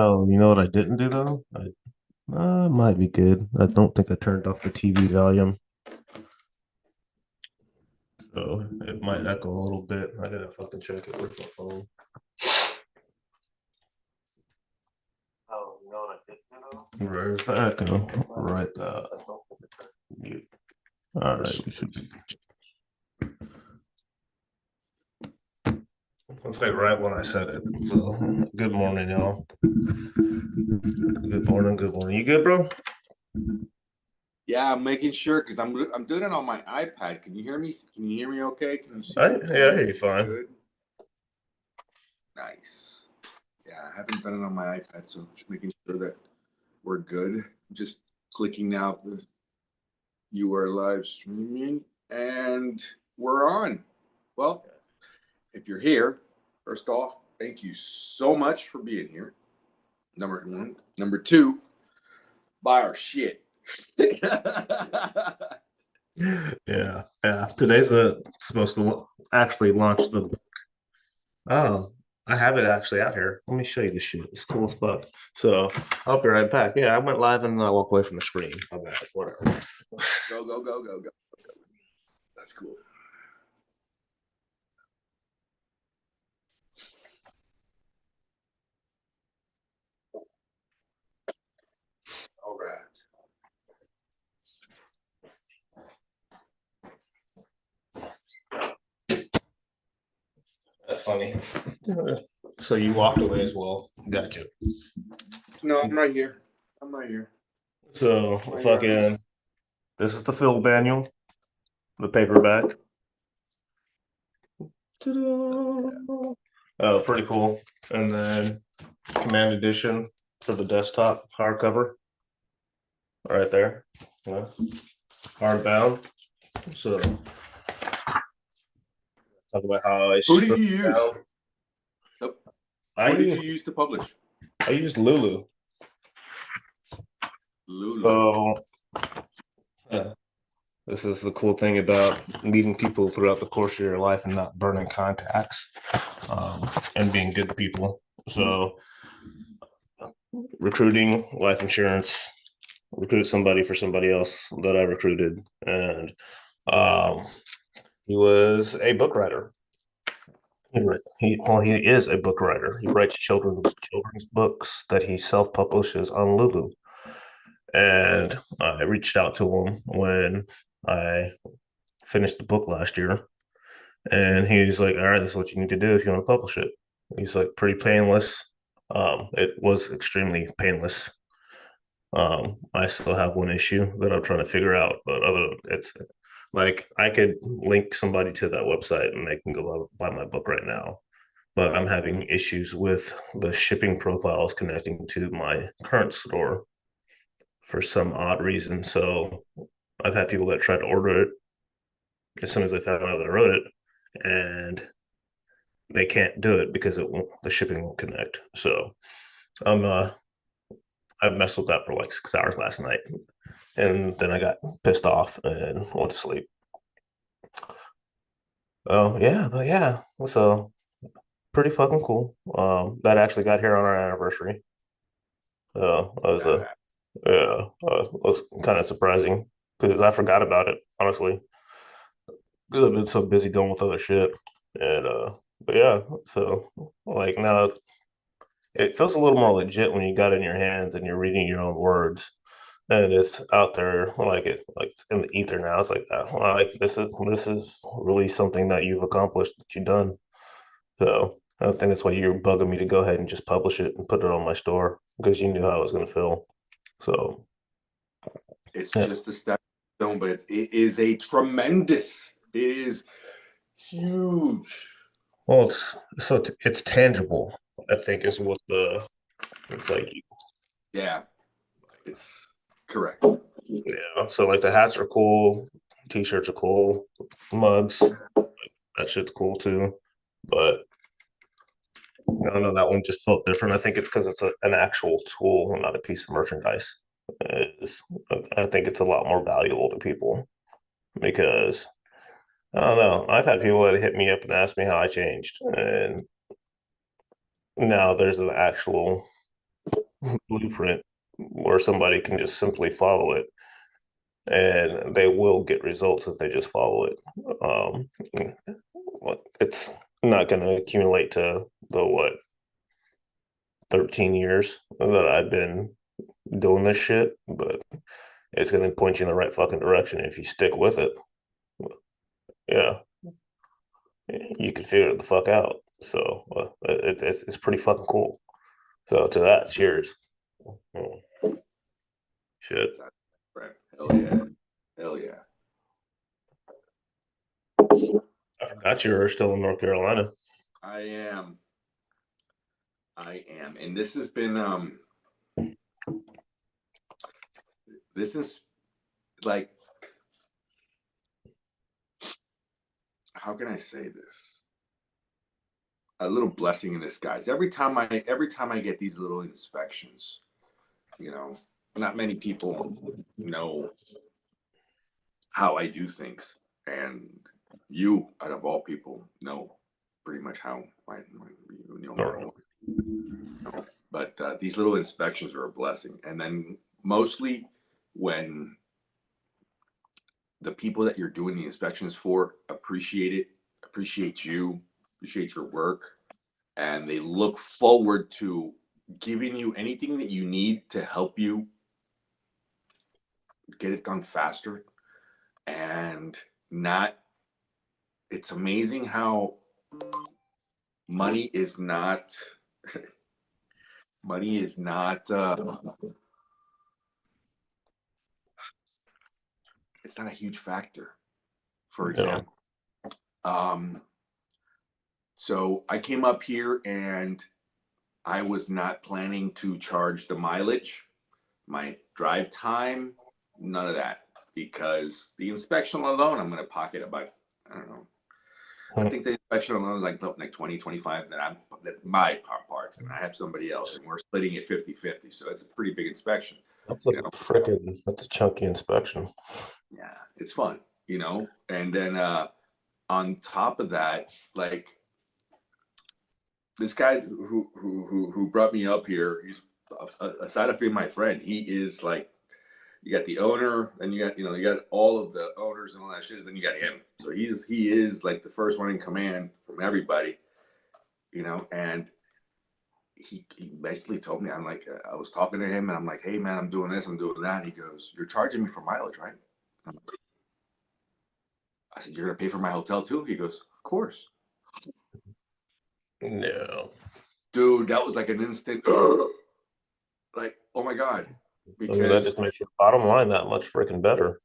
Oh, you know what I didn't do though? Might be good. I don't think I turned off the TV volume, so it might echo a little bit. I gotta fucking check it with my phone. Oh, you know what I didn't do though? Where's the echo? Right there. Mute. All right, we should be. It's like right when I said it. So, good morning, y'all. Good morning. Good morning. You good, bro? Yeah, I'm making sure because I'm doing it on my iPad. Can you hear me? Can you hear me okay? Can you see I me? yeah, I hear you fine. Good. Nice. Yeah, I haven't done it on my iPad, so just making sure that we're good. Just clicking now. You are live streaming, and we're on. Well, if you're here, first off, thank you so much for being here. Number one. Number two, buy our shit. Yeah, yeah. Today's supposed to actually launch the. Oh, I have it actually out here. Let me show you this shit. It's cool as fuck. So I'll be right back. Yeah, I went live and then I walked away from the screen. My bad. Whatever. Go, go, go, go, go. That's cool. All right. That's funny. So you walked away as well. Gotcha. No, I'm right here. I'm right here. So Right here. fucking. This is the field manual, the paperback. Ta-da! Oh, pretty cool. And then Command Edition for the desktop hardcover, right there. Yeah. Hardbound. So talk about how I Who did stripped you it use? down. I Who did used you use to publish? I used Lulu. Lulu. So yeah, this is the cool thing about meeting people throughout the course of your life and not burning contacts, and being good people. So recruiting, life insurance, recruit somebody for somebody else that I recruited, and um, he was a book writer. He is a book writer. He writes children's books that he self publishes on Lulu. And I reached out to him when I finished the book last year, and he was like, "All right, this is what you need to do if you want to publish it." He's like, "Pretty painless." It was extremely painless. I still have one issue that I'm trying to figure out, but other it's like I could link somebody to that website and they can go buy my book right now. But I'm having issues with the shipping profiles connecting to my current store for some odd reason. So I've had people that tried to order it as soon as they found out that I wrote it, and they can't do it because the shipping won't connect. So I'm I messed with that for like 6 hours last night, and then I got pissed off and went to sleep. Oh yeah, but yeah, so pretty fucking cool. That actually got here on our anniversary. I was a yeah, was kind of surprising because I forgot about it honestly. Because I've been so busy dealing with other shit, and but yeah, so like now it feels a little more legit when you got it in your hands and you're reading your own words and it's out there like it's in the ether now. It's like like this is really something that you've accomplished that you've done. So I think that's why you're bugging me to go ahead and just publish it and put it on my store because you knew how it was going to feel. So It's yeah, just a step stone, but it is a tremendous. It is huge. well, it's tangible. I think is what the it's like. Yeah, it's correct. Yeah, so like the hats are cool, t-shirts are cool, mugs, that shit's cool too. But I don't know, that one just felt different. I think it's because it's an actual tool, not a piece of merchandise. It's, I think it's a lot more valuable to people because I don't know. I've had people that hit me up and ask me how I changed, and now there's an actual blueprint where somebody can just simply follow it, and they will get results if they just follow it. Um, it's not going to accumulate to the what 13 years that I've been doing this shit, but it's going to point you in the right fucking direction if you stick with it. Yeah, you can figure it the fuck out. So it's pretty fucking cool. So to that, cheers. Oh, shit. Right. Hell yeah. Hell yeah. I forgot you were still in North Carolina. I am. I am. And this has been this is like, how can I say this? A little blessing in disguise. Every time I get these little inspections, you know, not many people know how I do things. And you, out of all people, know pretty much how you know All my right. whole. But these little inspections are a blessing. And then mostly when the people that you're doing the inspections for appreciate it, appreciate you, appreciate your work, and they look forward to giving you anything that you need to help you get it done faster. And not, it's amazing how money is not, money is not, it's not a huge factor. For Yeah. example, um, so I came up here and I was not planning to charge the mileage, my drive time, none of that, because the inspection alone, I'm going to pocket about, I don't know. I Hmm. think the inspection alone is like 20, 25 that my part, and I have somebody else, and we're splitting it 50-50. So it's a pretty big inspection, That's a you know. that's a chunky inspection. Yeah, it's fun, you know. And then on top of that, like this guy who brought me up here, he's aside of being my friend, he is like, you got the owner, and you got all of the owners and all that shit, and then you got him. So he is like the first one in command from everybody, you know. And he basically told me, I'm like, I was talking to him, and I'm like, hey man, I'm doing this, I'm doing that. And he goes, you're charging me for mileage, right? I said, you're gonna pay for my hotel too? He goes, of course. No. Dude, that was like an instant like, oh my god, I mean, that because just makes your bottom line that much freaking better.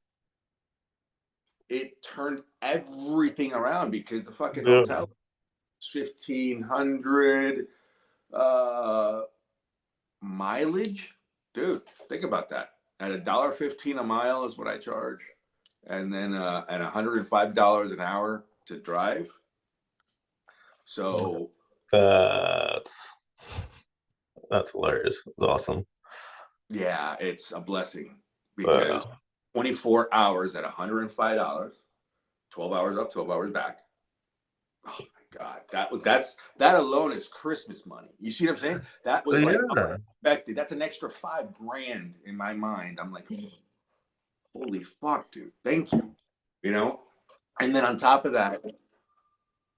it turned everything around, because the fucking Yeah. hotel is 1,500 uh mileage. Dude, think about that. At $1.15 a mile is what I charge, and then at $105 an hour to drive. So That's that's hilarious. It's awesome. yeah, it's a blessing, because Uh, 24 hours at $105, 12 hours up, 12 hours back. Oh my God, that alone is Christmas money. You see what I'm saying? That was like yeah. unexpected. That's an extra 5 grand in my mind. I'm like, holy fuck, dude, thank you. You know? And then on top of that,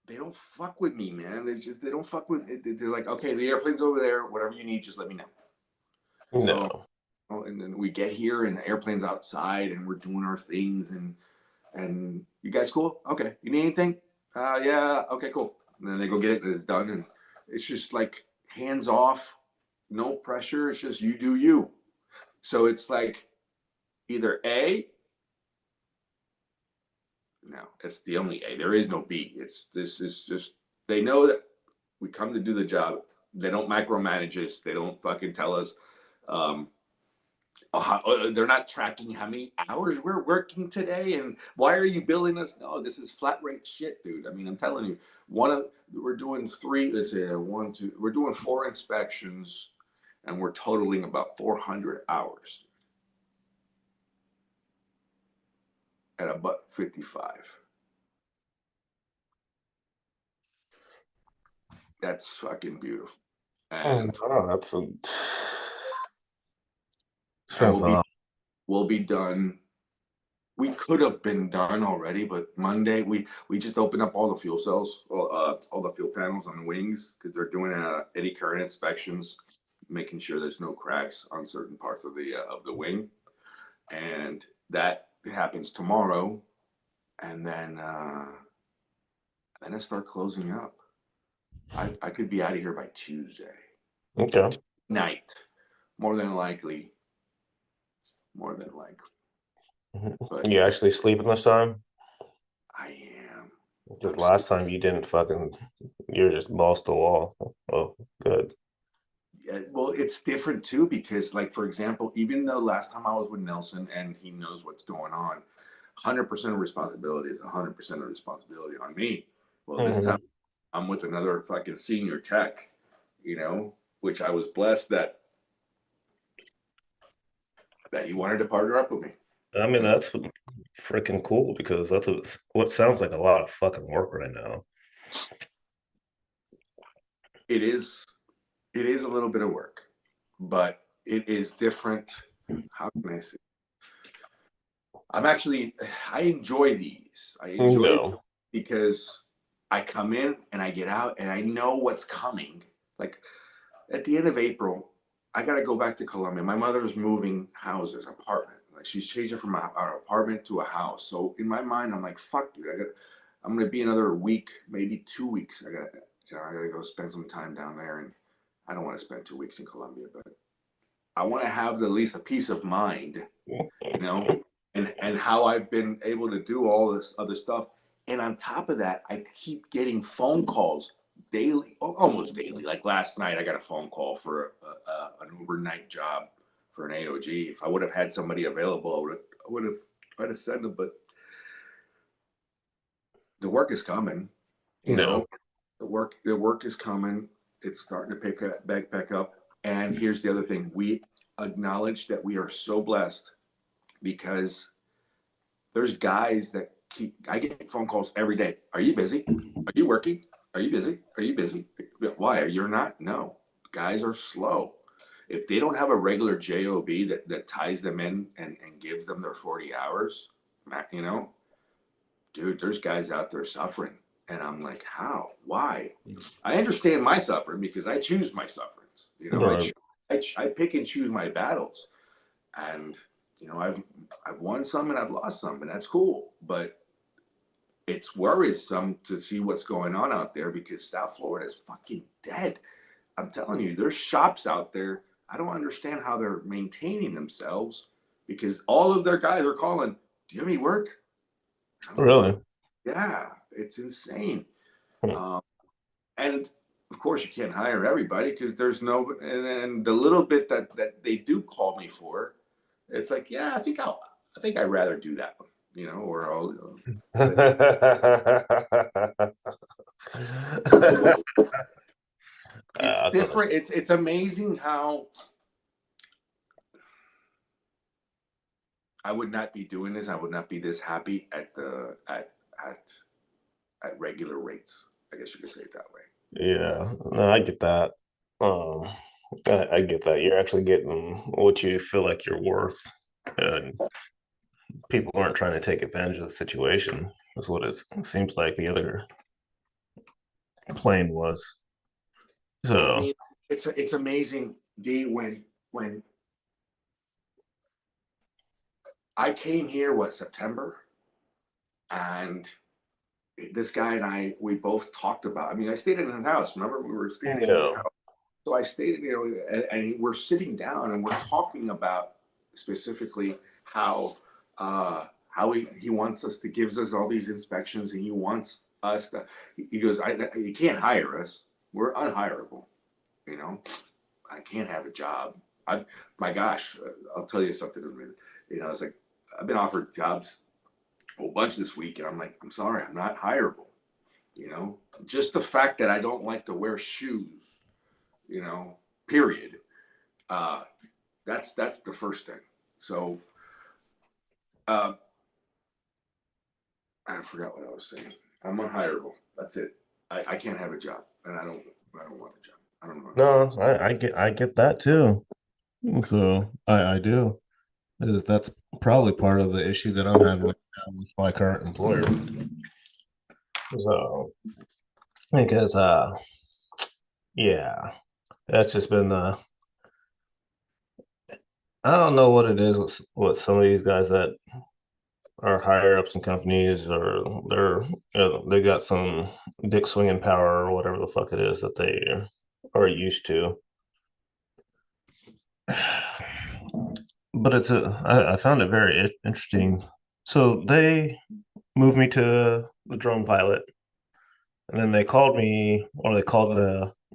they don't fuck with me, man. It's just they don't fuck with it. They're like, okay, the airplane's over there. Whatever you need, just let me know. So, No. and then we get here, and the airplane's outside, and we're doing our things, and you guys cool? Okay, you need anything? Yeah. Okay, cool. And then they go get it, and it's done, and it's just like hands off, no pressure. It's just you do you. So it's like either A. No, it's the only A. There is no B. It's this is just they know that we come to do the job. They don't micromanage us. They don't fucking tell us. Um, they're not tracking how many hours we're working today and why are you billing us. No, this is flat rate shit, dude. I mean, I'm telling you, we're doing three. Let's say one, two. We're doing 4 inspections, and we're totaling about 400 hours at a buck 55. That's fucking beautiful. And Oh, that's a. and Sounds odd. we'll be done. We could have been done already, but Monday we just opened up all the fuel cells, all the fuel panels on the wings because they're doing eddy current inspections, making sure there's no cracks on certain parts of the wing, and that happens tomorrow, and then I start closing up. I could be out of here by Tuesday Okay. night, more than likely, more than likely. But You actually sleeping this time? I am. Because I'm last time you didn't fucking, you're just balls to the wall. Oh, good. Yeah, well, it's different too because, like, for example, even though last time I was with Nelson and he knows what's going on, 100% of responsibility is 100% of responsibility on me. Well, this time Mhm. I'm with another fucking senior tech, which I was blessed that he wanted to partner up with me. I mean, that's freaking cool because that's what sounds like a lot of fucking work right now. It is, it is a little bit of work, but it is different. How can I say? I'm actually, I enjoy these. I enjoy it No. because I come in and I get out and I know what's coming. Like at the end of April, I got to go back to Colombia. My mother is moving houses, apartment. Like she's changing from our apartment to a house. So in my mind, I'm like, fuck, dude, I'm gonna be another week, maybe 2 weeks. I gotta go spend some time down there, and I don't want to spend 2 weeks in Colombia, but I want to have at least a peace of mind, you know, and how I've been able to do all this other stuff. And on top of that, I keep getting phone calls daily, almost daily. Like last night, I got a phone call for an overnight job for an AOG. If I would have had somebody available, I would have tried to send them. But the work is coming, you know. No. The work is coming. It's starting to back up. And here's the other thing: we acknowledge that we are so blessed because there's guys that I get phone calls every day. Are you busy? Are you working? Are you busy? Are you busy? Why? You're not? No. Guys are slow. If they don't have a regular job that ties them in and gives them their 40 hours, you know, dude, there's guys out there suffering. And I'm like, how? Why? I understand my suffering because I choose my sufferings. Right. I pick and choose my battles. And I've won some and I've lost some, and that's cool. But it's worrisome to see what's going on out there because South Florida is fucking dead. I'm telling you, there's shops out there. I don't understand how they're maintaining themselves because all of their guys are calling, "Do you have any work?" I'm like, Really? "Yeah, it's insane." Hmm. Um, and of course, you can't hire everybody because there's no. And the little bit that they do call me for, it's like, yeah, I think I'd rather do that one, or I'll. But it's That's different. understandable. It's amazing how I would not be doing this. I would not be this happy at at regular rates. I guess you could say it that way. Yeah, no, I get that. Um, I get that. You're actually getting what you feel like you're worth, and people aren't trying to take advantage of the situation. That's what it seems like the other plane was. I So, mean, it's amazing, D. When I came here, what, September, and this guy and we both talked about. I mean, I stayed in his house. Remember, we were staying in his yeah, house. So I stayed, and we're sitting down and we're talking about specifically how he wants us to gives us all these inspections, and he wants us to. He goes, you can't hire us. We're unhireable. You know, I can't have a job. My gosh, I'll tell you something in a minute. It's like I've been offered jobs a whole bunch this week, and I'm like, I'm sorry, I'm not hireable. Just the fact that I don't like to wear shoes, you know, period. Uh, that's the first thing. So uh, I forgot what I was saying. I'm unhireable. That's it. I can't have a job, and I don't want a job. I don't know. no, I get that too. So I do. That's probably part of the issue that I'm having right now with my current employer. So because yeah, that's just been I don't know what it is with some of these guys that are higher ups in companies, or they got some dick swinging power or whatever the fuck it is that they are used to. But I found it very interesting. So they moved me to the drone pilot, and then they called me, or they called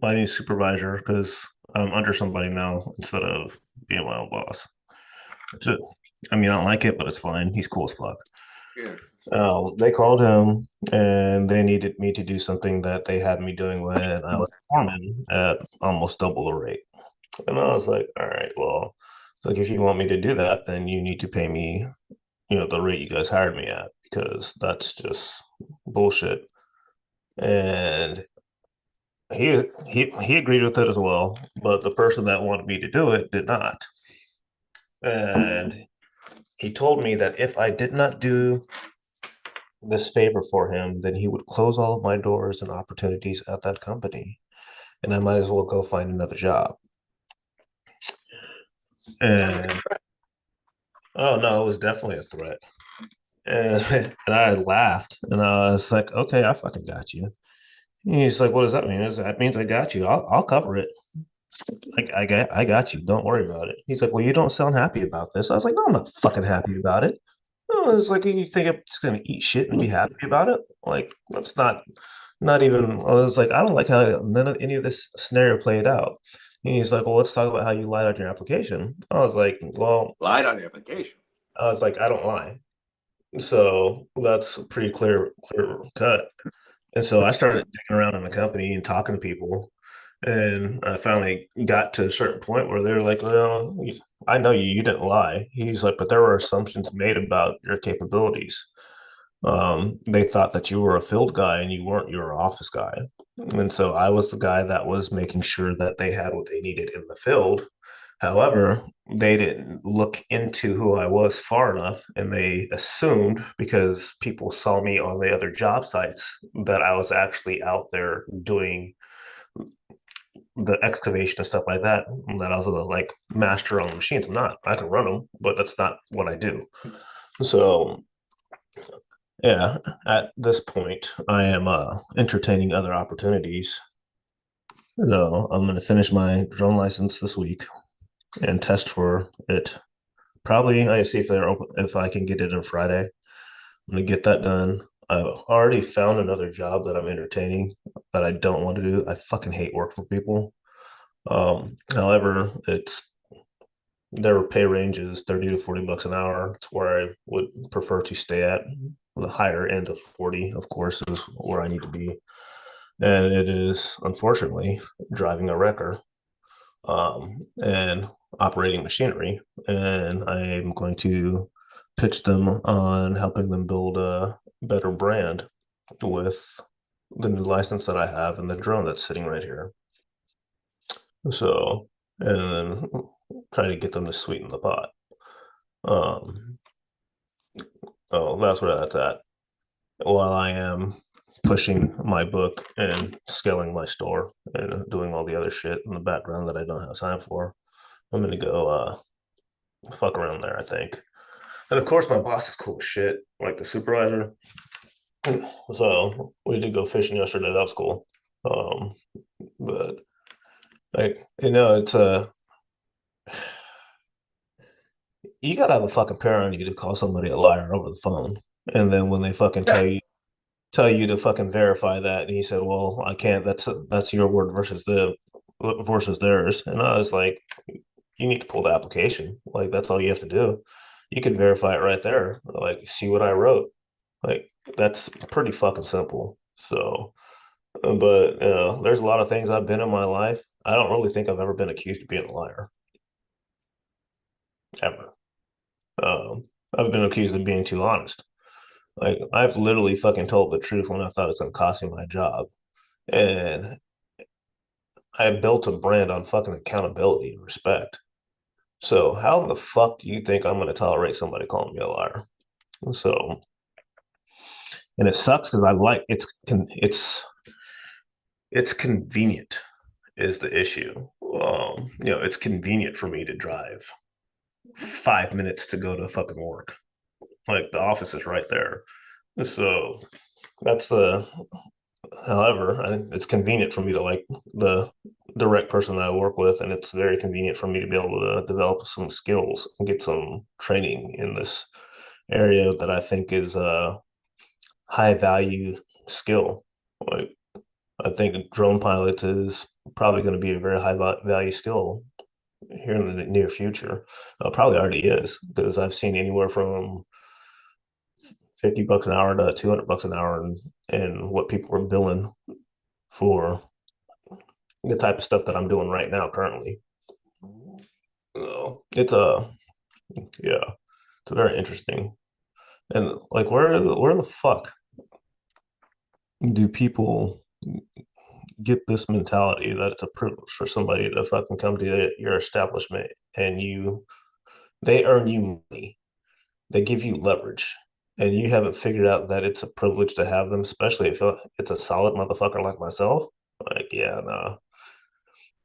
my new supervisor because I'm under somebody now instead of being my own boss. So, I mean, I don't like it, but it's fine. He's cool as fuck. Yeah. They called him and they needed me to do something that they had me doing when I was foreman at almost double the rate. And I was like, all right, well, it's like if you want me to do that, then you need to pay me, the rate you guys hired me at, because that's just bullshit. And he agreed with it as well, but the person that wanted me to do it did not. And he told me that if I did not do this favor for him, then he would close all of my doors and opportunities at that company, and I might as well go find another job. And oh no, it was definitely a threat. And I laughed, and I was like, "Okay, I fucking got you." And he's like, "What does that mean?" That means I got you. I'll cover it. I got you. Don't worry about it. He's like, "Well, you don't sound happy about this." I was like, "No, I'm not fucking happy about it." No, it's like you think I'm just gonna eat shit and be happy about it? Like that's not even. I was like, I don't like how none of any of this scenario played out. And he's like, "Well, let's talk about how you lied on your application." I was like, "Well," Lied on the application. I was like, "I don't lie." So that's pretty clear cut. And so I started digging around in the company and talking to people. And I finally got to a certain point where they were like, "Well, I know you didn't lie." He's like, "But there were assumptions made about your capabilities. They thought that you were a field guy and you weren't, you were an office guy." And so I was the guy that was making sure that they had what they needed in the field. However, they didn't look into who I was far enough, and they assumed because people saw me on the other job sites that I was actually out there doing the excavation and stuff like that, that I was a like master on the machines. I'm not. I can run them, but that's not what I do. So yeah, at this point, I am entertaining other opportunities. So I'm going to finish my drone license this week and test for it. Probably I see if they're open, if I can get it on Friday. I'm going to get that done. I've already found another job that I'm entertaining that I don't want to do. I fucking hate work for people. However, it's their pay range is 30 to 40 bucks an hour. It's where I would prefer to stay at. The higher end of 40, of course, is where I need to be. And it is unfortunately driving a wrecker and operating machinery. And I am going to pitch them on helping them build a better brand with the new license that I have and the drone that's sitting right here. So, and then try to get them to sweeten the pot. Um, oh, that's where that's at. While I am pushing my book and scaling my store and doing all the other shit in the background that I don't have time for, I'm gonna go fuck around there, I think. And of course, my boss is cool as shit, like the supervisor. So we did go fishing yesterday. That was cool. Um, but like it's you gotta have a fucking pair on you to call somebody a liar over the phone, and then when they fucking tell you to fucking verify that, and he said, "Well, I can't. That's your word versus theirs," and I was like, "You need to pull the application. Like that's all you have to do. You can verify it right there. Like see what I wrote." Like that's pretty fucking simple. So, but there's a lot of things I've been in my life. I don't really think I've ever been accused of being a liar ever. I've been accused of being too honest. Like I've literally fucking told the truth when I thought it was gonna cost me my job, and I built a brand on fucking accountability and respect. So how the fuck do you think I'm going to tolerate somebody calling me a liar? So, and it sucks because I like it's convenient is the issue. It's convenient for me to drive 5 minutes to go to fucking work. Like the office is right there. So that's the however, it's convenient for me to like the direct person that I work with, and it's very convenient for me to be able to develop some skills and get some training in this area that I think is a high value skill. Like I think drone pilot is probably going to be a very high value skill here in the near future. Probably already is because I've seen anywhere from $50 an hour to $200 an hour, and what people are billing for the type of stuff that I'm doing right now currently. So it's a yeah, it's very interesting. And like where the fuck do people get this mentality that it's a privilege for somebody to fucking come to your establishment and they earn you money, they give you leverage, and you haven't figured out that it's a privilege to have them, especially if it's a solid motherfucker like myself. Like, yeah, no.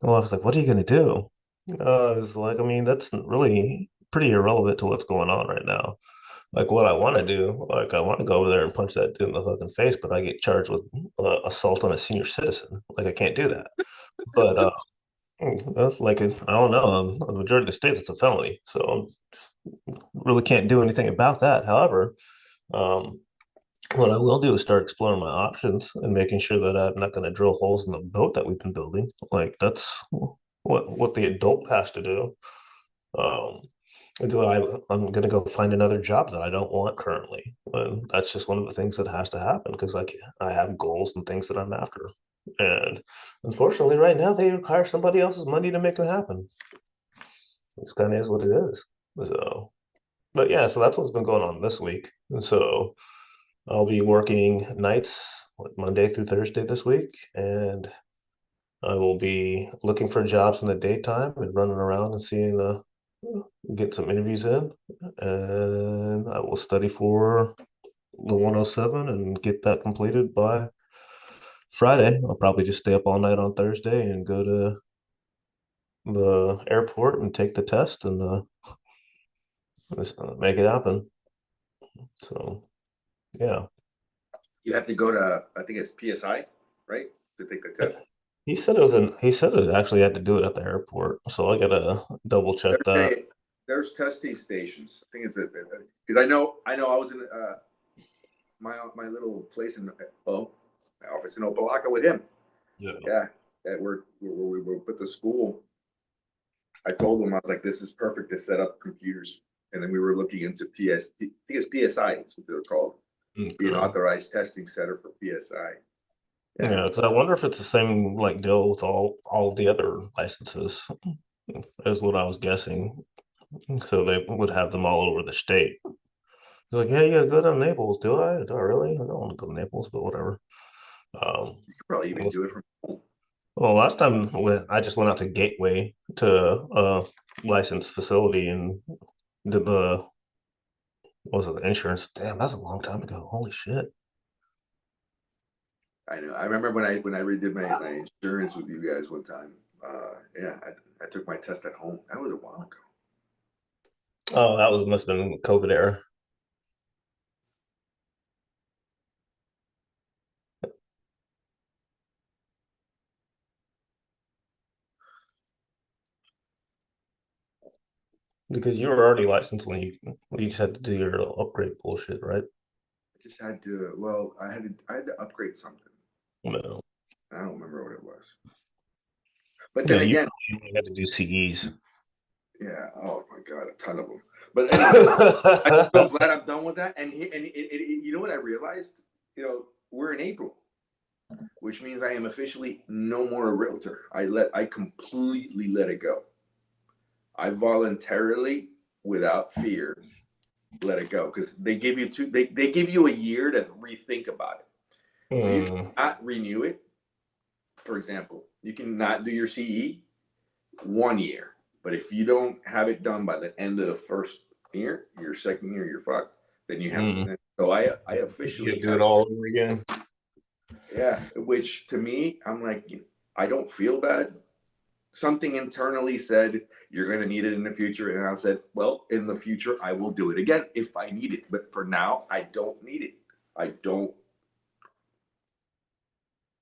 Well, I was like, what are you gonna do? It's like, I mean, that's really pretty irrelevant to what's going on right now. Like, what I want to do, like, I want to go over there and punch that dude in the fucking face, but I get charged with assault on a senior citizen. Like, I can't do that. But that's like, I don't know. In the majority of the states, it's a felony, so really can't do anything about that. However, um, what I will do is start exploring my options and making sure that I'm not going to drill holes in the boat that we've been building. Like that's what the adult has to do. Um, do I'm going to go find another job that I don't want currently, and that's just one of the things that has to happen because I have goals and things that I'm after, and unfortunately, right now they require somebody else's money to make it happen. This kind of is what it is. So, but yeah, so that's what's been going on this week, and so. I'll be working nights Monday through Thursday this week, and I will be looking for jobs in the daytime and running around and seeing get some interviews in, and I will study for the 107 and get that completed by Friday. I'll probably just stay up all night on Thursday and go to the airport and take the test and just, make it happen. So yeah. You have to go to, I think it's PSI, right? To take the test. He said it actually had to do it at the airport, so I gotta double check that. There's testing stations. I think it's because I know I was in my little place in my office in Opelika with him. Yeah. Yeah, that where we were put the school. I told him I was like, this is perfect to set up computers, and then we were looking into I think it's PSI. That's what they're called. Be an Okay. authorized testing center for PSI. Yeah, Yeah, because I wonder if it's the same like deal with all of the other licenses, is what I was guessing. So they would have them all over the state. Like, yeah, you gotta go to Naples. Do I? Do I really? I don't want to go to Naples, but whatever. Um, you could probably even do it from home. well, last time I just went out to Gateway to a licensed facility and did the what was it, the insurance? Damn, that's a long time ago. Holy shit. I know. I remember when I redid my insurance with you guys one time. Yeah, I took my test at home. That was a while ago. Oh, that was must have been COVID era. Because you were already licensed when you just had to do your upgrade bullshit, right? I just had to. Well, I had to upgrade something. No. I don't remember what it was. But Yeah, then you again, probably only had to do CEs. yeah. Oh my god, a ton of them. But anyway, I'm so glad I'm done with that. You know what I realized? We're in April, which means I am officially no more a realtor. I completely let it go. I voluntarily, without fear, let it go because they give you a year to rethink about it. So you Hmm. cannot renew it. For example, you cannot do your CE 1 year. But if you don't have it done by the end of the first year, your second year, you're fucked. Then you have Mm. to. So I You officially do have, it all over again. yeah. Which to me, I'm like, I don't feel bad. Something internally said you're going to need it in the future, and I said, well, in the future I will do it again if I need it. But for now, I don't need it. I don't.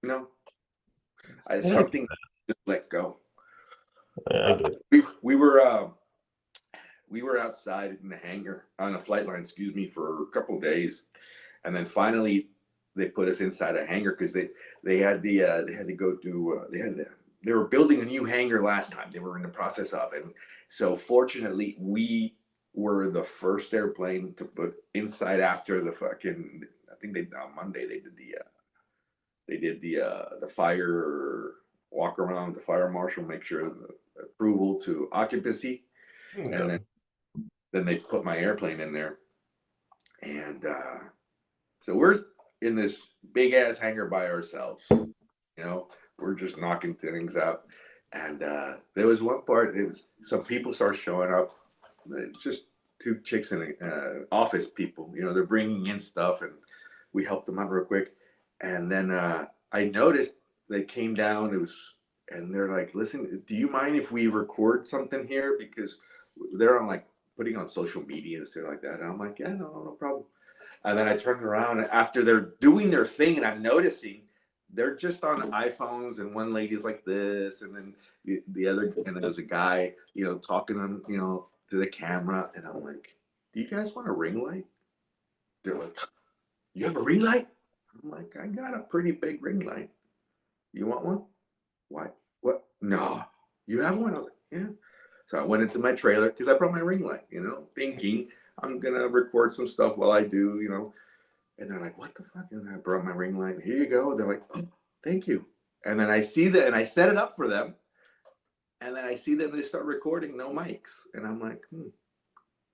No, I Yeah, something just let go. I get it. We were outside in the hangar on a flight line, excuse me, for a couple of days, and then finally they put us inside a hangar because they had to go to they were building a new hangar last time. They were in the process of, and so fortunately we were the first airplane to put inside after the fucking. I think they on Monday they did the fire walk around the fire marshal, make sure the approval to occupancy, and Yeah. then they put my airplane in there, and so we're in this big ass hangar by ourselves. You know, we're just knocking things out, and there was one part. It was some people start showing up, just two chicks and office people. You know, they're bringing in stuff, and we helped them out real quick, and then I noticed they came down. It was. And they're like, listen, do you mind if we record something here? Because they're on like putting on social media and stuff like that. And I'm like, yeah, no problem. And then I turned around and after they're doing their thing, and I'm noticing they're just on iPhones, and one lady's like this, and then the other, and there's a guy, talking on, to the camera, and I'm like, do you guys want a ring light? They're like, you have a ring light? I'm like, I got a pretty big ring light. You want one? Why? What? No. You have one? I was like, yeah. So I went into my trailer because I brought my ring light, thinking I'm gonna record some stuff while I do, And they're like, what the fuck? And I brought my ring light. Here you go. They're like, oh, thank you. And then I see that, and I set it up for them. And then I see them, they start recording, no mics. And I'm like, you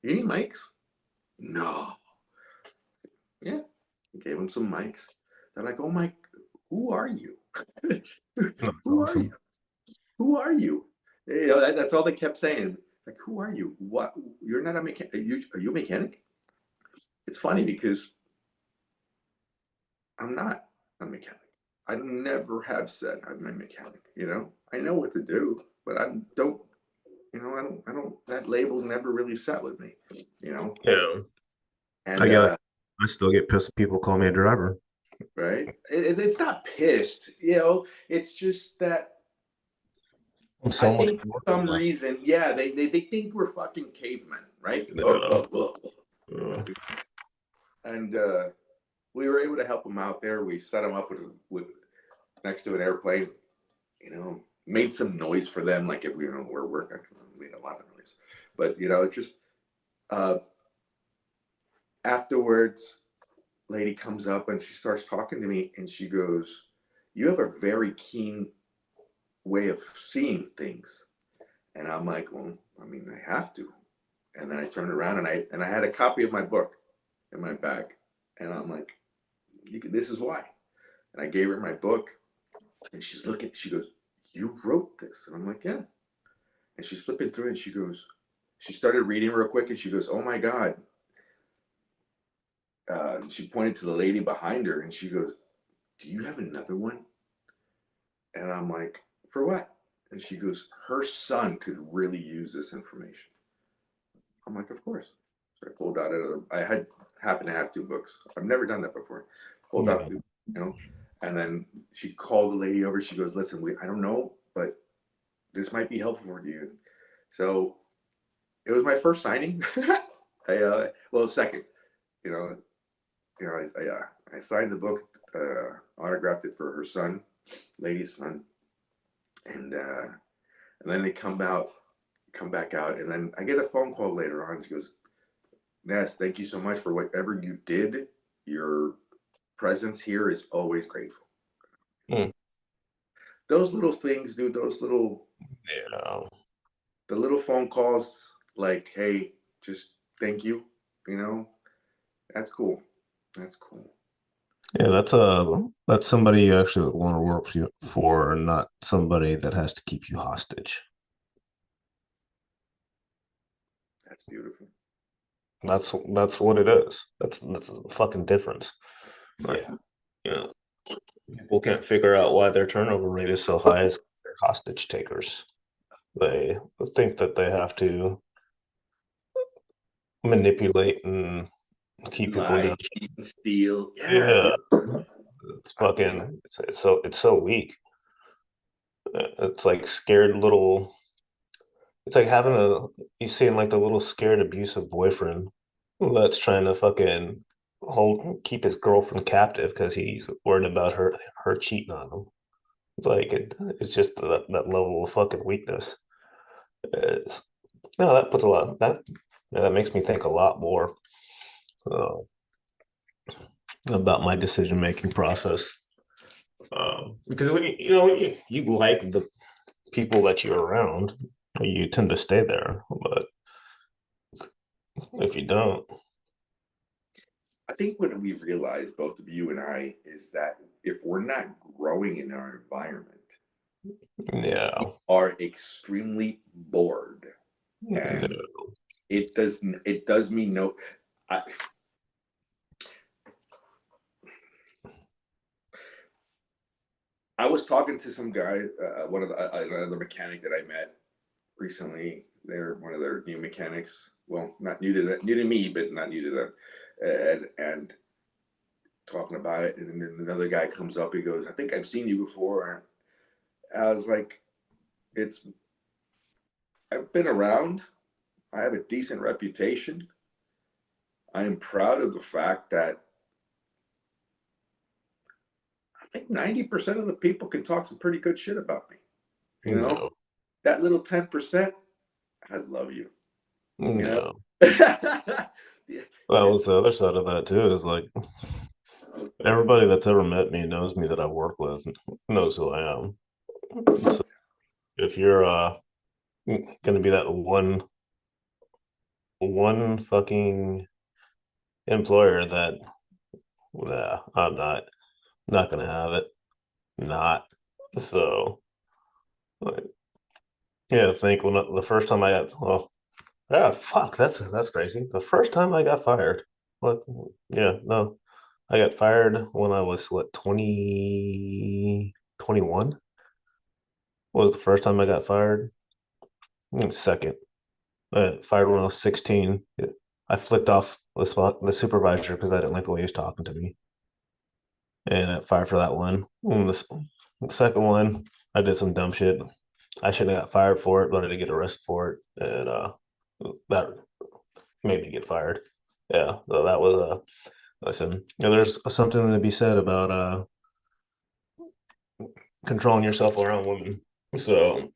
need mics? No. Yeah. I gave them some mics. They're like, oh my, who are you? That's Who are you? awesome. Who are you? That's all they kept saying. Like, who are you? What? You're not a mechanic. Are you a mechanic? It's funny because I'm not a mechanic. I never have said I'm a mechanic. I know what to do, but I don't. I don't. That label never really sat with me. You know, Yeah. I and get it. I still get pissed when people call me a driver. right. It's not pissed. It's just that I'm I so much think more for than some that. reason, yeah, they think we're fucking cavemen, right? Yeah. Yeah. And we were able to help them out there. We set them up with next to an airplane. Made some noise for them, like if we were working, made a lot of noise. But it just uh, afterwards, lady comes up and she starts talking to me, and she goes, "You have a very keen way of seeing things." And I'm like, "Well, I mean, I have to." And then I turned around and I had a copy of my book in my bag, and I'm like, "This is why." And I gave her my book, and she's looking. She goes, "You wrote this?" And I'm like, "Yeah." And she's flipping through it, and she started reading real quick, and she goes, "Oh my God." She pointed to the lady behind her, and she goes, "Do you have another one?" And I'm like, "For what?" And she goes, "Her son could really use this information." I'm like, "Of course." So I pulled out another. I had happened to have two books. I've never done that before. Pulled out Yeah. two, and then she called the lady over. She goes, "Listen, I don't know, but this might be helpful for you." So it was my first signing. Second. You know, I signed the book, autographed it for her son, lady's son, and then they come back out, and then I get a phone call later on. She goes, "Ness, thank you so much for whatever you did. Your presence here is always grateful." Mm. Those little things, dude. Those little Yeah. the little phone calls, like, "Hey, just thank you." You know, that's cool. That's cool. Yeah, that's somebody you actually would want to work for, not somebody that has to keep you hostage. That's beautiful. That's what it is. That's the fucking difference. Like, Yeah. you know, people can't figure out why their turnover rate is so high as they're hostage takers. They think that they have to manipulate and keep people Lie, down. cheat, and steal. Yeah, Yeah, dude. it's fucking. It's so weak. It's like scared little. It's like having a you seeing like the little scared abusive boyfriend that's trying to fucking hold keep his girlfriend captive because he's worried about her cheating on him. It's just that level of fucking weakness. It's, no, that puts a lot that yeah, that makes me think a lot more uh, about my decision making process. Because when you like the people that you're around, you tend to stay there. But if you don't, I think what we've realized, both of you and I, is that if we're not growing in our environment, we yeah, are extremely bored. And yeah, it does me no. I, I was talking to some guy, one of another mechanic that I met recently. They're one of their new mechanics. Well, not new to that, new to me, but not new to them. And talking about it, and then another guy comes up. He goes, "I think I've seen you before." And I was like, "It's I've been around. I have a decent reputation. I am proud of the fact that I think 90% of the people can talk some pretty good shit about me. You know, no, that little 10%, I love you. You know." no. Yeah, That was the other side of that too. Is like everybody that's ever met me knows me that I work with knows who I am. So if you're gonna be that one fucking employer that I'm not gonna have it. Not so. Like, yeah, I think the first time I got yeah, fuck, that's crazy. The first time I got fired, what? Yeah, no, I got fired when I was what 21 was the first time I got fired. Second, fired when I was 16. I flicked off the supervisor because I didn't like the way he was talking to me, and I fired for that one. The second one, I did some dumb shit. I shouldn't have got fired for it, but I did get arrested for it, and that made me get fired. Yeah, so that was listen. There's something to be said about controlling yourself around women. So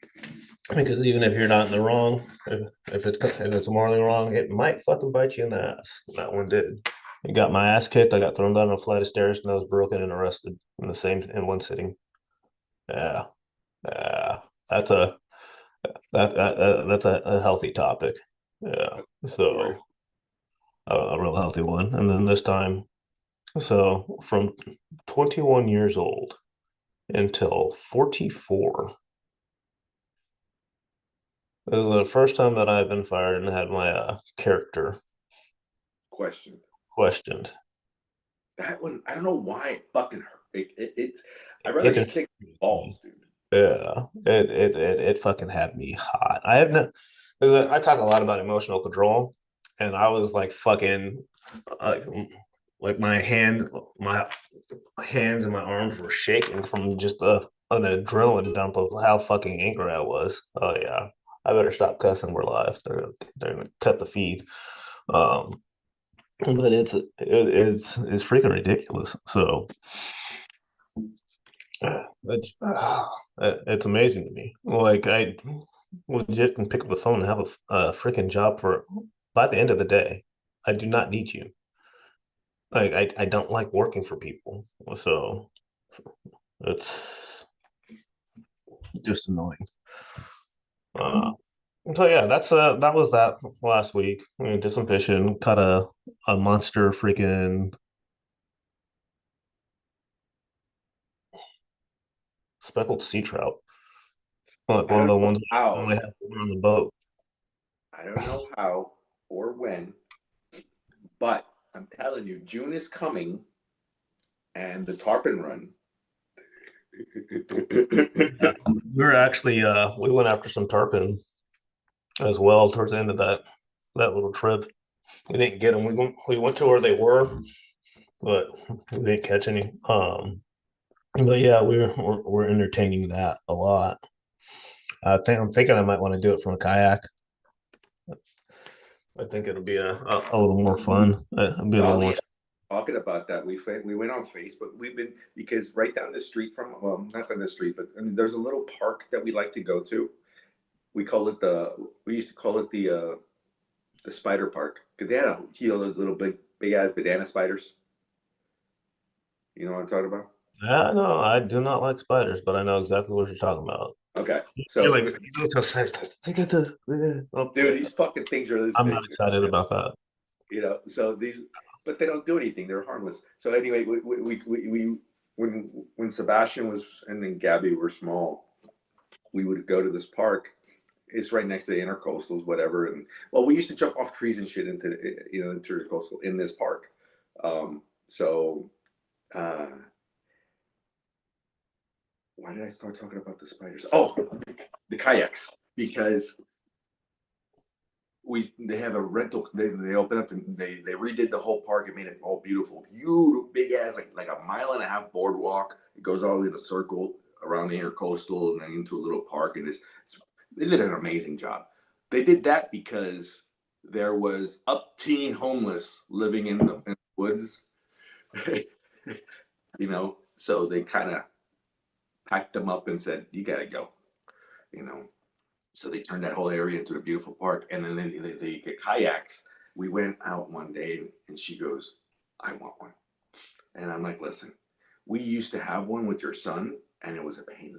because even if you're not in the wrong, if it's morally wrong, it might fucking bite you in the ass. That one did. It got my ass kicked. I got thrown down a flight of stairs and I was broken and arrested in one sitting. Yeah, yeah. That's a that's a healthy topic. Yeah. of course. So a real healthy one. And then this time, so from 21 years old until 44. This is the first time that I've been fired and had my character Question. questioned. That one, I don't know why it fucking hurt. I'd rather It get kicked in the infuriates me. balls, dude. Yeah, it fucking had me hot. I have no. 'Cause I talk a lot about emotional control, and I was like fucking, like, like my hands and my arms were shaking from just an adrenaline dump of how fucking angry I was. Oh yeah, I better stop cussing. We're live. They're gonna cut the feed. Um, but it's freaking ridiculous. So it's amazing to me. Like I legit can pick up the phone and have a freaking job for by the end of the day. I do not need you. Like I don't like working for people. So it's just annoying. Uh, so yeah, that was that last week. We did some fishing, caught a monster freaking speckled sea trout. Like I one of don't the know ones we how. only have on the boat. I don't know how. or when, but I'm telling you, June is coming, and the tarpon run. Yeah. We were actually we went after some tarpon as well towards the end of that little trip. We didn't get them. We went to where they were, but we didn't catch any. But yeah, we're entertaining that a lot. I'm thinking I might want to do it from a kayak. I think it'll be a little more fun. It'll be a little Oh more. yeah, talking about that, we went on Facebook. We've been because right down the street from well, not down the street, but I mean, there's a little park that we like to go to. We call it we used to call it the spider park because they had those little big ass banana spiders. You know what I'm talking about? Yeah, no, I do not like spiders, but I know exactly what you're talking about. Okay, You're so like, you know, so excited. Look at the. Oh, dude, these fucking things are this I'm big. not excited about that. So these, but they don't do anything. They're harmless. So anyway, we when Sebastian was and then Gabby were small, we would go to this park. It's right next to the intercoastals, whatever. And well, we used to jump off trees and shit into into the coastal in this park. So uh, why did I start talking about the spiders? Oh, the kayaks because they have a rental. They opened up and they redid the whole park and made it all beautiful, big ass like a mile and a half boardwalk. It goes all the way in a circle around the intercoastal and then into a little park. And they did an amazing job. They did that because there was upteen homeless living in the woods, So they kind of packed them up and said, "You got to go," you know. So they turned that whole area into a beautiful park, and then they get kayaks. We went out one day, and she goes, "I want one," and I'm like, "Listen, we used to have one with your son, and it was a pain,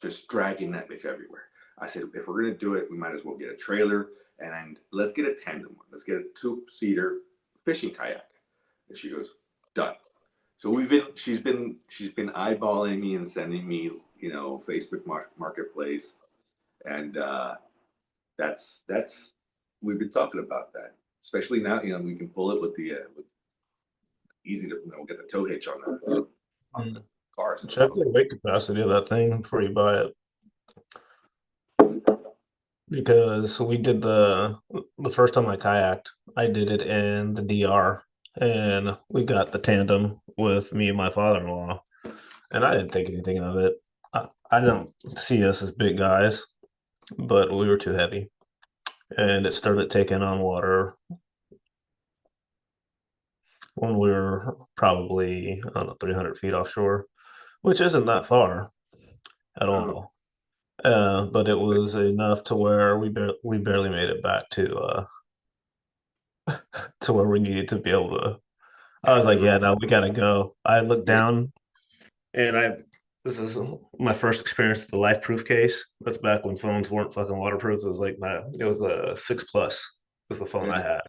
just dragging that bitch everywhere." I said, "If we're gonna do it, we might as well get a trailer, and let's get a tandem one. Let's get a two-seater fishing kayak." And she goes, "Done." So she's been eyeballing me and sending me, Facebook Marketplace, and that's we've been talking about that, especially now. We can pull it with easy to get the tow hitch on the Mm. cars and Check stuff. the weight capacity of that thing before you buy it, because we did the first time I kayaked, I did it in the DR, and we got the tandem with me and my father-in-law, and I didn't think anything of it. I don't see us as big guys, but we were too heavy, and it started taking on water when we were probably, I don't know, 300 feet offshore, which isn't that far at Oh, all. But it was enough to where we barely made it back to where we needed to be able to. I was like, yeah, no, we gotta go. I looked yeah. down, and this is my first experience with the life proof case. That's back when phones weren't fucking waterproof. It was a 6 Plus was the phone I had.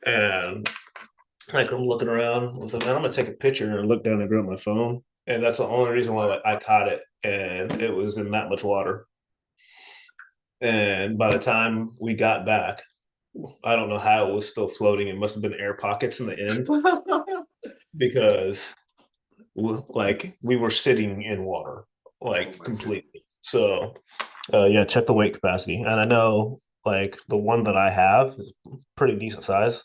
And like I'm looking around, I was like, man, I'm gonna take a picture and look down and grab my phone. And that's the only reason why I caught it. And it was in that much water. And by the time we got back, I don't know how it was still floating. It must have been air pockets in the end because like we were sitting in water, Oh like my goodness. completely. So yeah, check the weight capacity. And I know like the one that I have is pretty decent size,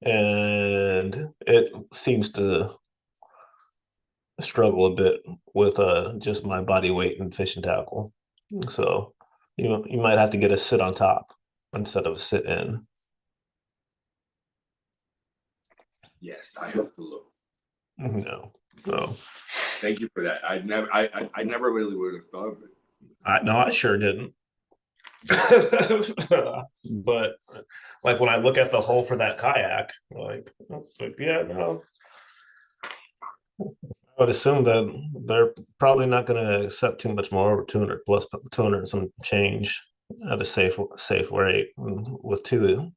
and it seems to struggle a bit with just my body weight and fishing tackle. So you might have to get a sit on top instead of a sit in. Yes, I have to look. No. So Thank you for that. I never really would have thought of it. I sure didn't. But like when I look at the hull for that kayak, like yeah, no, I would assume that they're probably not going to accept too much more over 200 plus 200 and some change at a safe rate with two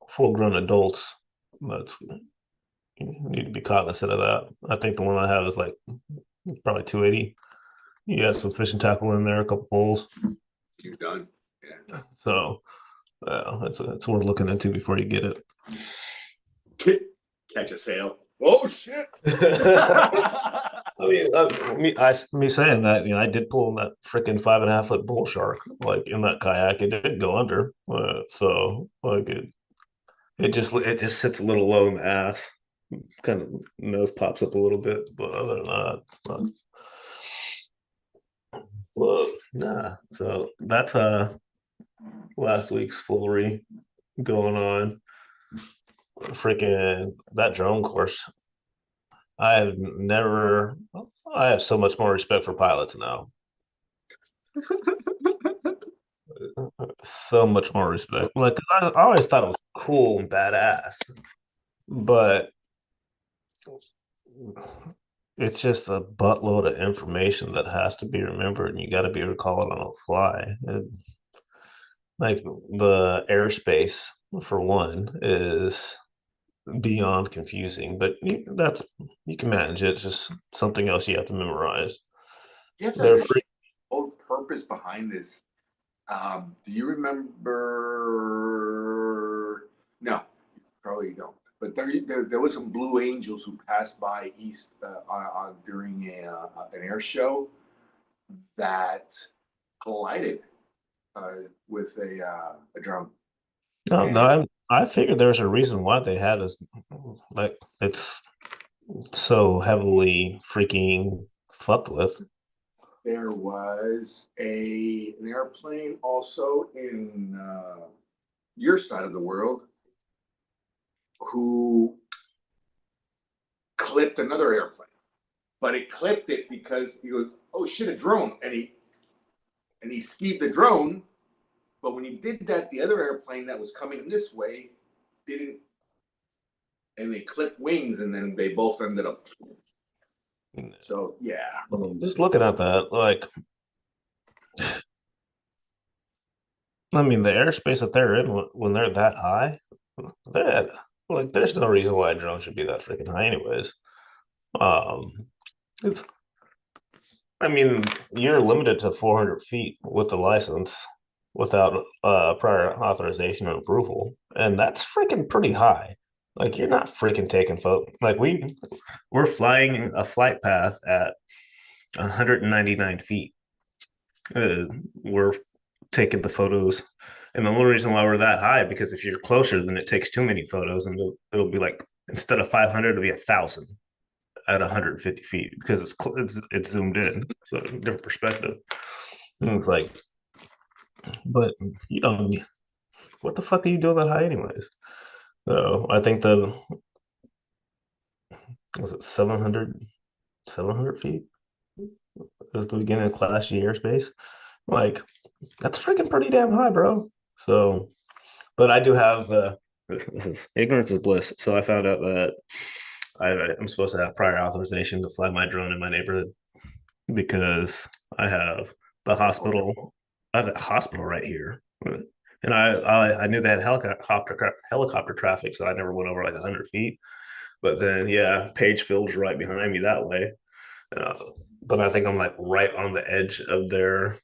full grown adults. That's you need to be cognizant of that. I think the one I have is like probably 280. You got some fishing tackle in there, a couple poles. You're done. Yeah. So That's worth looking into before you get it. Catch a sail. Oh shit! Me saying that, I did pull in that freaking 5.5 foot bull shark, like in that kayak. It didn't go under, so like it just sits a little low in the ass, kind of nose pops up a little bit, but other than that, it's not. Well, nah. So that's last week's foolery going on. Freaking that drone course. I have never. I have so much more respect for pilots now. So much more respect. Like I always thought it was cool and badass, but it's just a buttload of information that has to be remembered, and you got to be able to call it on the fly. Like the airspace, for one, is beyond confusing, but you can manage it. It's just something else you have to memorize. You have to They're free. understand the whole purpose behind this. Do you remember? No, you probably don't. But there was some Blue Angels who passed by east during an air show that collided with a drone. No, no, And I figured there's a reason why they had us. Like it's so heavily freaking fucked with. there was an airplane also in your side of the world who clipped another airplane, but it clipped it because he goes, "Oh shit, a drone!" and he skied the drone. But when he did that, the other airplane that was coming this way didn't, and they clipped wings, and then they both ended up. So yeah, Just looking at that, like, I mean, the airspace that they're in when they're that high, they're like, there's no reason why a drone should be that freaking high, anyways. Um, it's, I mean, you're limited to 400 feet with the license without prior authorization and approval, and that's freaking pretty high. Like, you're not freaking taking photo. Like, we're flying a flight path at 199 feet. We're taking the photos. And the only reason why we're that high, because if you're closer, then it takes too many photos, and it'll be like instead of 500, it'll be 1,000 at 150 feet because it's zoomed in, so different perspective. And it's like, but you don't. What the fuck are you doing that high, anyways? So I think the was it 700 feet is the beginning of Class G airspace. Like that's freaking pretty damn high, bro. So but I do have ignorance is bliss. So I found out that I'm supposed to have prior authorization to fly my drone in my neighborhood because I have the hospital. I have a hospital right here, and I knew they had helicopter traffic, so I never went over like 100 feet. But then, yeah, Page Field's right behind me that way. Uh, but I think I'm like right on the edge of their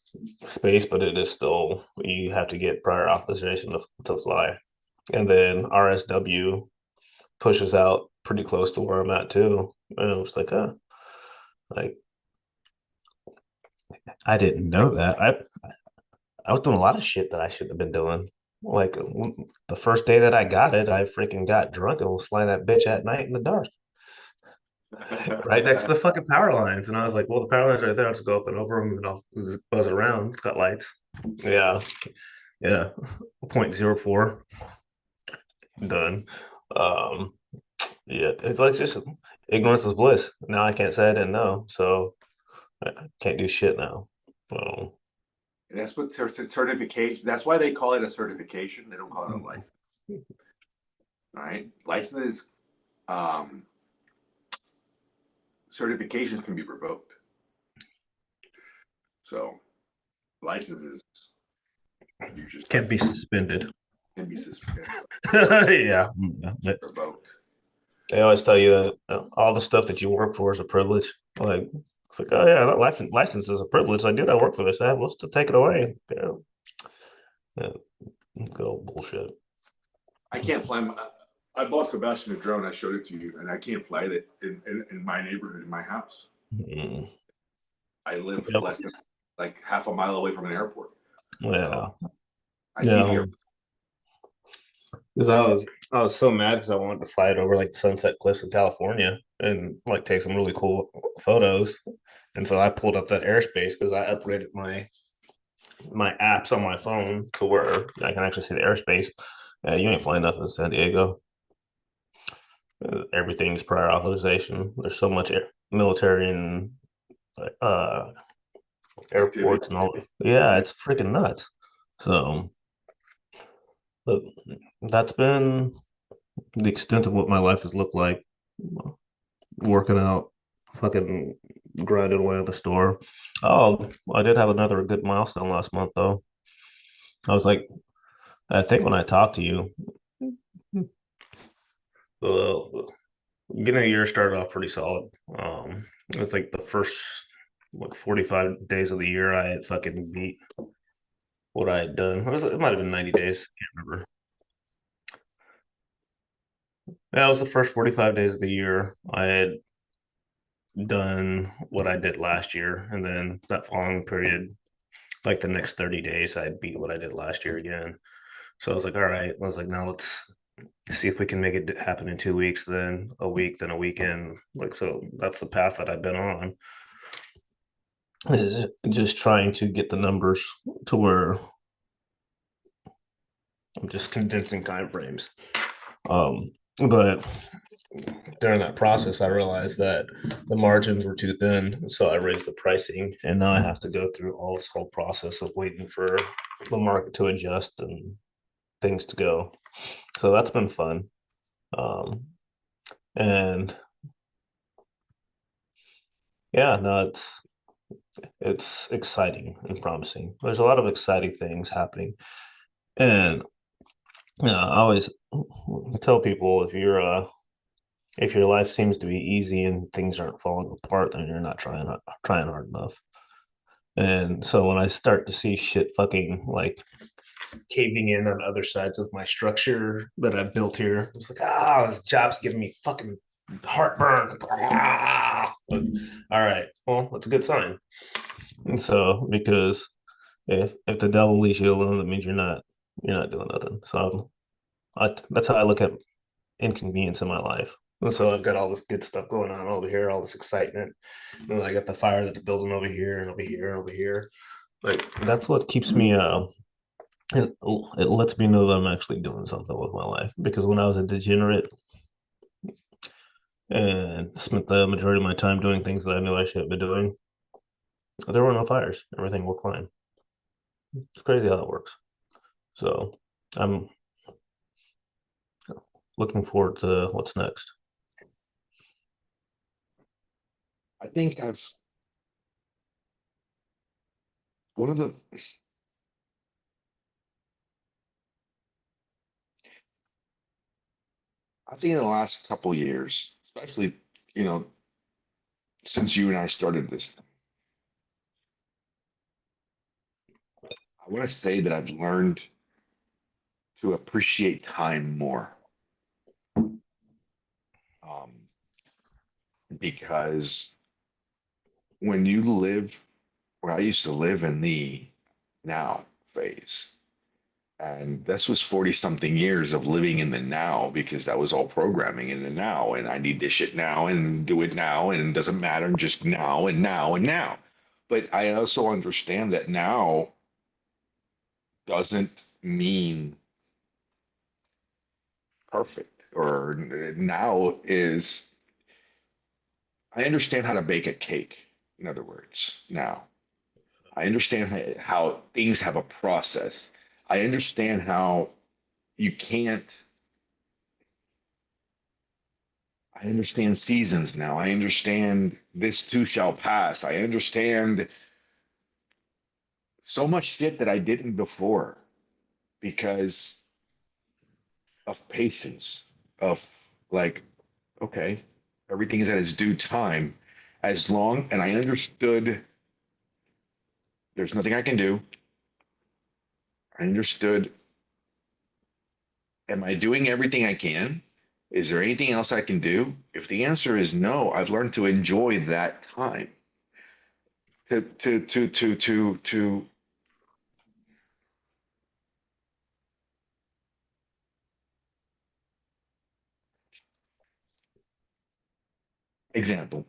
space, but it is still you have to get prior authorization to fly. And then RSW pushes out pretty close to where I'm at too. And I was like I didn't know that. I was doing a lot of shit that I shouldn't have been doing. Like the first day that I got it, I freaking got drunk and was flying that bitch at night in the dark, right next to the fucking power lines. And I was like, well, the power lines are right there. I'll just go up and over them and I'll just buzz it around. It's got lights. Yeah. Yeah. 0.04 done. Um, yeah, it's like just ignorance is bliss. Now I can't say I didn't know, so I can't do shit now. So, that's what certification. That's why they call it a certification. They don't call it a license. All right, licenses, um, certifications can be revoked. So licenses, you just can't be suspended. can be suspended, Yeah. revoked. They always tell you that all the stuff that you work for is a privilege. Like it's like, oh yeah, that license is a privilege. I did. I work for this. What's to take it away? Yeah. Yeah, good old bullshit. I can't fly. I bought Sebastian a drone. I showed it to you, and I can't fly it in my neighborhood, in my house. Mm. I live Yep. less than like half a mile away from an airport. So Yeah. I see the Yeah. air. Because I was so mad because I wanted to fly it over like the Sunset Cliffs of California and like take some really cool photos. And so I pulled up that airspace because I upgraded my apps on my phone to where I can actually see the airspace. You ain't flying nothing in San Diego. Everything's prior authorization. There's so much military and uh, Activity. airports and all. Yeah, it's freaking nuts. So but that's been the extent of what my life has looked like. Working out, fucking grinding away at the store. Oh, I did have another good milestone last month though. I was like, I think when I talked to you, the beginning of the year started off pretty solid. It's like the first like 45 days of the year I had fucking beat what I had done. It might have been 90 days. Can't remember. Yeah, it was the first 45 days of the year. I had done what I did last year. And then that following period, like the next 30 days, I had beat what I did last year again. So I was like, all right. I was like, now let's see if we can make it happen in 2 weeks, then a week, then a weekend. Like, so that's the path that I've been on, is just trying to get the numbers to where I'm just condensing time frames. But during that process, I realized that the margins were too thin. So I raised the pricing. And now I have to go through all this whole process of waiting for the market to adjust and things to go. So that's been fun. Um, and yeah, no, it's exciting and promising. There's a lot of exciting things happening. And I always tell people if your life seems to be easy and things aren't falling apart, then you're not trying hard enough. And so when I start to see shit fucking like caving in on other sides of my structure that I've built here, it's like, this job's giving me fucking heartburn. But, all right, well, that's a good sign. And so because if the devil leaves you alone, that means you're not doing nothing. So that's how I look at inconvenience in my life. And so I've got all this good stuff going on over here, all this excitement. And then I got the fire that's building over here and over here and over here. Like that's what keeps me it lets me know that I'm actually doing something with my life. Because when I was a degenerate and spent the majority of my time doing things that I knew I shouldn't be doing, there were no fires. Everything worked fine. It's crazy how that works. So I'm looking forward to what's next. I think one of the I think in the last couple years, especially, you know, since you and I started this thing, I want to say that I've learned to appreciate time more. Um, because when you live where I used to live in the now phase, and this was 40 something years of living in the now because that was all programming in the now. And I need this shit now and do it now. And it doesn't matter, just now and now and now. But I also understand that now doesn't mean perfect, or now is, I understand how to bake a cake. In other words, now I understand how things have a process. I understand how you can't I understand seasons now. I understand this too shall pass. I understand so much shit that I didn't before because of patience, of like, okay, everything is at its due time. As long, and I understood there's nothing I can do. I understood, am I doing everything I can? Is there anything else I can do? If the answer is no, I've learned to enjoy that time. To example,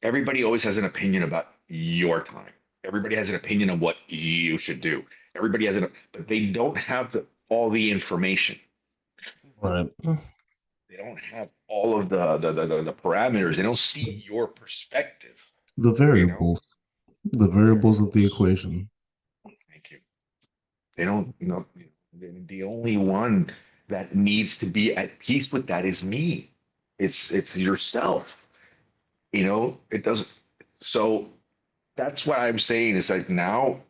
everybody always has an opinion about your time. Everybody has an opinion on what you should do. Everybody has but they don't have all the information. Right. They don't have all of the parameters. They don't see your perspective. The You know, variables. The variables of the variables. equation. Thank you. They don't. You know, the only one that needs to be at peace with that is me. It's yourself. You know, it doesn't. So that's what I'm saying is like now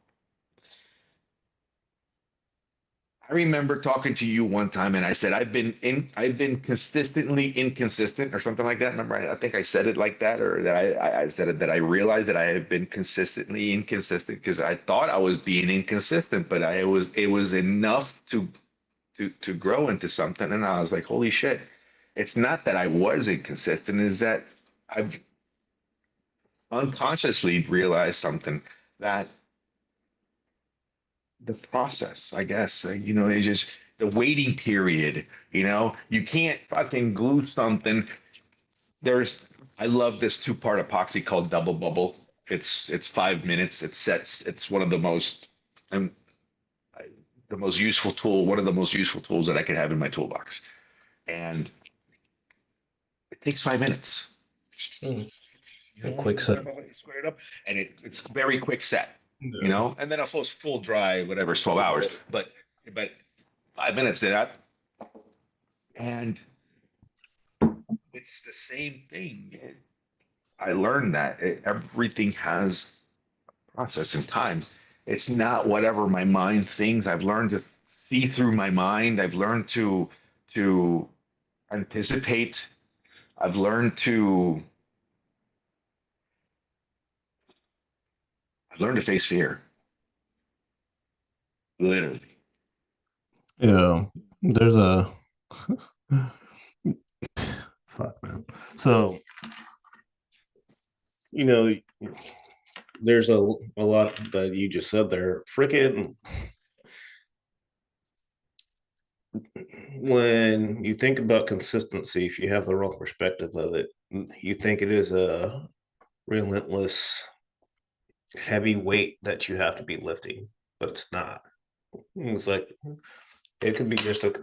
I remember talking to you one time and I said I've been consistently inconsistent or something like that. Remember, I think I said it like that, or that I said it that I realized that I have been consistently inconsistent because I thought I was being inconsistent, but I was it was enough to grow into something. And I was like, holy shit. It's not that I was inconsistent, is that I've unconsciously realized something that the process, I guess. You know, it just the waiting period. You know, you can't fucking glue something. There's, I love this two-part epoxy called Double Bubble. It's 5 minutes. It sets. It's one of the most, um, the most useful tool. One of the most useful tools that I could have in my toolbox, and it takes 5 minutes. Mm. You A know, quick set. square it up, and it's very quick set. You Yeah. know, and then a full dry, whatever, 12 hours. But 5 minutes of that, and it's the same thing. I learned that everything has process and time. It's not whatever my mind thinks. I've learned to see through my mind. I've learned to anticipate. I've learned to I've learned to face fear. Literally. Yeah. There's a fuck man. So, you know, there's a lot that you just said there. Freaking when you think about consistency, if you have the wrong perspective of it, you think it is a relentless heavy weight that you have to be lifting, but it's not. It's like it could be just a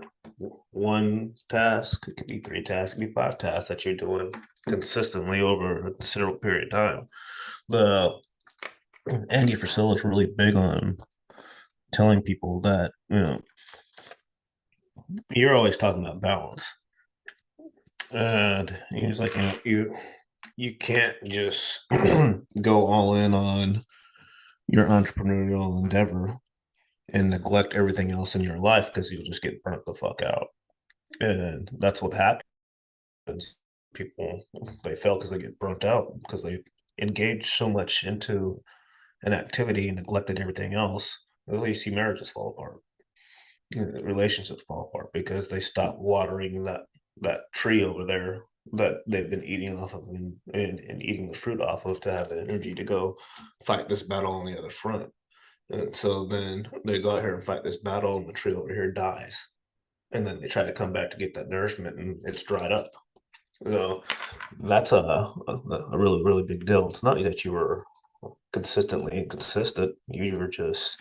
one task, it could be three tasks, it could be five tasks that you're doing consistently over a considerable period of time. The Andy Frisella is really big on telling people that, you know, you're always talking about balance. And he's like, you know, you can't just go all in on your entrepreneurial endeavor and neglect everything else in your life because you'll just get burnt the fuck out. And that's what happens. People, they fail because they get burnt out because they engage so much into an activity and neglected everything else. That's why you see marriages fall apart, relationships fall apart because they stop watering that tree over there that they've been eating off of and eating the fruit off of to have the energy to go fight this battle on the other front. And so then they go out here and fight this battle, and the tree over here dies. And then they try to come back to get that nourishment, and it's dried up. So that's a really, really big deal. It's not that you were consistently inconsistent. You were just,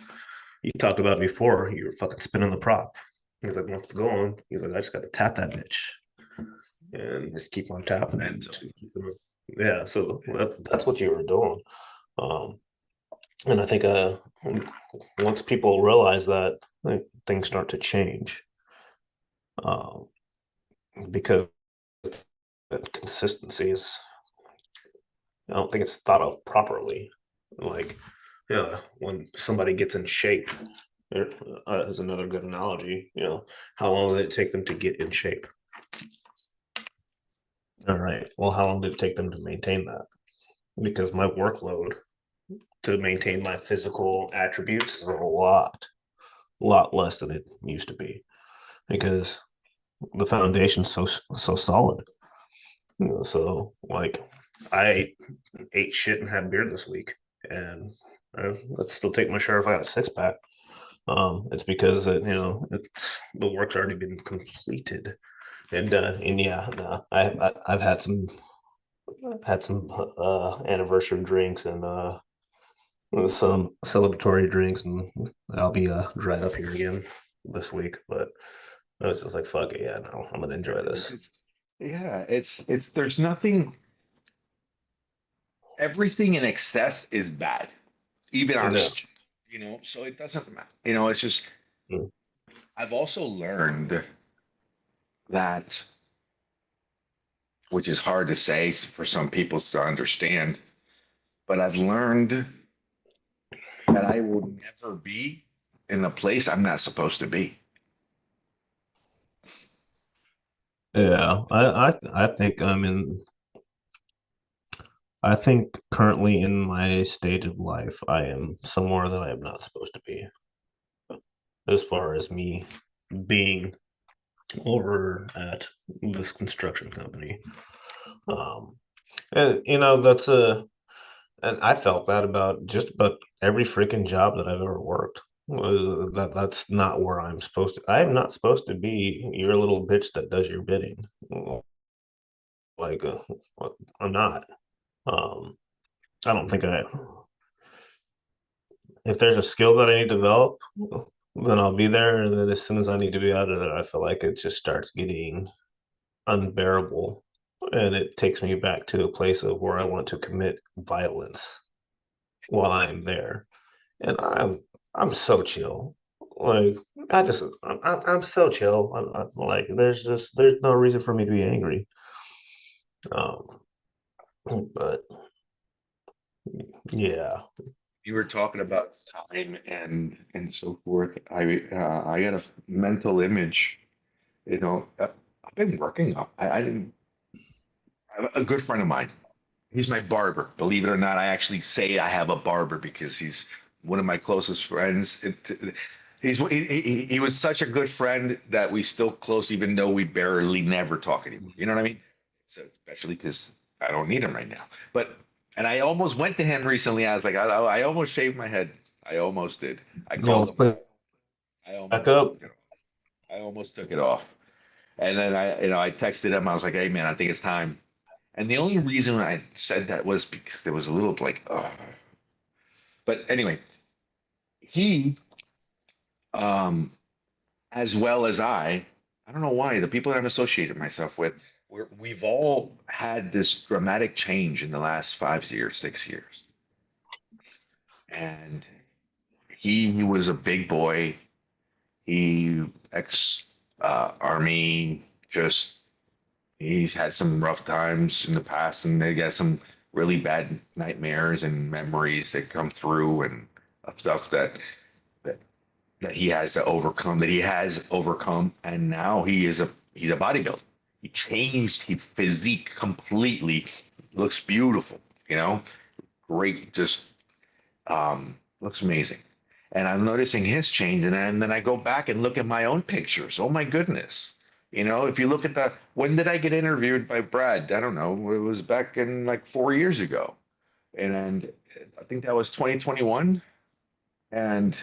you talked about it before, you were fucking spinning the prop. He's like, once it's going, he's like, I just got to tap that bitch and just keep on tapping it. Yeah, so that's what you were doing. Um, and I think once people realize that, like, things start to change um, because that consistency is, I don't think it's thought of properly. Like, yeah, when somebody gets in shape, is another good analogy. You know, how long did it take them to get in shape? All right. Well, how long did it take them to maintain that? Because my workload to maintain my physical attributes is a lot less than it used to be because the foundation's so solid. So like I ate shit and had beer this week, and let's still take my share if I got a six pack. It's because it's the work's already been completed, and yeah, no, I've had some anniversary drinks and some celebratory drinks, and I'll be dried up here again this week. But I was just like, fuck it, yeah, no, I'm gonna enjoy this. Yeah, it's there's nothing. Everything in excess is bad, even Yeah. ours. So it doesn't matter. It's just Mm. I've also learned that, which is hard to say for some people to understand, but I've learned that I will never be in the place I'm not supposed to be. Yeah, I think I think currently in my stage of life, I am somewhere that I am not supposed to be, as far as me being over at this construction company. Um, and that's and I felt that about just about every freaking job that I've ever worked. That's not where I'm supposed to. I am not supposed to be your little bitch that does your bidding. Like, I'm not. Um, I don't think I. If there's a skill that I need to develop, then I'll be there. And then as soon as I need to be out of there, I feel like it just starts getting unbearable, and it takes me back to a place of where I want to commit violence while I'm there. And I'm so chill. Like I'm so chill. Like there's no reason for me to be angry. Um, but yeah, You were talking about time and so forth. I got a mental image. I've been working up. I didn't. A good friend of mine. He's my barber. Believe it or not, I actually say I have a barber because he's one of my closest friends. He was such a good friend that we still close, even though we barely never talk anymore. You know what I mean? So especially because I don't need him right now. And I almost went to him recently. I was like, I almost shaved my head. I almost did. I called let's him play up. I back almost up. took it off. I almost took it off. And then I texted him. I was like, hey man, I think it's time. And the only reason I said that was because there was a little like, but anyway, he, um, as well as I don't know why the people that I'm associated myself with, we've all had this dramatic change in the last 5 years, 6 years. And he was a big boy. He ex army, just he's had some rough times in the past, and they got some really bad nightmares and memories that come through, and stuff that that he has to overcome. That he has overcome, and now he's a bodybuilder. He changed his physique completely. Looks beautiful, great. Just looks amazing. And I'm noticing his change, and then I go back and look at my own pictures. Oh my goodness. If you look at when did I get interviewed by Brad? I don't know. It was back in like 4 years ago. And I think that was 2021. And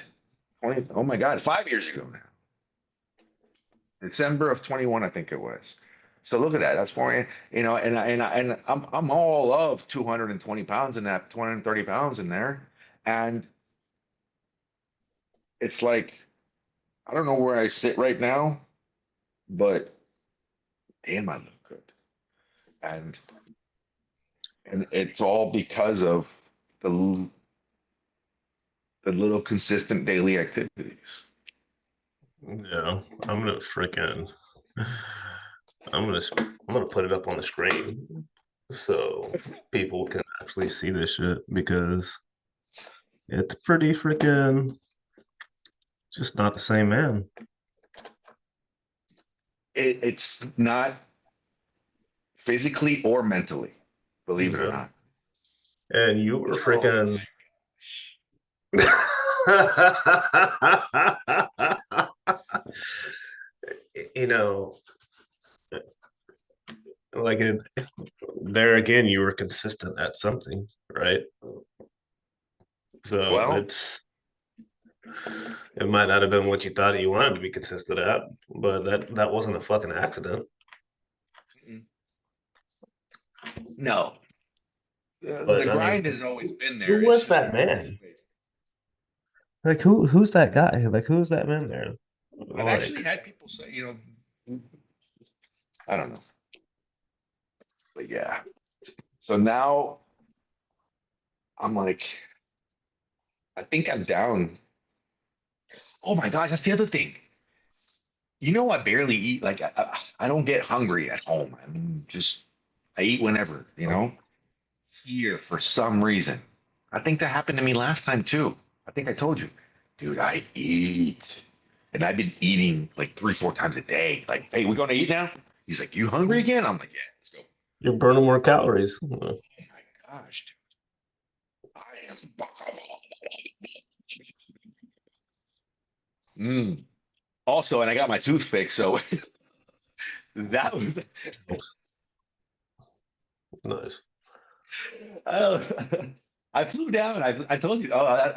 oh my God, 5 years ago now. December of 21, I think it was. So look at that. That's and I'm all of 220 pounds in that, 230 pounds in there. And it's like, I don't know where I sit right now, but damn, I look good. And it's all because of the the little consistent daily activities. Yeah, I'm gonna freaking. I'm gonna put it up on the screen so people can actually see this shit because it's pretty freaking just not the same man. It's not physically or mentally, believe it or Yeah. not. And you were So freaking You know, like there again, you were consistent at something, right? So Well, it might not have been what you thought you wanted to be consistent at, but that wasn't a fucking accident. no, the But I mean, grind has always been who there. It's was just that man? Like who's that guy? Like who's that man there? I've actually Like had people say, I don't know, but yeah. So now I'm like, I think I'm down. Oh my gosh, that's the other thing. I barely eat. Like I don't get hungry at home. I eat whenever. Here for some reason. I think that happened to me last time too. I think I told you, dude. I eat, and I've been eating like 3, 4 times a day. Like, hey, we going to eat now? He's like, you hungry again? I'm like, yeah, let's go. you're burning more calories. Oh my gosh, dude. I am. Mm. Also, and I got my tooth fixed, so that was. Nice. Uh, I flew down. I told you. Oh,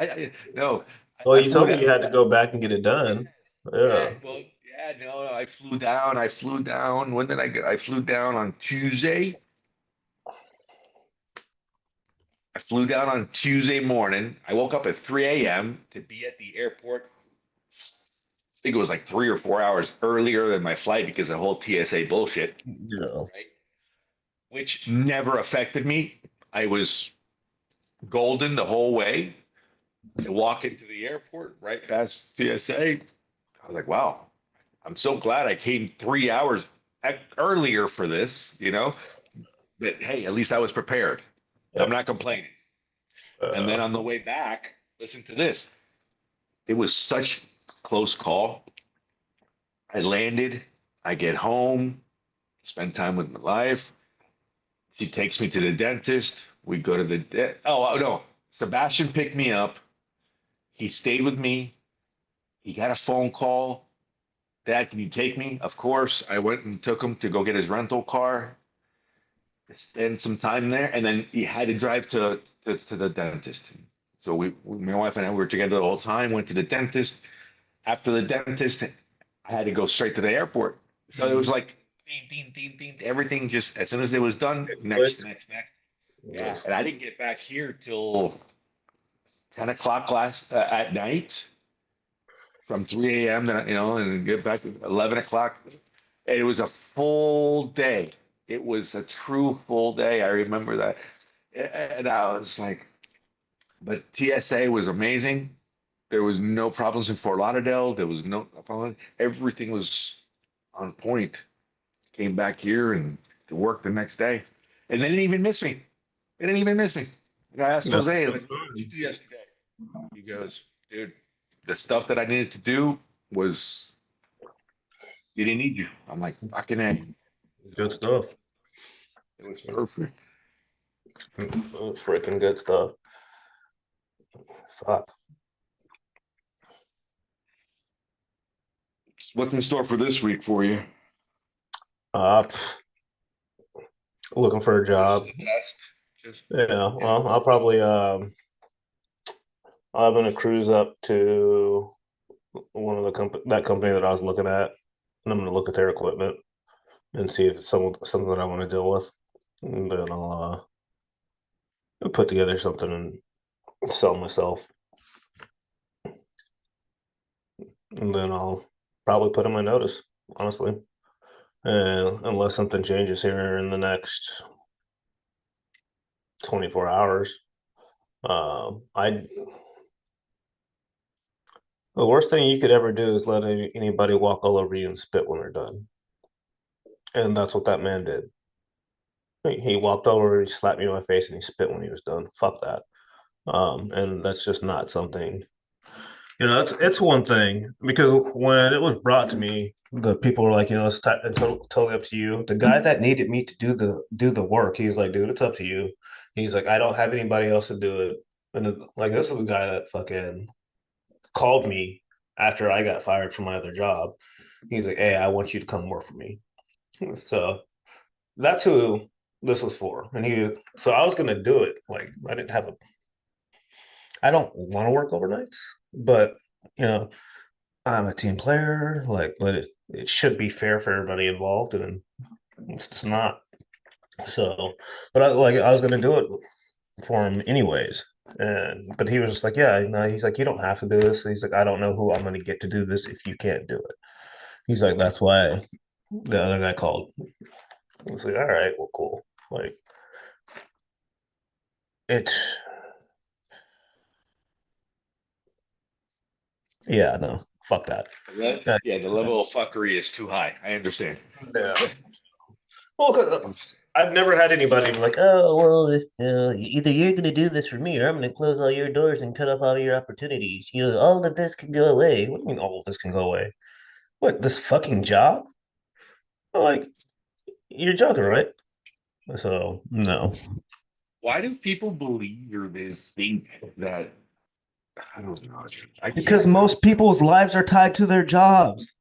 no. Well, I you flew told me down. you had to go back and get it Yes. done. Yeah. Yeah. Well, yeah. No. I flew down. I flew down. When did I go? I flew down on Tuesday. I flew down on Tuesday morning. I woke up at 3 a.m. to be at the airport. I think it was like 3 or 4 hours earlier than my flight because of the whole TSA bullshit, Yeah. right? Which never affected me. I was golden the whole way. I walk into the airport right past TSA. I was like, wow, I'm so glad I came 3 hours earlier for this, But hey, at least I was prepared. I'm Yep. not complaining. And then Uh, on the way back, listen to this. It was such a close call. I landed, I get home, spend time with my wife. She takes me to the dentist. We go to oh no, Sebastian picked me up. He stayed with me. He got a phone call. Dad, can you take me? Of course. I went and took him to go get his rental car, spend some time there, and then he had to drive to the dentist. So my wife and I were together the whole time. Went to the dentist. After the dentist, I had to go straight to the airport. So it was like, ding, ding, ding, ding. Everything just as soon as it was done, next, clicked. next, next. Yeah, Nice. and I didn't get back here till 10 o'clock last at night from 3 a.m. And get back at 11 o'clock. It was a full day. It was a true full day. I remember that, and I was like, but TSA was amazing. There was no problems in Fort Lauderdale. There was no problem. Everything was on point. Came back here and to work the next day, and they didn't even miss me. They didn't even miss me. And I asked No, Jose, like, that's "What did you fine. do yesterday?" He goes, "Dude, the stuff that I needed to do was they didn't need you." I'm like, "Fucking A." Good So stuff. it was perfect. Freaking good stuff. Fuck. What's in store for this week for you? Pff, looking for a Just job. a test. Just Yeah. yeah. Well, I'll probably I'm gonna cruise up to one of the that company that I was looking at, and I'm gonna look at their equipment and see if it's something that I want to deal with. And then I'll put together something and sell myself. And then I'll probably put in my notice, honestly. And unless something changes here in the next 24 hours. I The worst thing you could ever do is let anybody walk all over you and spit when they're done. And that's what that man did. He walked over, he slapped me in my face, and he spit when he was done. Fuck that. And that's just not something. It's one thing because when it was brought to me, the people were like, it's totally up to you. The guy that needed me to do the work, he's like, dude, it's up to you. He's like, I don't have anybody else to do it. And like this is the guy that fucking called me after I got fired from my other job. He's like, "Hey, I want you to come work for me." So that's who this was for. And so I was gonna do it. Like I didn't have a, I don't want to work overnights, but you know, I'm a team player. Like, but it should be fair for everybody involved, and it's just not. So, but I was gonna do it for him anyways. And but he was just like, yeah, no, he's like, you don't have to do this. He's like, I don't know who I'm gonna get to do this if you can't do it. He's like, that's why the other guy called. I was like, all right, well, cool. Like it, yeah, no, fuck that. Yeah, the level of fuckery is too high. I understand. Yeah. Well, 'cause I understand. I've never had anybody be like, oh, well, either you're going to do this for me or I'm going to close all your doors and cut off all your opportunities. All of this can go away. What do you mean all of this can go away? What, this fucking job? Like, you're joking, right? So, no. Why do people believe or they think that I don't know. I Because can't. most people's lives are tied to their jobs.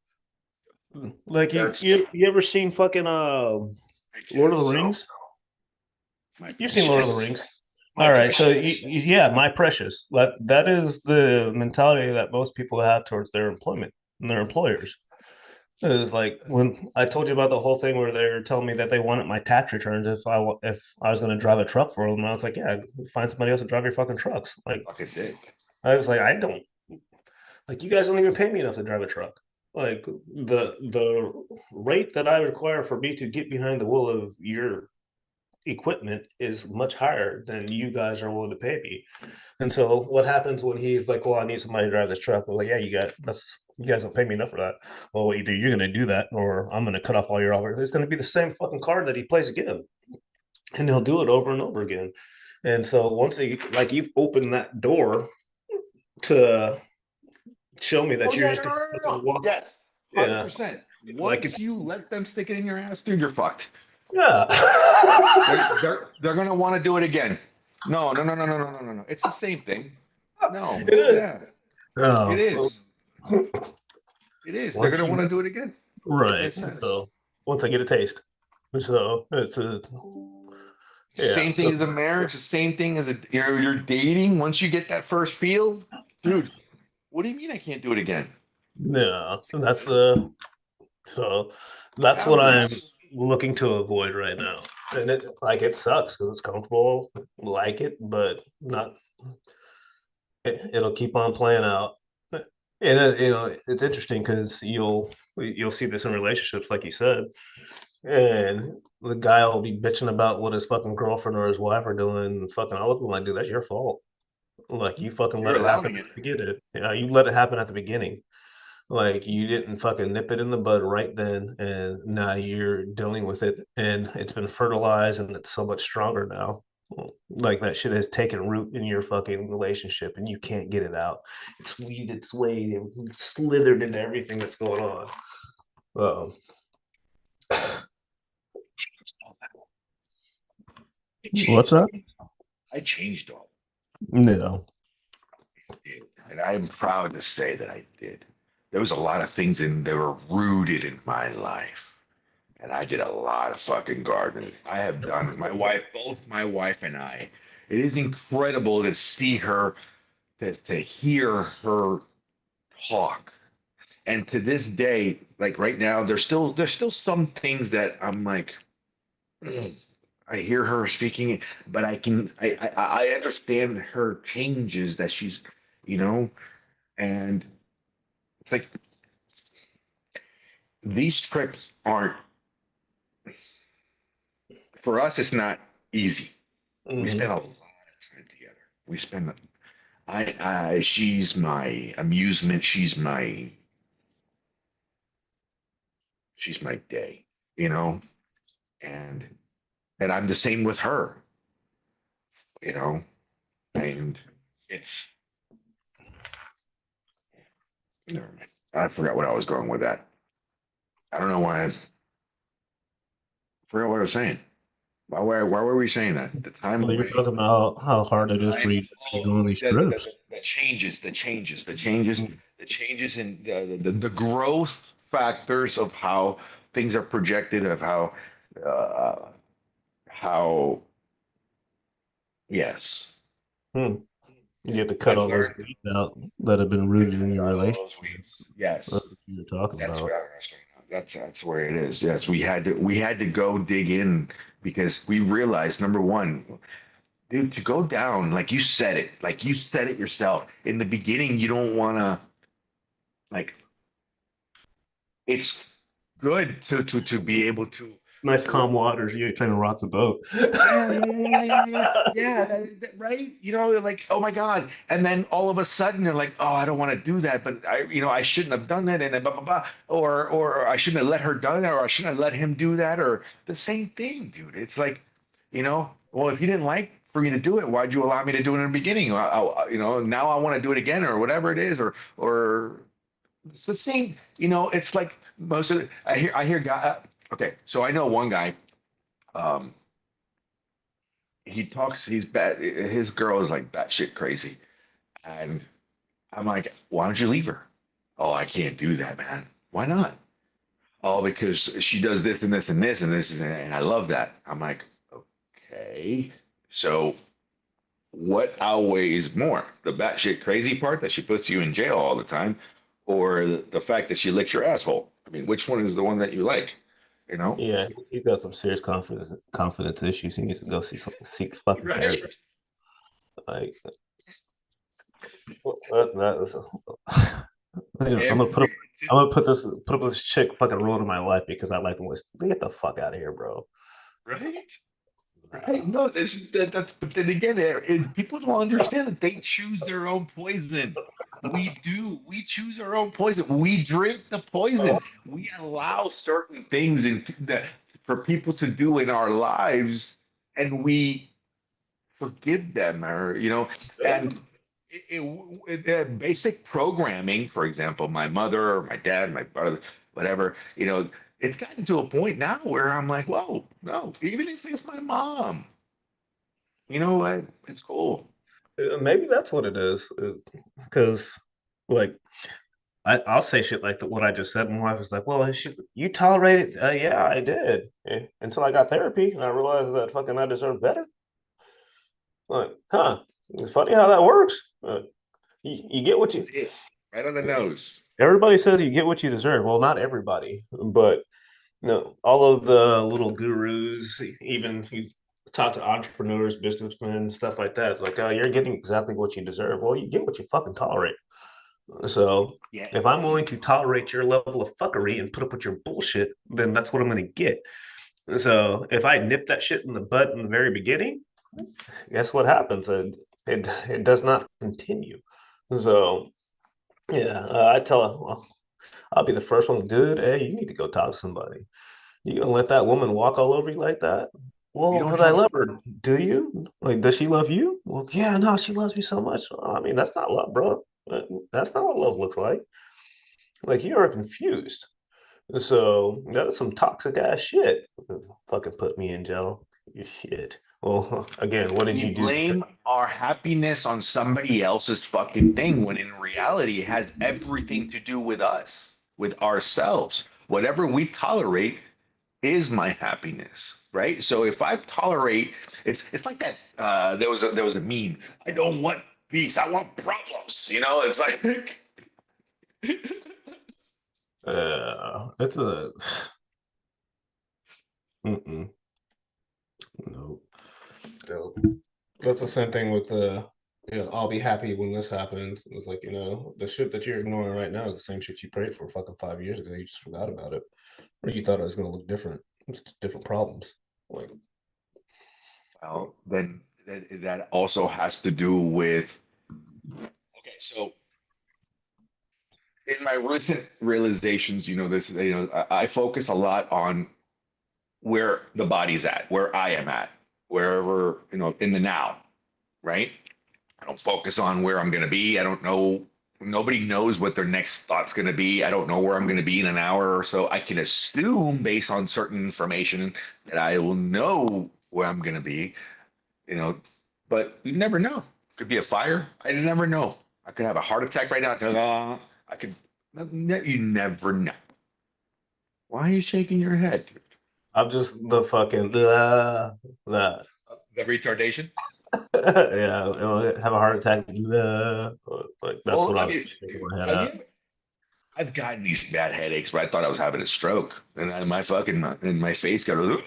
Like, That's you ever seen fucking I Lord of guess the so. Rings? My You've seen Lord of the precious. Rings. My All right, so precious. yeah, my precious. That is the mentality that most people have towards their employment and their employers. Is like when I told you about the whole thing where they were telling me that they wanted my tax returns if I was going to drive a truck for them. And I was like, yeah, find somebody else to drive your fucking trucks. Like Fuck a dick. I was like, I don't like you guys don't even pay me enough to drive a truck. Like the rate that I require for me to get behind the wheel of your equipment is much higher than you guys are willing to pay me. And so what happens when he's like, well, I need somebody to drive this truck? I'm like, yeah, you guys don't pay me enough for that. Well, either you're gonna do that or I'm gonna cut off all your offers. It's gonna be the same fucking card that he plays again. And he'll do it over and over again. And so once you've opened that door to show me Oh that you're yeah, just no, gonna no, no, no, fucking no. walk. Yes, Yeah. 100%. Like Once it's you let them stick it in your ass, dude, you're fucked. yeah. They're gonna want to do it again. No, no, no, no, no, no, no, no, no. It's the same thing. No, It is. yeah, it Oh, well, is. It is. They're once gonna want you to do it again. It right. makes sense. So once I get a taste. So it's a yeah. Same thing So as a marriage. The same thing as you're dating. Once you get that first feel, dude. What do you mean I can't do it again? yeah, Same that's thing. the so that's what I'm Boundaries. looking to avoid right now. And it sucks because it's comfortable, like it, but not. It'll keep on playing out. And it's interesting because you'll see this in relationships, like you said, and the guy will be bitching about what his fucking girlfriend or his wife are doing. And fucking, I look at him like, dude, that's your fault. Like you fucking let You're it happen allowing at it. the beginning. Yeah, you let it happen at the beginning. Like you didn't fucking nip it in the bud right then, and now you're dealing with it, and it's been fertilized, and it's so much stronger now. Like that shit has taken root in your fucking relationship, and you can't get it out. It's weaved its way and slithered into everything that's going on. Um, I what's changed. up? I changed all. No. I did, and I am proud to say that I did. There was a lot of things in that were rooted in my life, and I did a lot of fucking gardening. I have done my wife, both my wife and I. It is incredible to see her, to hear her talk. And to this day, like right now, there's still some things that I'm like, "Ugh." I hear her speaking, but I understand her changes that she's, you know, and it's like these trips aren't for us. It's not easy. We spend Hmm. a lot of time together. We spend. She's my amusement. She's my day. You know, and I'm the same with her. You know, and it's never mind. I forgot what I was going with that. I don't know why I forgot what I was saying. Why were we saying that? The time Well, you're away. talking about how hard it is for Time. you to actually Oh, go on these trips. the changes in the growth factors of how things are projected, of uh, how yes, Hmm. You have to cut I've all those learned. weeds out that have been Get rooted in cut your out all relationship. those weeds. That's Yes, what you were talking that's about. where I was going. That's where it is. Yes, we had to go dig in because we realized number one, dude, to go down, like you said it yourself. In the beginning, you don't want to like. It's good to be able to. It's nice, calm waters. You ain't trying to rock the boat. Right. Like, oh my God. And then all of a sudden you're like, oh, I don't want to do that, but I shouldn't have done that, and then blah blah blah, or I shouldn't have let her do that, or I shouldn't have let him do that, or the same thing, dude. It's like, well, if you didn't like for me to do it, why'd you allow me to do it in the beginning? Now I want to do it again, or whatever it is, or it's the same. It's like most of I hear guy. Okay, so I know one guy. Um, he talks. He's bad. His girl is like batshit crazy, and I'm like, why don't you leave her? Oh, I can't do that, man. Why not? Oh, because she does this and this and this and this, and I love that. I'm like, okay. So what outweighs more, the batshit crazy part that she puts you in jail all the time, or the fact that she licks your asshole? I mean, which one is the one that you like? You know? Yeah, he's got some serious confidence issues. He needs to go seek fucking Right. therapy. Like that is. I'm gonna put up. Every I'm gonna put up this chick fucking ruin in my life because I like the voice. Get the fuck out of here, bro. right. Right. Nah. No, that's, but then again, people don't understand that they choose their own poison. We do. We choose our own poison. We drink the poison. We allow certain things for people to do in our lives, and we forgive them, and basic programming, for example, my mother or my dad, my brother, whatever, it's gotten to a point now where I'm like, whoa, no, even if it's my mom, you know what? It's cool. Maybe that's what it is. Because, like, I'll say shit like what I just said. And my wife was like, "Well, you tolerated? Yeah, I did. Until I got therapy, and I realized that fucking I deserve better." Like, huh? It's funny how that works. You get what That's you. it. Right on the nose. Everybody says you get what you deserve. Well, not everybody, but all of the little gurus, even you talk to entrepreneurs, businessmen, stuff like that. It's like, oh, you're getting exactly what you deserve. Well, you get what you fucking tolerate. So Yeah. if I'm willing to tolerate your level of fuckery and put up with your bullshit, then that's what I'm going to get. So if I nip that shit in the butt in the very beginning, guess what happens? It does not continue. So yeah, I tell her, well, I'll be the first one, dude. Hey, you need to go talk to somebody. You gonna let that woman walk all over you like that? You Well, don't but I have, love her. Do you? Like, does she love you? Well, yeah, no, she loves me so much. I mean, that's not love, bro. That's not what love looks like. Like, you are confused. So that is some toxic ass shit. Fucking put me in jail. You shit. Well, again, what did we you do? blame our happiness on somebody else's fucking thing when in reality it has everything to do with us, with ourselves. Whatever we tolerate is my happiness, right? So if I tolerate, it's like that. There was a meme. I don't want peace. I want problems. It's like It's a mm-mm, no. No. That's the same thing with I'll be happy when this happens. It's like, the shit that you're ignoring right now is the same shit you prayed for fucking 5 years ago. You just forgot about it. Or you thought it was gonna look different. It's just different problems. Like, well, then that also has to do with okay. So in my recent realizations, this, I focus a lot on where the body's at, where I am at, wherever, in the now, right? I don't focus on where I'm going to be. I don't know. Nobody knows what their next thought's going to be. I don't know where I'm going to be in an hour or so. I can assume based on certain information that I will know where I'm gonna be, you know. But you never know. Could be a fire. I never know. I could have a heart attack right now. I could. You never know. Why are you shaking your head, dude? I'm just the fucking that. The retardation. Yeah, have a heart attack. Like that's Well, what I I was mean, shaking dude, my head have at. you? I've gotten these bad headaches, but I thought I was having a stroke, and my fucking and my face got.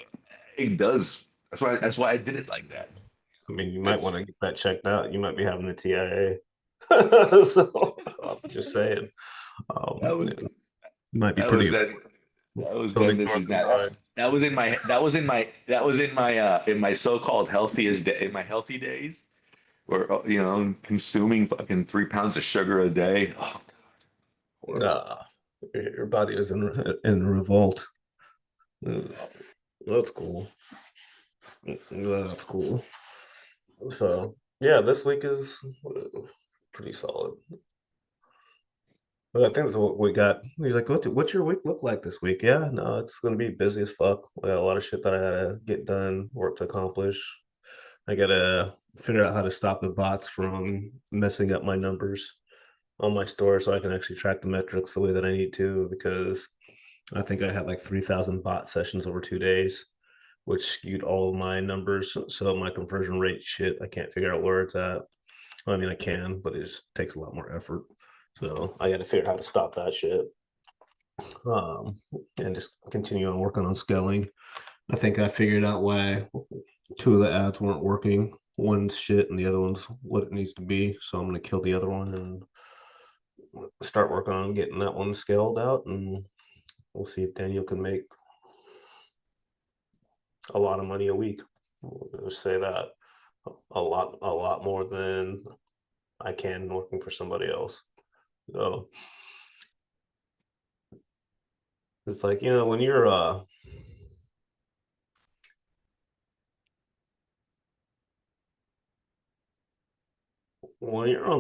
It does. That's why I did it like that. I mean, you might It's want to get that checked out. You might be having a TIA. So I'm just saying, that was it might be that was pretty. then. That was Don't then. This ignore is the now. signs. That was in my so-called healthiest day, in my healthy days, where consuming fucking 3 pounds of sugar a day. Oh, horrible. Nah, your body is in revolt. That's that's cool. That's cool. So yeah, this week is pretty solid. But I think that's what we got. He's like, what's your week look like this week? Yeah, no, it's gonna be busy as fuck. I got a lot of shit that I gotta get done, work to accomplish. I gotta figure out how to stop the bots from messing up my numbers on my store so I can actually track the metrics the way that I need to because I think I had like 3,000 bot sessions over 2 days, which skewed all of my numbers. So my conversion rate shit, I can't figure out where it's at. I mean, I can, but it just takes a lot more effort. So I got to figure out how to stop that shit um, and just continue on working on scaling. I think I figured out why two of the ads weren't working. One's shit and the other one's what it needs to be. So I'm going to kill the other one and start working on getting that one scaled out. And we'll see if Daniel can make a lot of money a week. We'll just say that a lot more than I can working for somebody else. So it's like, when you're on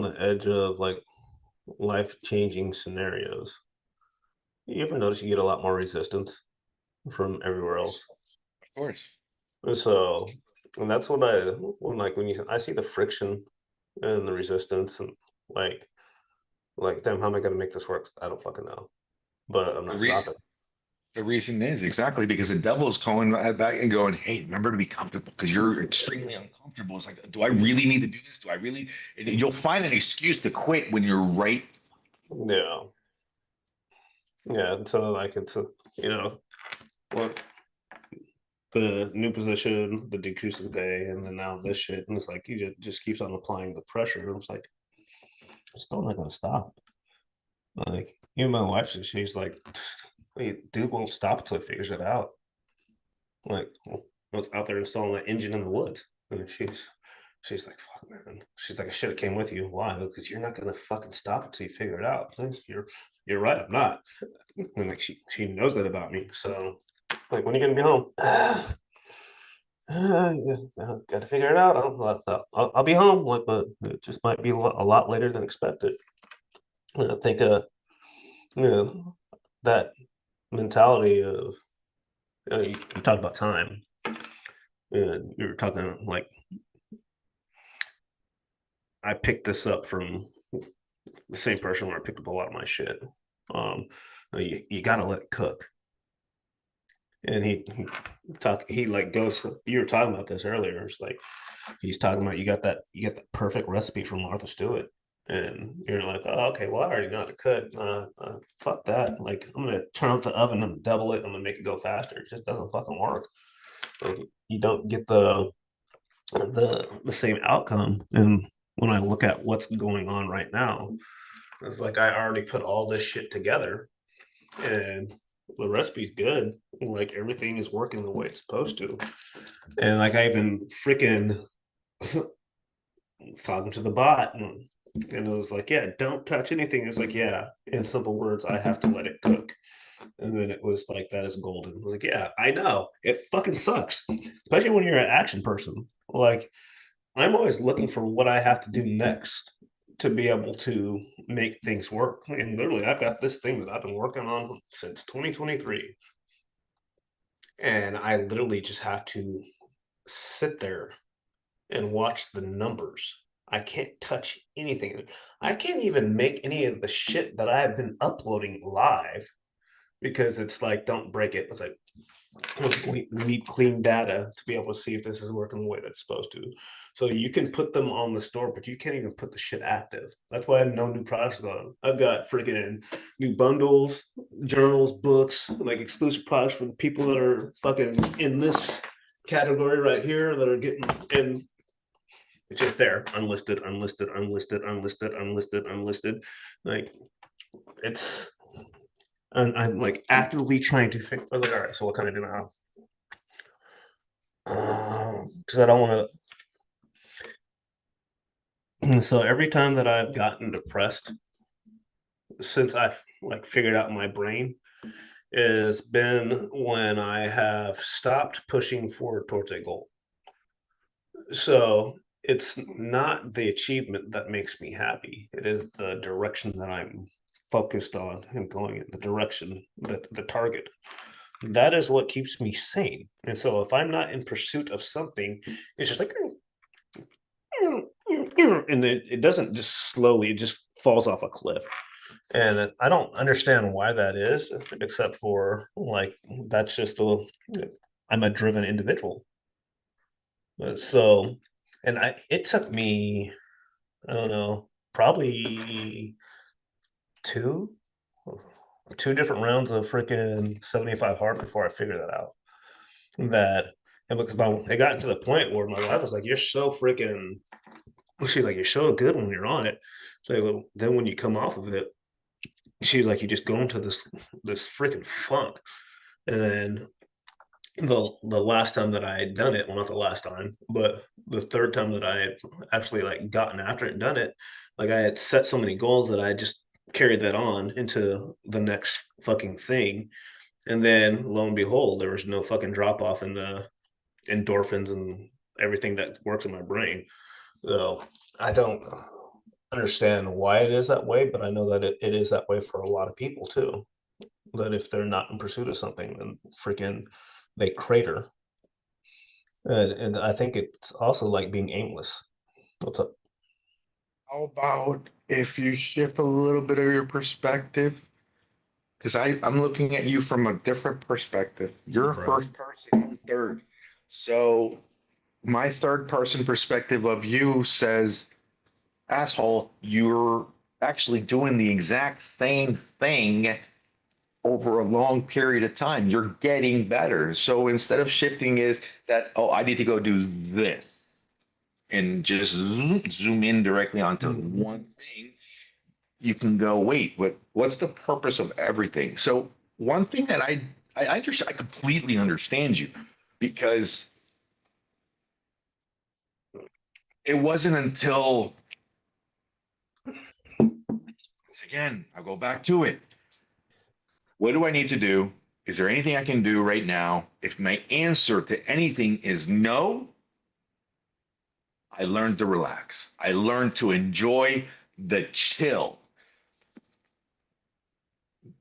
the edge of like life changing scenarios, you ever notice you get a lot more resistance from everywhere else? Of course. And so, and that's what when you I see the friction and the resistance and like damn, how am I gonna make this work? I don't fucking know, but I'm The not reason stopping. the reason is exactly because the devil's calling back and going, "Hey, remember to be comfortable because you're extremely uncomfortable." It's like, do I really need to do this? Do I really? And you'll find an excuse to quit when you're right. Yeah, yeah. And so like you know, well, the new position, the decrease in pay, and then now this shit, and it's like you just keeps on applying the pressure. And it's like it's still not gonna stop. Like even my wife, she's like, "Wait, dude won't stop until he figures it out." Like, what's out there installing that engine in the woods? And she's like, "Fuck, man." She's like, "I should have came with you. Why? Because you're not gonna fucking stop until you figure it out." Like, you're right. I'm not. And like she knows that about me. So like, when are you gonna be home? Yeah, got to figure it out. I'll be home, like, but it just might be a lot later than expected. And I think, you know, that mentality of you talked about time, and you were talking like I picked this up from the same person where I picked up a lot of my shit. Um, you got to let it cook. And he like goes. You were talking about this earlier. It's like he's talking about you got the perfect recipe from Martha Stewart, and you're like, oh, okay, well, I already know how to cook. Fuck that. Like, I'm gonna turn up the oven and double it. I'm gonna make it go faster. It just doesn't fucking work. Like, you don't get the same outcome. And when I look at what's going on right now, it's like I already put all this shit together, and the recipe's good. Like everything is working the way it's supposed to. And like I even freaking was talking to the bot and it was like, yeah, don't touch anything. It's like, yeah, in simple words, I have to let it cook. And then it was like, that is golden. I was like, yeah, I know. It fucking sucks. Especially when you're an action person. Like, I'm always looking for what I have to do next to be able to make things work. And literally, I've got this thing that I've been working on since 2023. And I literally just have to sit there and watch the numbers. I can't touch anything. I can't even make any of the shit that I've been uploading live because it's like, don't break it. It's like, we need clean data to be able to see if this is working the way that's supposed to. So you can put them on the store, but you can't even put the shit active. That's why I have no new products going. I've got freaking new bundles, journals, books, like exclusive products for the people that are fucking in this category right here that are getting in. It's just there, unlisted, unlisted, unlisted, unlisted, unlisted, unlisted. Like it's, and I'm like actively trying to figure. I was like, all right, so what can I do now? Because I don't want to. So every time that I've gotten depressed, since I've like figured out my brain, has been when I have stopped pushing forward towards a goal. So it's not the achievement that makes me happy. It is the direction that I'm focused on and going in the direction, the target. That is what keeps me sane. And so if I'm not in pursuit of something, it's just like, and it doesn't just slowly, it just falls off a cliff. And I don't understand why that is, except for like that's just the I'm a driven individual. So, and it took me, I don't know, probably two two different rounds of freaking 75 hard before I figured that out. That and because it got to the point where my wife was like, "You're so freaking," she's like, "You're so good when you're on it." So then when you come off of it, she's like, "You just go into this freaking funk." And then the last time that I had done it, well, not the last time, but the third time that I had actually like gotten after it and done it, like I had set so many goals that I just carried that on into the next fucking thing. And then lo and behold, there was no fucking drop off in the endorphins and everything that works in my brain. So I don't understand why it is that way, but I know that it is that way for a lot of people too. That if they're not in pursuit of something, then freaking they crater. And I think it's also like being aimless. What's up? How about if you shift a little bit of your perspective? Because I'm looking at you from a different perspective. You're a Bro. first person, I'm third. So my third person perspective of you says, asshole, you're actually doing the exact same thing over a long period of time. You're getting better. So instead of shifting is that, oh, I need to go do this and just zoom in directly onto Mhm. one thing, you can go, wait, what's the purpose of everything? So one thing that I completely understand you because it wasn't until once again, I'll go back to it. What do I need to do? Is there anything I can do right now? If my answer to anything is no, I learned to relax. I learned to enjoy the chill.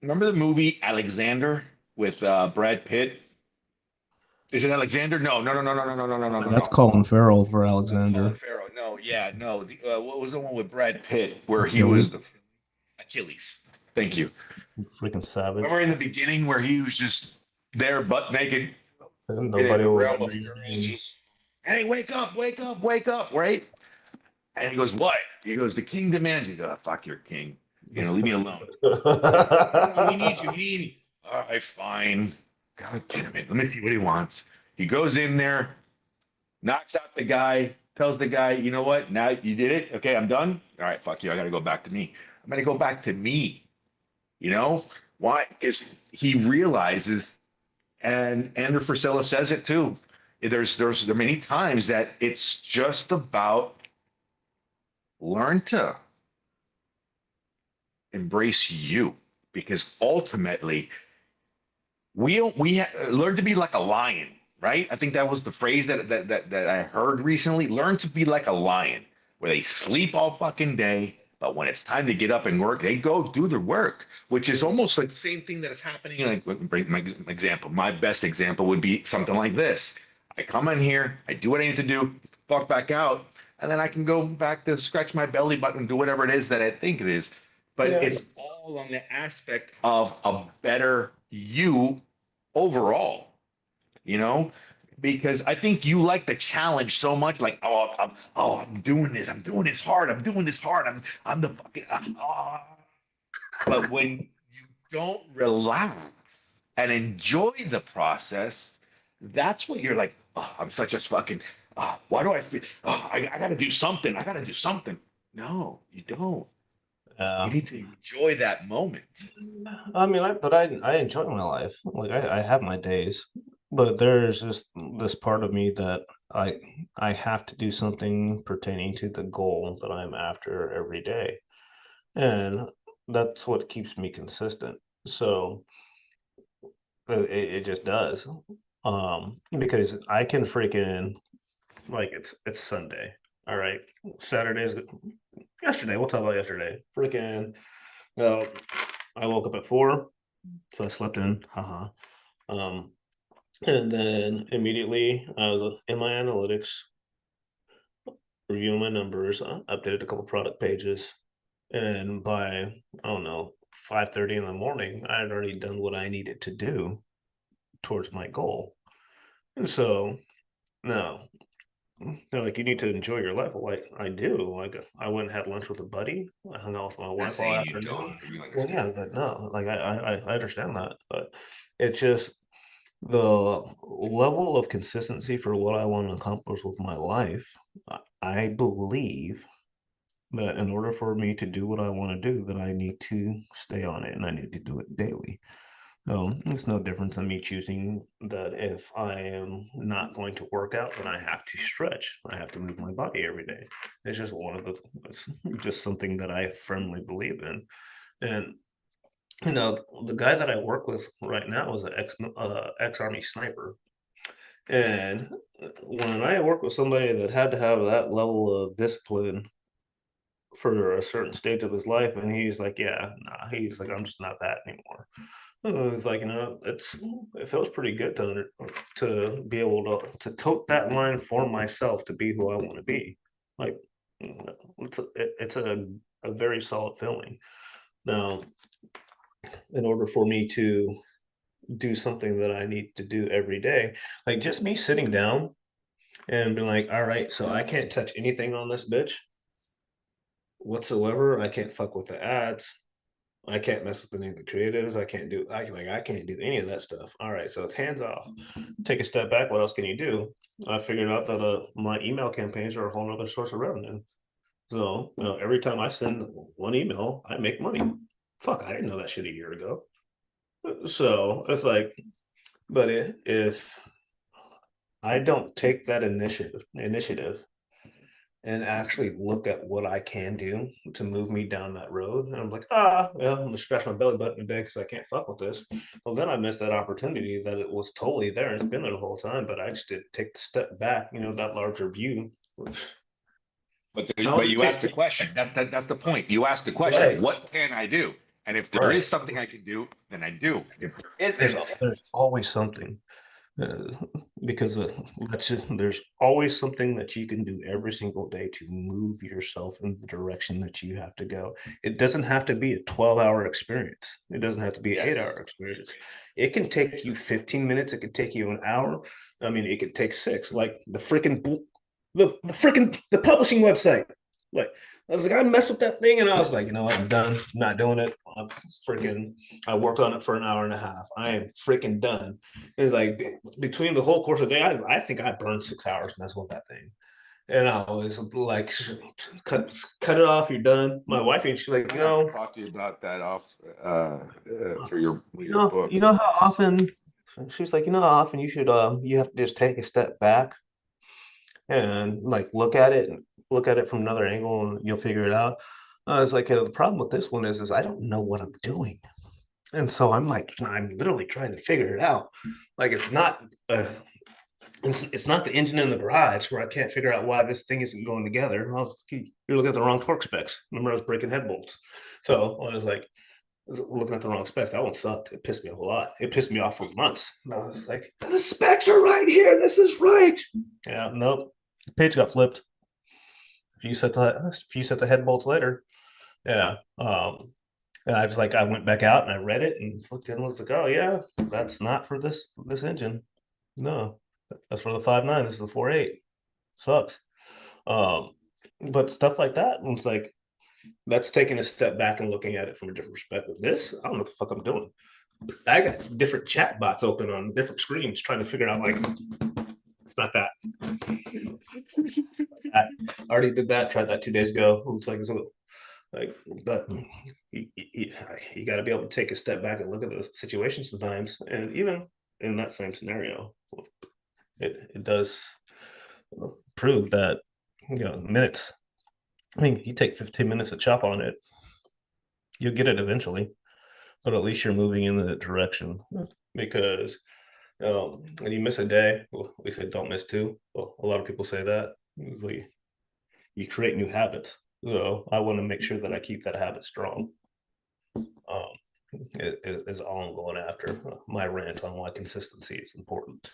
Remember the movie Alexander with Brad Pitt? Is it Alexander? No, no, no, no, no, no, no, no, no, no, no, That's no. Colin Farrell for That's Colin Alexander. Farrell. No, yeah, no. What was the one with Brad Pitt where he was Achilles. the Achilles? Thank you. Freaking savage. Remember in the beginning where he was just there, butt naked, And in nobody the will realm remember of your fairies, name. just hey, wake up, wake up, wake up, right? And he goes, what? He goes, the king demands you. Oh, fuck your king. Leave me alone. No, no, we need you. We need. All right, fine. God damn it. Let me see what he wants. He goes in there, knocks out the guy, tells the guy, you know what? Now you did it. Okay, I'm done. All right, fuck you. I got to go back to me. I'm going to go back to me. You know why? Because he realizes, and Andrew Frisella says it too. There are many times that it's just about learn to embrace you, because ultimately we learn to be like a lion, right? I think that was the phrase that I heard recently. Learn to be like a lion, where they sleep all fucking day, but when it's time to get up and work, they go do their work, which is almost like the same thing that is happening. Like, bring my example. My best example would be something like this. I come in here, I do what I need to do, fuck back out, and then I can go back to scratch my belly button and do whatever it is that I think it is. But Yeah. it's all on the aspect of a better you overall, you know? Because I think you like the challenge so much, like, I'm doing this hard, I'm the fucking, but when you don't relax and enjoy the process, that's what you're like, oh, I'm such a fucking, why do I feel, I gotta do something. I gotta do something. No, you don't. You Yeah. need to enjoy that moment. I mean, I enjoy my life. Like I have my days, but there's just this part of me that I I have to do something pertaining to the goal that I'm after every day, and that's what keeps me consistent. So it just does, because I can freaking like it's Sunday. All right, Saturday's yesterday. We'll talk about yesterday. Freaking, uh, I woke up at 4, so I slept in. Haha. Um, and then immediately I was in my analytics, reviewing my numbers, updated a couple product pages, and by I don't know 5:30 in the morning, I had already done what I needed to do towards my goal. And so now they're like, you need to enjoy your life. Well, like I do. Like I went and had lunch with a buddy. I hung out with my Not wife all saying you don't, afternoon. but you Well, understand. yeah, but no, like I understand that, but it's just the level of consistency for what I want to accomplish with my life. I believe that in order for me to do what I want to do, that I need to stay on it and I need to do it daily. It's no different than me choosing that if I am not going to work out, then I have to stretch. I have to move my body every day. It's just one of the, it's just something that I firmly believe in. And the guy that I work with right now is an ex army sniper. And when I work with somebody that had to have that level of discipline for a certain stage of his life, and he's like, yeah, nah, he's like, I'm just not that anymore. It's like, it feels pretty good to be able to tote that line for myself to be who I want to be. Like, it's a very solid feeling. Now, in order for me to do something that I need to do every day, like just me sitting down and being like, all right, so I can't touch anything on this bitch whatsoever. I can't fuck with the ads. I can't mess with any of the creatives. I can't do any of that stuff. All right, so it's hands off. Take a step back. What else can you do? I figured out that my email campaigns are a whole other source of revenue. So every time I send one email, I make money. Fuck, I didn't know that shit a year ago. So it's like, but if I don't take that initiative and actually look at what I can do to move me down that road. And I'm like, yeah, I'm gonna scratch my belly button today because I can't fuck with this. Well, then I missed that opportunity that it was totally there. It's been there the whole time, but I just did take the step back, that larger view. How But long did you it asked the take? question. That's the point. You asked the question. Right, What can I do? And if there is right. something I can do, then I do. If there There's isn't, there's always something. Uh, because there's always something that you can do every single day to move yourself in the direction that you have to go. It doesn't have to be a 12-hour experience. It doesn't have to be an 8-hour yes, I experience. agree. It can take you 15 minutes. It could take you an hour. I mean, it could take 6. Like the publishing website. Like I was like, I messed with that thing, and I was like, you know what, I'm done. I'm not doing it. Freaking. I worked on it for an hour and a half. I am freaking done. It's like between the whole course of the day, I think I burned 6 hours messing with that thing. And I was like, cut it off. You're done. My wife and she's like, I have to talk to you about that off for your one of your you books know how because often she's like, you know how often you have to just take a step back and like look at it from another angle, and you'll figure it out. It's like the problem with this one is I don't know what I'm doing. And so I'm literally trying to figure it out. Like it's not the engine in the garage where I can't figure out why this thing isn't going together. You're looking at the wrong torque specs. Remember, I was breaking head bolts. So I was like, was looking at the wrong specs. That one sucked. It pissed me off a lot. It pissed me off for months. And I was like, the specs are right here. This is right. Yeah, nope. The page got flipped. A few set the head bolts later. Yeah. And I was like, I went back out and I read it and looked and was like, oh yeah, that's not for this engine. No, that's for the 5.9. This is the 4.8. Sucks. Um, but stuff like that, it's like that's taking a step back and looking at it from a different perspective. This, I don't know what the fuck I'm doing. I got different chat bots open on different screens trying to figure out like it's not that. I already did that. Tried that 2 days ago. It's like, but you got to be able to take a step back and look at the situation sometimes, and even in that same scenario, it does prove that minutes. I mean, you take 15 minutes to chop on it, you'll get it eventually, but at least you're moving in the direction because when you miss a day, well, we say don't miss two. Well, a lot of people say that. It's like you create new habits. So I want to make sure that I keep that habit strong. Is all I'm going after. My rant on why consistency is important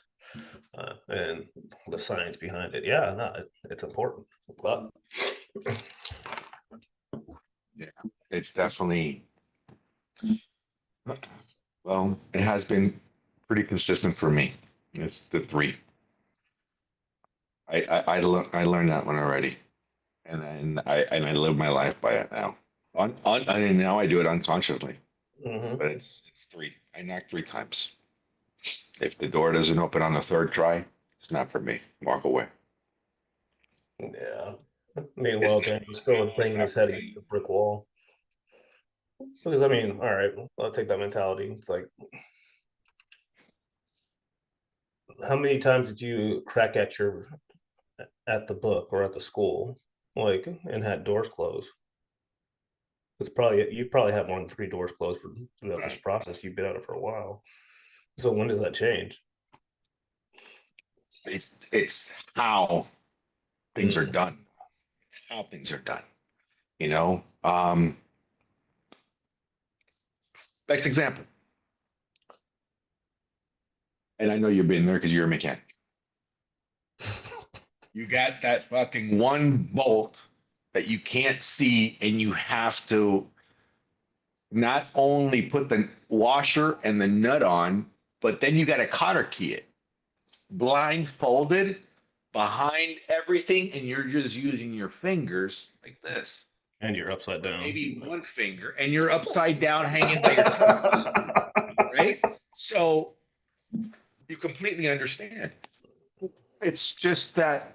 and the science behind it. Yeah, no, it's important. But Yeah, it's definitely, well, it has been pretty consistent for me. It's the three. I learned that one already, and then I live my life by it now. I mean, now I do it unconsciously, mhm. but it's three. I knock three times. If the door doesn't open on the third try, it's not for me. Walk away. Yeah. It's Meanwhile, not. Daniel's still banging his head against the brick wall. Because I mean, all right, I'll take that mentality. It's like, how many times did you crack at the book or at the school, like, and had doors closed? It's probably you probably had more than three doors closed throughout this Right. process. You've been at it for a while. So when does that change? It's how things are Mm. done. How things are done. You know. Best example, and I know you've been there because you're a mechanic. You got that fucking one bolt that you can't see, and you have to not only put the washer and the nut on, but then you got to cotter key it blindfolded behind everything, and you're just using your fingers like this, And you're upside or down. maybe one finger, and you're upside down hanging by your toes, right? So you completely understand. It's just that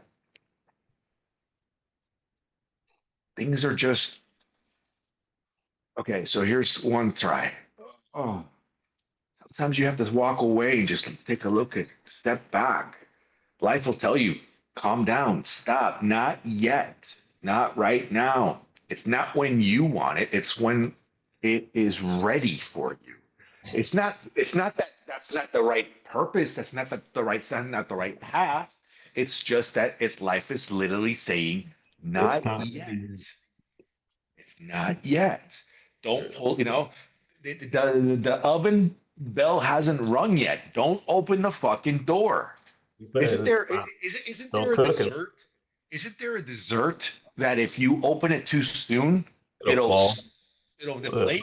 things are just okay. So here's one try. Oh, sometimes you have to walk away and just take a look at, step back. Life will tell you, calm down, stop, not yet, not right now. It's not when you want it, it's when it is ready for you. It's not that that's not the right purpose, that's not the right sign, not the right path. It's just that it's life is literally saying, It's not not. yet. It's not yet. Don't pull, the oven bell hasn't rung yet. Don't open the fucking door. Isn't It's there not isn't still there a cooking. dessert? Isn't there a dessert that if you open it too soon, It'll it'll fall. it'll Uh, deflate?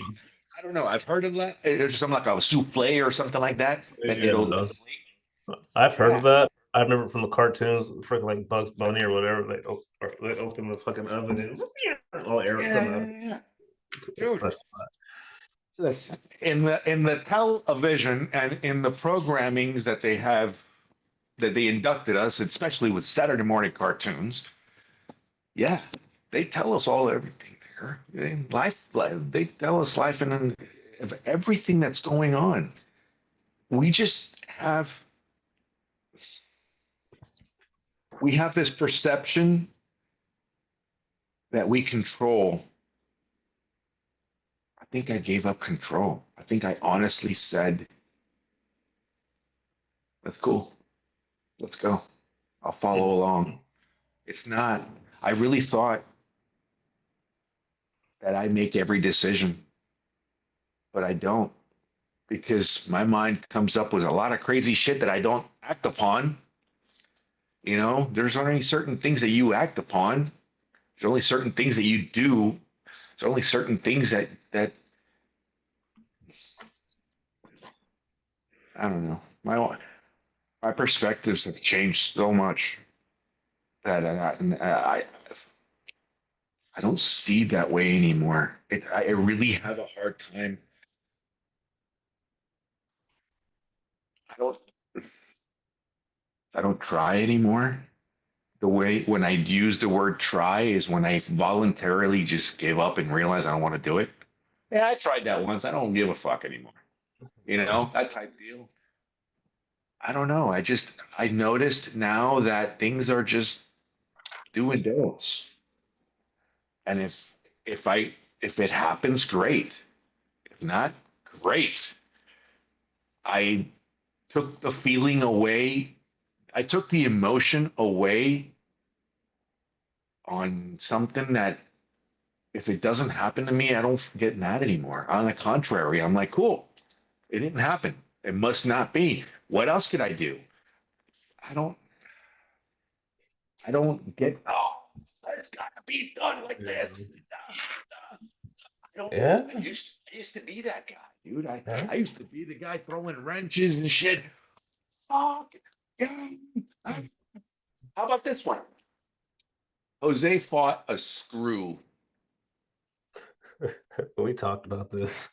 I don't know. I've heard of that. It's something like a souffle or something like that, that yeah, it'll no. deflate. I've heard Yeah. of that. I remember from the cartoons, freaking like Bugs Bunny or whatever. They open the fucking oven and all air Yeah, come out. yeah, yeah. Dude, Press listen, in the television and in the programmings that they have that they inducted us, especially with Saturday morning cartoons, yeah, they tell us all everything there. They tell us life and of everything that's going on. We just have this perception that we control. I think I gave up control. I think I honestly said, "That's cool. Let's go. I'll follow along." It's not. I really thought that I make every decision, but I don't because my mind comes up with a lot of crazy shit that I don't act upon. You know, there's only certain things that you act upon. There's only certain things that you do. There's only certain things that I don't know. My perspectives have changed so much that I don't see that way anymore. I really have a hard time. I don't I don't try anymore. The way when I use the word try is when I voluntarily just give up and realize I don't want to do it. Yeah, I tried that once. I don't give a fuck anymore. You know, that type deal. I don't know. I noticed now that things are just do and don'ts. And if I if it happens, great. If not, great. I took the feeling away. I took the emotion away on something that if it doesn't happen to me, I don't get mad anymore. On the contrary, I'm like, cool. It didn't happen. It must not be. What else could I do? I don't I don't get it's gotta be done like this. Yeah. I don't Yeah. I used to be that guy, dude. Yeah. I used to be the guy throwing wrenches and shit. Fuck. Yeah. How about this one? Jose fought a screw. We talked about this.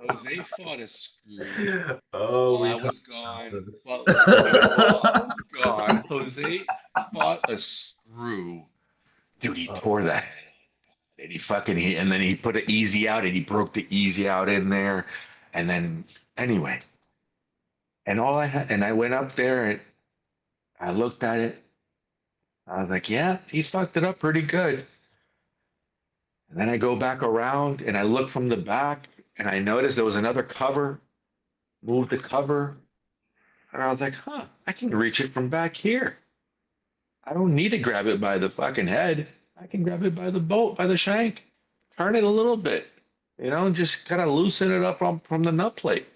Jose fought a screw Oh, while we I talked was about gone. this. While I was gone, Jose fought a screw. Dude, he tore that. And he fucking and then he put an easy out and he broke the easy out in there. And then anyway. And all I had and I went up there and I looked at it. I was like, yeah, he fucked it up pretty good. And then I go back around and I look from the back and I noticed there was another cover, moved the cover. And I was like, huh, I can reach it from back here. I don't need to grab it by the fucking head. I can grab it by the bolt, by the shank, turn it a little bit, and just kind of loosen it up from the nut plate.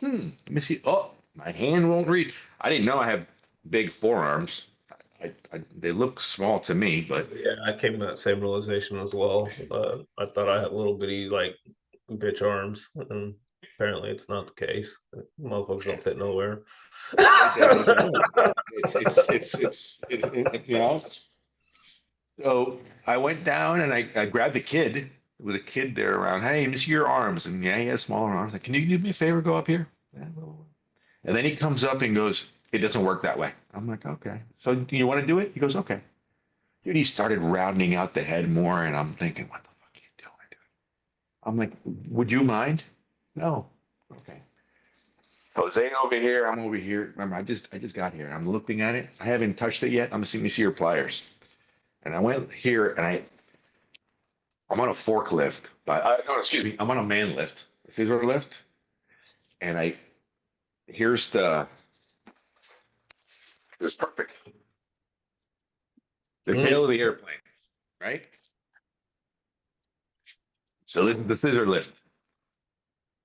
Let me see. Oh, my hand won't reach. I didn't know I have big forearms. They look small to me, but Yeah, I came to that same realization as well. I thought I had little bitty like bitch arms, and apparently it's not the case. Motherfuckers don't fit nowhere. they don't. So I went down and I grabbed a kid with a kid there around. Hey, let me see your arms. And yeah, he has smaller arms. Like, can you do me a favor? Go up here. Yeah, and then he comes up and goes, it doesn't work that way. I'm like, okay. So do you want to do it? He goes, okay. Dude, he started rounding out the head more, and I'm thinking, what the fuck are you doing, dude? I'm like, would you mind? No. Okay. Jose over here, I'm over here. Remember, I just got here. I'm looking at it. I haven't touched it yet. I'm seeing me see your pliers. And I went here and I'm on a forklift, but no, excuse me, I'm on a man lift, a scissor lift, and here's it's perfect. The tail of the airplane, right? So this is the scissor lift,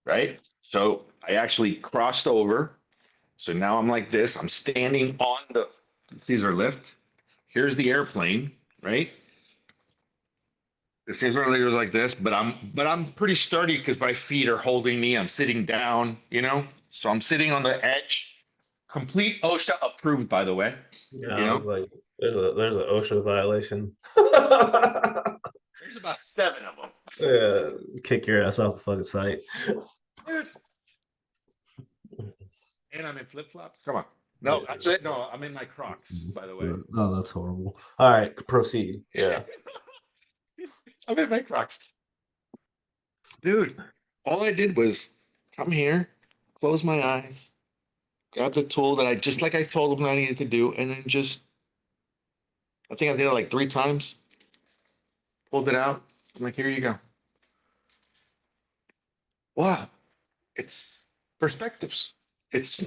right? So I actually crossed over. So now I'm like this. I'm standing on the scissor lift. Here's the airplane, right? The scissor lift is like this, but I'm pretty sturdy because my feet are holding me. I'm sitting down. So I'm sitting on the edge. Complete OSHA approved, by the way. Yeah, You I know, was like, there's an OSHA violation. there's about 7 of them. Yeah, kick your ass off the fucking site. Dude. And I'm in flip flops. Come on. No, that's it. No, I'm in my Crocs, by the way. Oh, that's horrible. All right, proceed. Yeah. I'm in my Crocs. Dude, all I did was come here, close my eyes, grab the tool that just like I told him I needed to do, and then I think I did it like 3 times, pulled it out. I'm like, here you go. Wow. It's perspectives. It's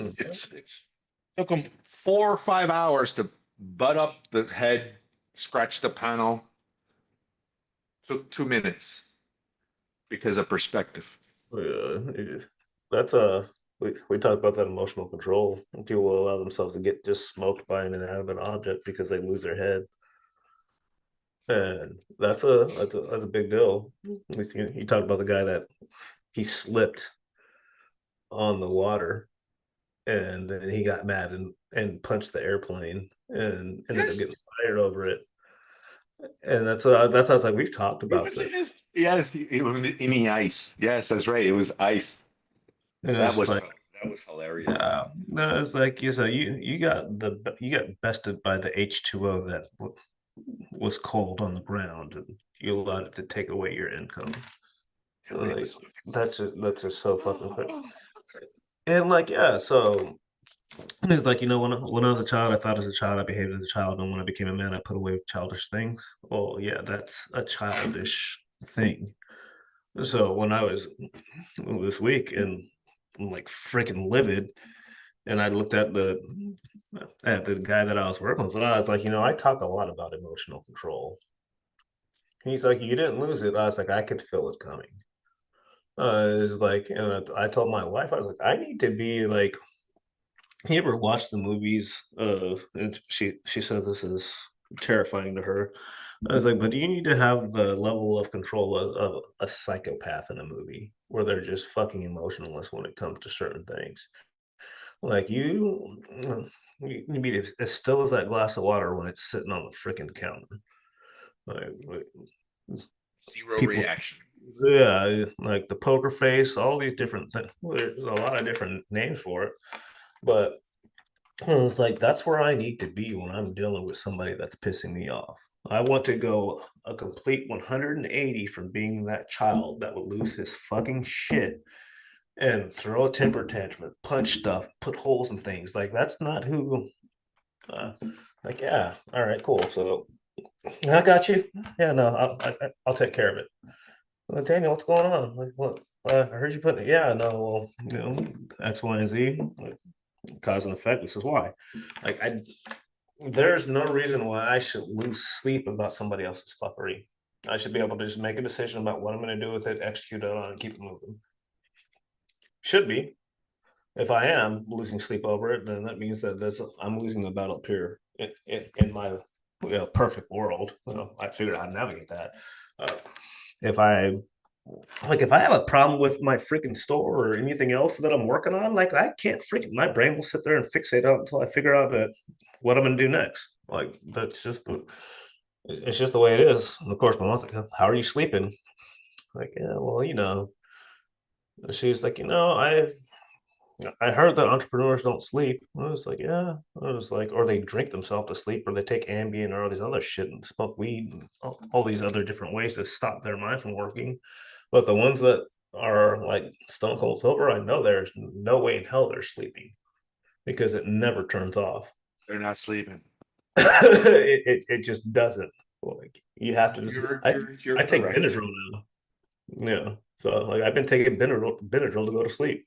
took them 4 or 5 hours to butt up the head, scratch the panel. Took 2 minutes. because of perspective. That's we talked about that emotional control. People will allow themselves to get just smoked by an inanimate object because they lose their head, and that's a big deal. At least you talked about the guy that he slipped on the water, and then he got mad and punched the airplane and ended up getting Yes. fired over it. And that's how it's like we've talked about this. Yes, it was in the ice. Yes, that's right. It was ice. And That it's just was like, that was hilarious. yeah, no, it's like you got bested by the H2O that was cold on the ground, and you allowed it to take away your income. It Like was. that's just so fucking quick. And like, yeah, so it's like, when I was a child, I thought as a child, I behaved as a child, and when I became a man, I put away childish things. Well, yeah, that's a childish thing. So when I was this week and I'm like freaking livid, and I looked at the guy that I was working with, and I was like, I talk a lot about emotional control. He's like, you didn't lose it. I was like, I could feel it coming. It's like, and I told my wife, I was like, I need to be like, you ever watch the movies of? And she said this is terrifying to her. I was like, but do you need to have the level of control of a psychopath in a movie where they're just fucking emotionless when it comes to certain things? Like you need to be as still as that glass of water when it's sitting on the freaking counter. Like Zero people, reaction. yeah, like the poker face, all these different things. There's a lot of different names for it, but it's like that's where I need to be when I'm dealing with somebody that's pissing me off. I want to go a complete 180 from being that child that would lose his fucking shit and throw a temper tantrum, punch stuff, put holes in things. Like that's not who. Uh, like, yeah, all right, cool. So I got you. Yeah, no, I'll take care of it. Well, Daniel, what's going on? Like, what? I heard you putting it. Yeah, no, well, X, Y, and Z, like, cause and effect. This is why. Like, there's no reason why I should lose sleep about somebody else's fuckery. I should be able to just make a decision about what I'm going to do with it, execute it on, and keep it moving. Should be. If I am losing sleep over it, then that means that I'm losing the battle up here in my perfect world. I figured I'd navigate that. Uh, if I if I have a problem with my freaking store or anything else that I'm working on, like I can't freaking my brain will sit there and fixate out until I figure out what I'm gonna do next. Like that's just it's just the way it is. And of course, my mom's like, "How are you sleeping?" Like, yeah, well, she's like, I heard that entrepreneurs don't sleep. I was like, yeah. I was like, or they drink themselves to sleep, or they take Ambien or all these other shit and smoke weed and all these other different ways to stop their mind from working. But the ones that are like stone cold sober, I know there's no way in hell they're sleeping because it never turns off. They're not sleeping. It just doesn't. Like you have to. You're I take correct. Benadryl now. Yeah, so like I've been taking Benadryl to go to sleep.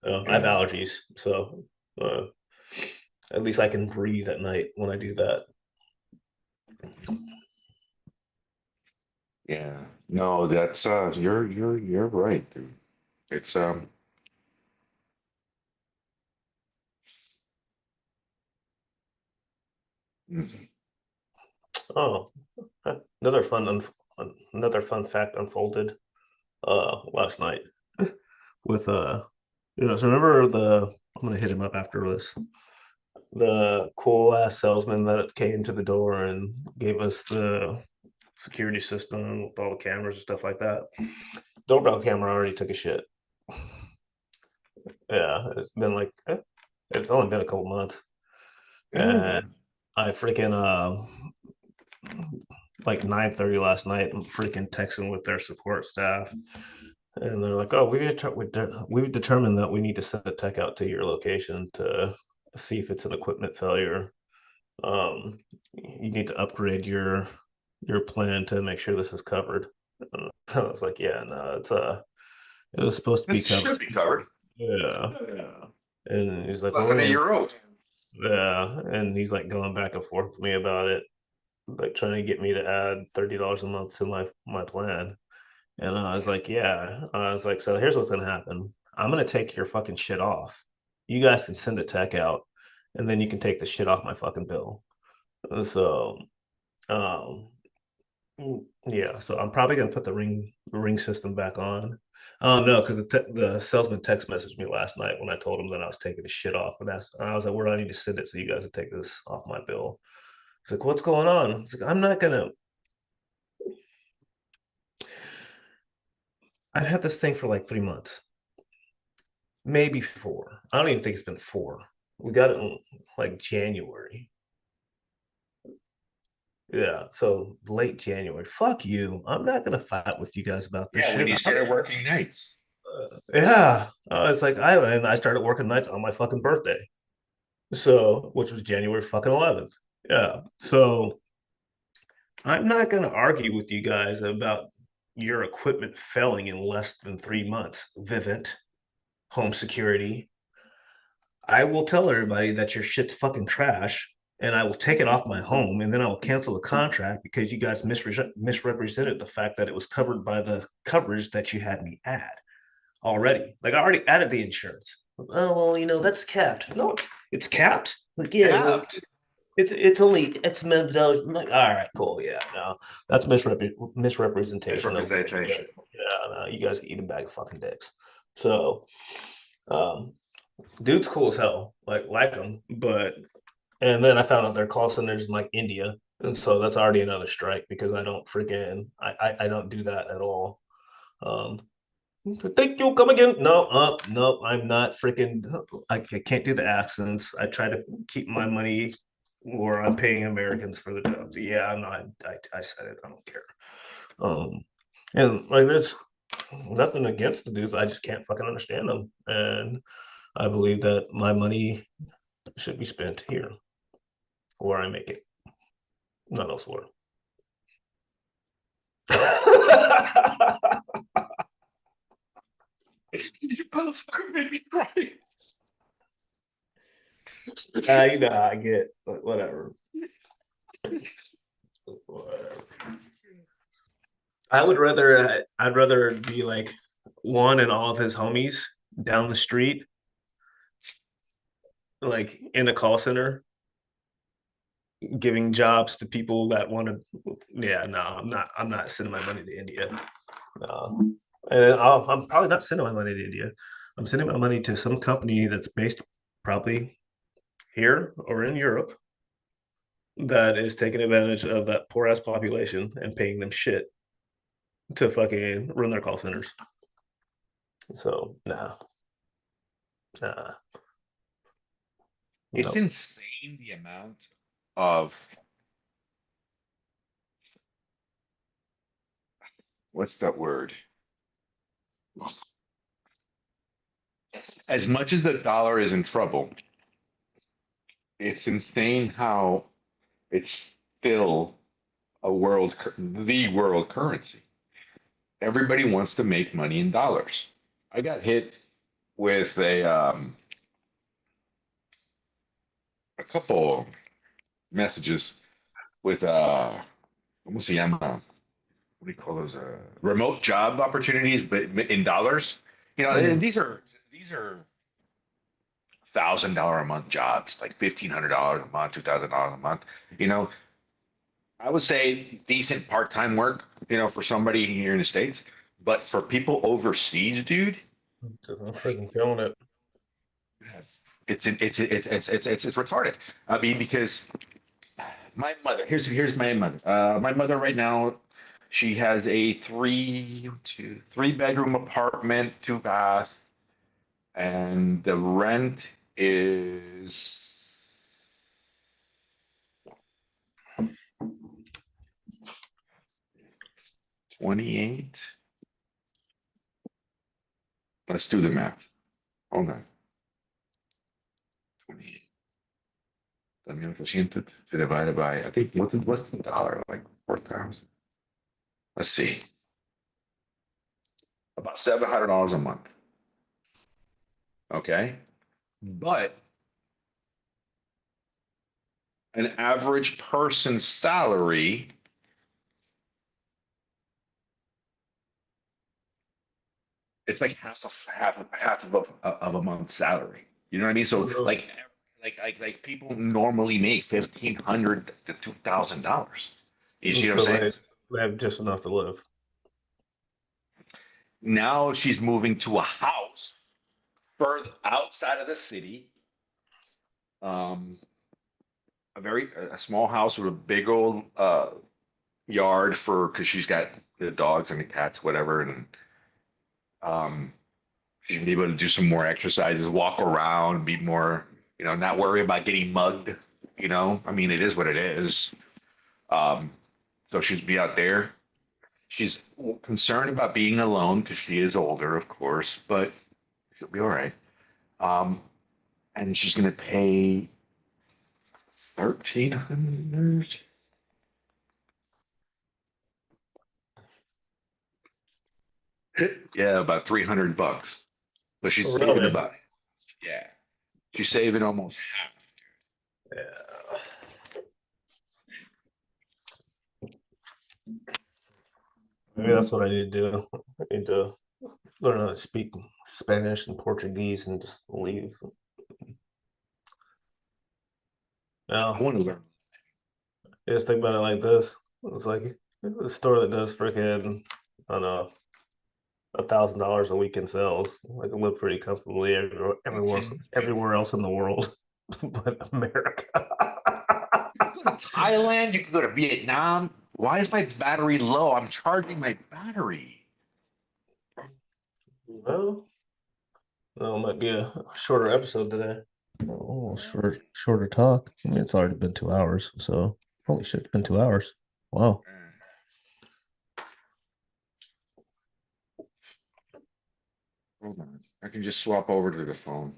I have Yeah. allergies, so uh, at least I can breathe at night when I do that. Yeah. No, that's you're right, dude. It's mm, Oh, another another fun fact unfolded last night with so remember I'm gonna hit him up after this. The cool ass salesman that came to the door and gave us the security system with all the cameras and stuff like that. Doorbell camera already took a shit. Yeah, it's been like it's only been a couple months, yeah. and I freaking like 9:30 last night. I'm freaking texting with their support staff, and they're like, "Oh, we've determined that we need to send a tech out to your location to see if it's an equipment failure. You need to upgrade your plan to make sure this is covered." I was like, "Yeah, no, it was supposed to It be covered." should be covered. Yeah, Yeah. and he's like, Less "Well, than a year old. yeah," and he's like going back and forth with me about it, like trying to get me to add $30 a month to my plan. And I was like, yeah. I was like, so here's what's gonna happen. I'm gonna take your fucking shit off. You guys can send a tech out, and then you can take the shit off my fucking bill. So, um, yeah. So I'm probably gonna put the ring system back on. Oh no, because the salesman text messaged me last night when I told him that I was taking the shit off, and I was like, where do I need to send it so you guys would take this off my bill? He's like, what's going on? It's like, I'm not gonna. I've had this thing for like 3 months, maybe four. I don't even think it's been four. We got it in like January. Yeah, so late January. Fuck you. I'm not gonna fight with you guys about this Yeah, when shit. you started working nights. Yeah, it's like I started working nights on my fucking birthday, so which was January fucking 11th. Yeah, so I'm not gonna argue with you guys about your equipment failing in less than 3 months. Vivint, home security, I will tell everybody that your shit's fucking trash and I will take it off my home and then I will cancel the contract because you guys misrepresented the fact that it was covered by the coverage that you had me add already. Like I already added the insurance. Oh well, that's capped. No, it's capped. Like yeah, well, Capped. it's only X amount of dollars. I'm like, all right, cool, yeah, no, that's misrepresentation of what you guys. Misrepresentation. Yeah, no, you guys can eat a bag of fucking dicks. So, um, dude's cool as hell, like him, but and then I found out their call centers in like India, and so that's already another strike because I don't freaking I don't do that at all. Um, Thank you. Come again? No, no, I'm not freaking. I can't do the accents. I try to keep my money where I'm paying Americans for the jobs. Yeah, I'm not. I said it. I don't care. Um, and like there's nothing against the dudes. I just can't fucking understand them, and I believe that my money should be spent here where I make it, not elsewhere. You motherfucker made me cry. I get whatever. Whatever. I'd rather be like one and all of his homies down the street, like in a call center, giving jobs to people that want to. Yeah, no, I'm not sending my money to India. No, and I'm probably not sending my money to India. I'm sending my money to some company that's based probably here or in Europe that is taking advantage of that poor ass population and paying them shit to fucking run their call centers. So nah, It's no. insane the amount of what's that word? As much as the dollar is in trouble, it's insane how it's still the world currency. Everybody wants to make money in dollars. I got hit with a couple messages with ¿cómo se llama? What do you call those? Remote job opportunities, but in dollars. And Mm. these are $1,000 a month jobs, like $1,500 a month, $2,000 a month. You know, I would say decent part-time work, for somebody here in the States. But for people overseas, dude, I'm like freaking killing it. it's retarded. I mean, because my mother, here's my mother. My mother right now, she has a three bedroom apartment, two bath, and the rent is 28. Let's do the math. Hold on. 28. 1,800 divided by, I think, what's the dollar? Like 4,000. Let's see. About $700 a month. Okay. But an average person's salary it's like half of a month's salary. You know what I mean? So Really? like people normally make $1,500 to $2,000. You see what I'm So saying? they have just enough to live. Now she's moving to a house further outside of the city. Um, a small house with a big old yard for because she's got the dogs and the cats, whatever, and um, she's gonna be able to do some more exercises, walk around, be more, not worry about getting mugged. I mean, it is what it is. Um, so she'd be out there. She's concerned about being alone because she is older, of course, but she'll be all right. Um, and she's gonna pay 1,300. Yeah, about $300. But she's saving Really? about, yeah, she's saving almost half. Yeah. Maybe that's what I need to do. I need to learn how to speak Spanish and Portuguese and just leave. I Yeah. want to learn. You just think about it like this. It's like a store that does freaking, I don't know, $1,000 a week in sales. I can live pretty comfortably everywhere else in the world, but America. You can go to Thailand. You can go to Vietnam. Why is my battery low? I'm charging my battery. Well, it might be a shorter episode today. Oh, shorter talk. I mean, it's already been 2 hours, so holy shit, it's been 2 hours. Wow. Hold on. I can just swap over to the phone.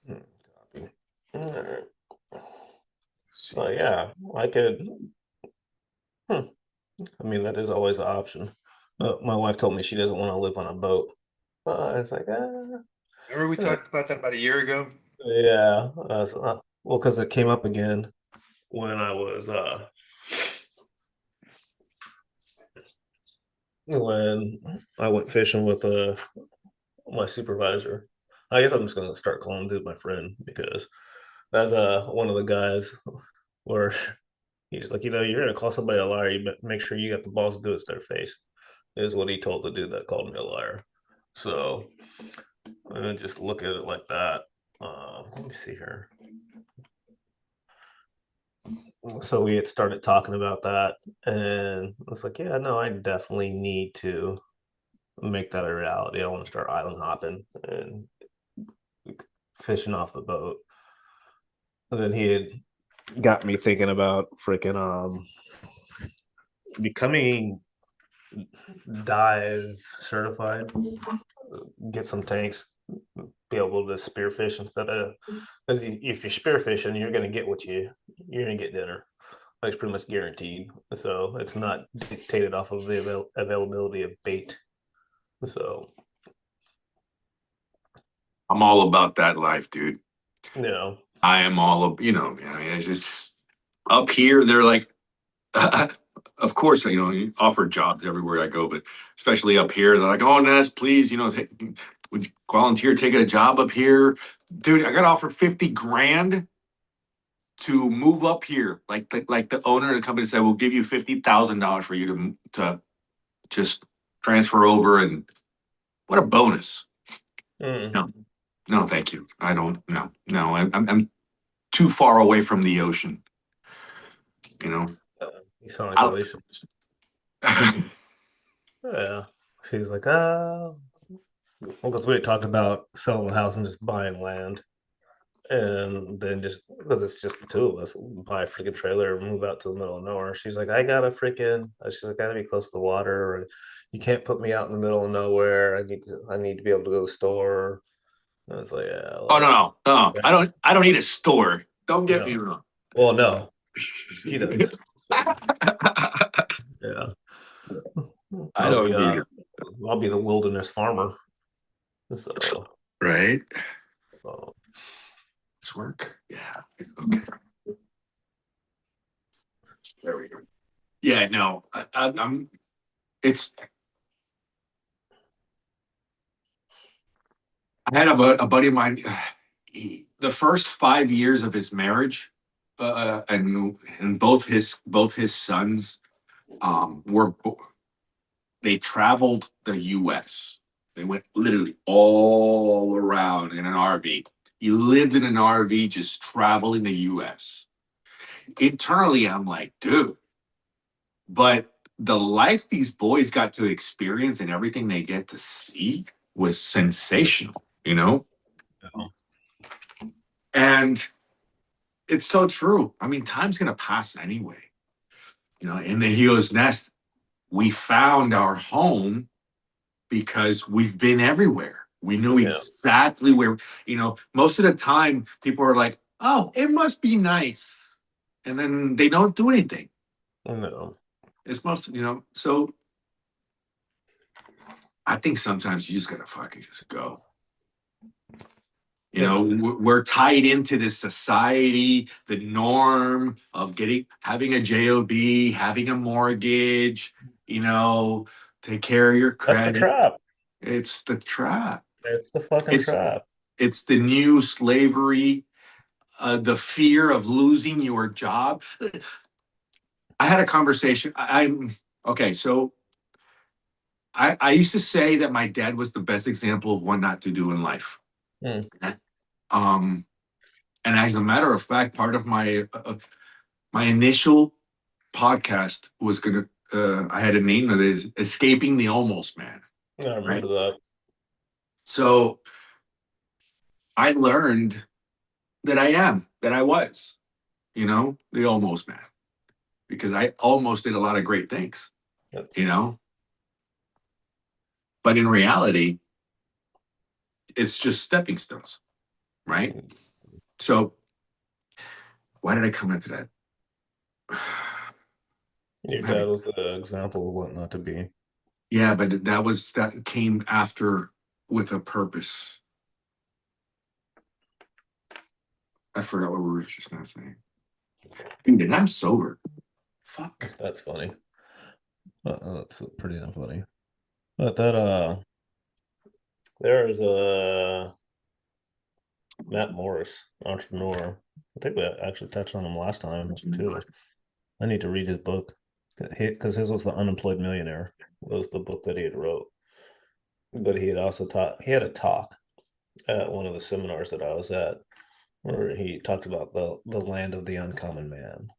Copy. All right. Let's Well, see. yeah, I could. Hmm, I mean, that is always an option. My wife told me she doesn't want to live on a boat. It's like, Remember we talked about that about a year ago? yeah. Well, because it came up again when when I went fishing with my supervisor. I guess I'm just gonna start calling dude my friend because that's one of the guys where he's like, you're gonna call somebody a liar. You make sure you got the balls to do it to their face. Is what he told the dude that called me a liar. So just look at it like that. Let me see here. So we had started talking about that, and I was like, yeah, no, I definitely need to make that a reality. I want to start island hopping and fishing off the boat. And then he had got me thinking about freaking becoming dive certified, get some tanks, be able to spearfish instead of because if you're spearfishing, you're gonna get you're gonna get dinner. Like it's pretty much guaranteed. So it's not dictated off of the availability of bait. So I'm all about that life, dude. you know, I am all of, I mean, it's just up here, they're like, of course, you offer jobs everywhere I go, but especially up here, they're like, oh, Ness, please, would you volunteer taking a job up here? Dude, I got offered 50 grand to move up here. Like the owner of the company said, we'll give you $50,000 for you to just transfer over. And what a bonus. mm, No, no, thank you. I don't, no, I'm too far away from the ocean, you know. you sound like I, relations. Yeah. She's like, well, because we had talked about selling the house and just buying land. And then just because it's just the two of us, buy a freaking trailer and move out to the middle of nowhere. She's like, she's like, I gotta be close to the water, or you can't put me out in the middle of nowhere. I need to be able to go to the store. And it's like, yeah, oh no, well, no, no, yeah, I don't need a store. Don't get me no, wrong. well, no, she does. So yeah, I I'll be don't need it. I'll be the wilderness farmer. So, Right? uh, It's work. Yeah. Okay. There we go. Yeah. No. I'm. It's. I had a buddy of mine. The first 5 years of his marriage, and both his sons were they traveled the U.S. They went literally all around in an RV. He lived in an RV, just traveling the U.S. Internally, I'm like, dude, but the life these boys got to experience and everything they get to see was sensational, you know? Yeah. And it's so true. I mean, time's gonna pass anyway. You know, and then he goes, Nest, we found our home because we've been everywhere. We knew Yeah. exactly where, most of the time people are like, oh, it must be nice. And then they don't do anything. No. It's so I think sometimes you just gotta fucking just go. We're tied into this society, the norm of having a job, having a mortgage, take care of your That's the credit. trap. It's the trap. It's the fucking It's trap. it's the new slavery, the fear of losing your job. I had a conversation. I'm okay. So I used to say that my dad was the best example of what not to do in life. Mm. Um, and as a matter of fact, part of my initial podcast was I had a name of it, Escaping the Almost Man. I remember that. So I learned that I was, the almost man, because I almost did a lot of great things, but in reality, it's just stepping stones, right? So why did I come into that? Your dad was the example of what not to be. Yeah, but that came after with a purpose. I forgot what we were just now saying. Dude, and I'm sober. Fuck. That's funny. That's pretty funny. But that there is a Matt Morris, entrepreneur. I think we actually touched on him last time too. I need to read his book because his was The Unemployed Millionaire. Was the book that he had wrote. But he had also taught. He had a talk at one of the seminars that I was at, where he talked about the land of the uncommon man,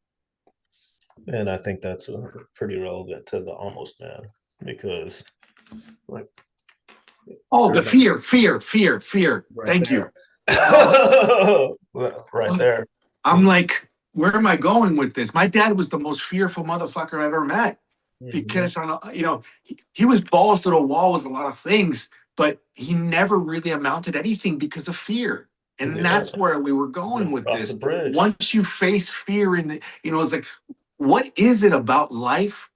and I think that's pretty relevant to the almost man because, like, the fear. Right Thank there. you. Right there. I'm like, where am I going with this? My dad was the most fearful motherfucker I've ever met because he was balls to the wall with a lot of things, but he never really amounted to anything because of fear. And that's where we were going with this. Once you face fear it's like, what is it about life?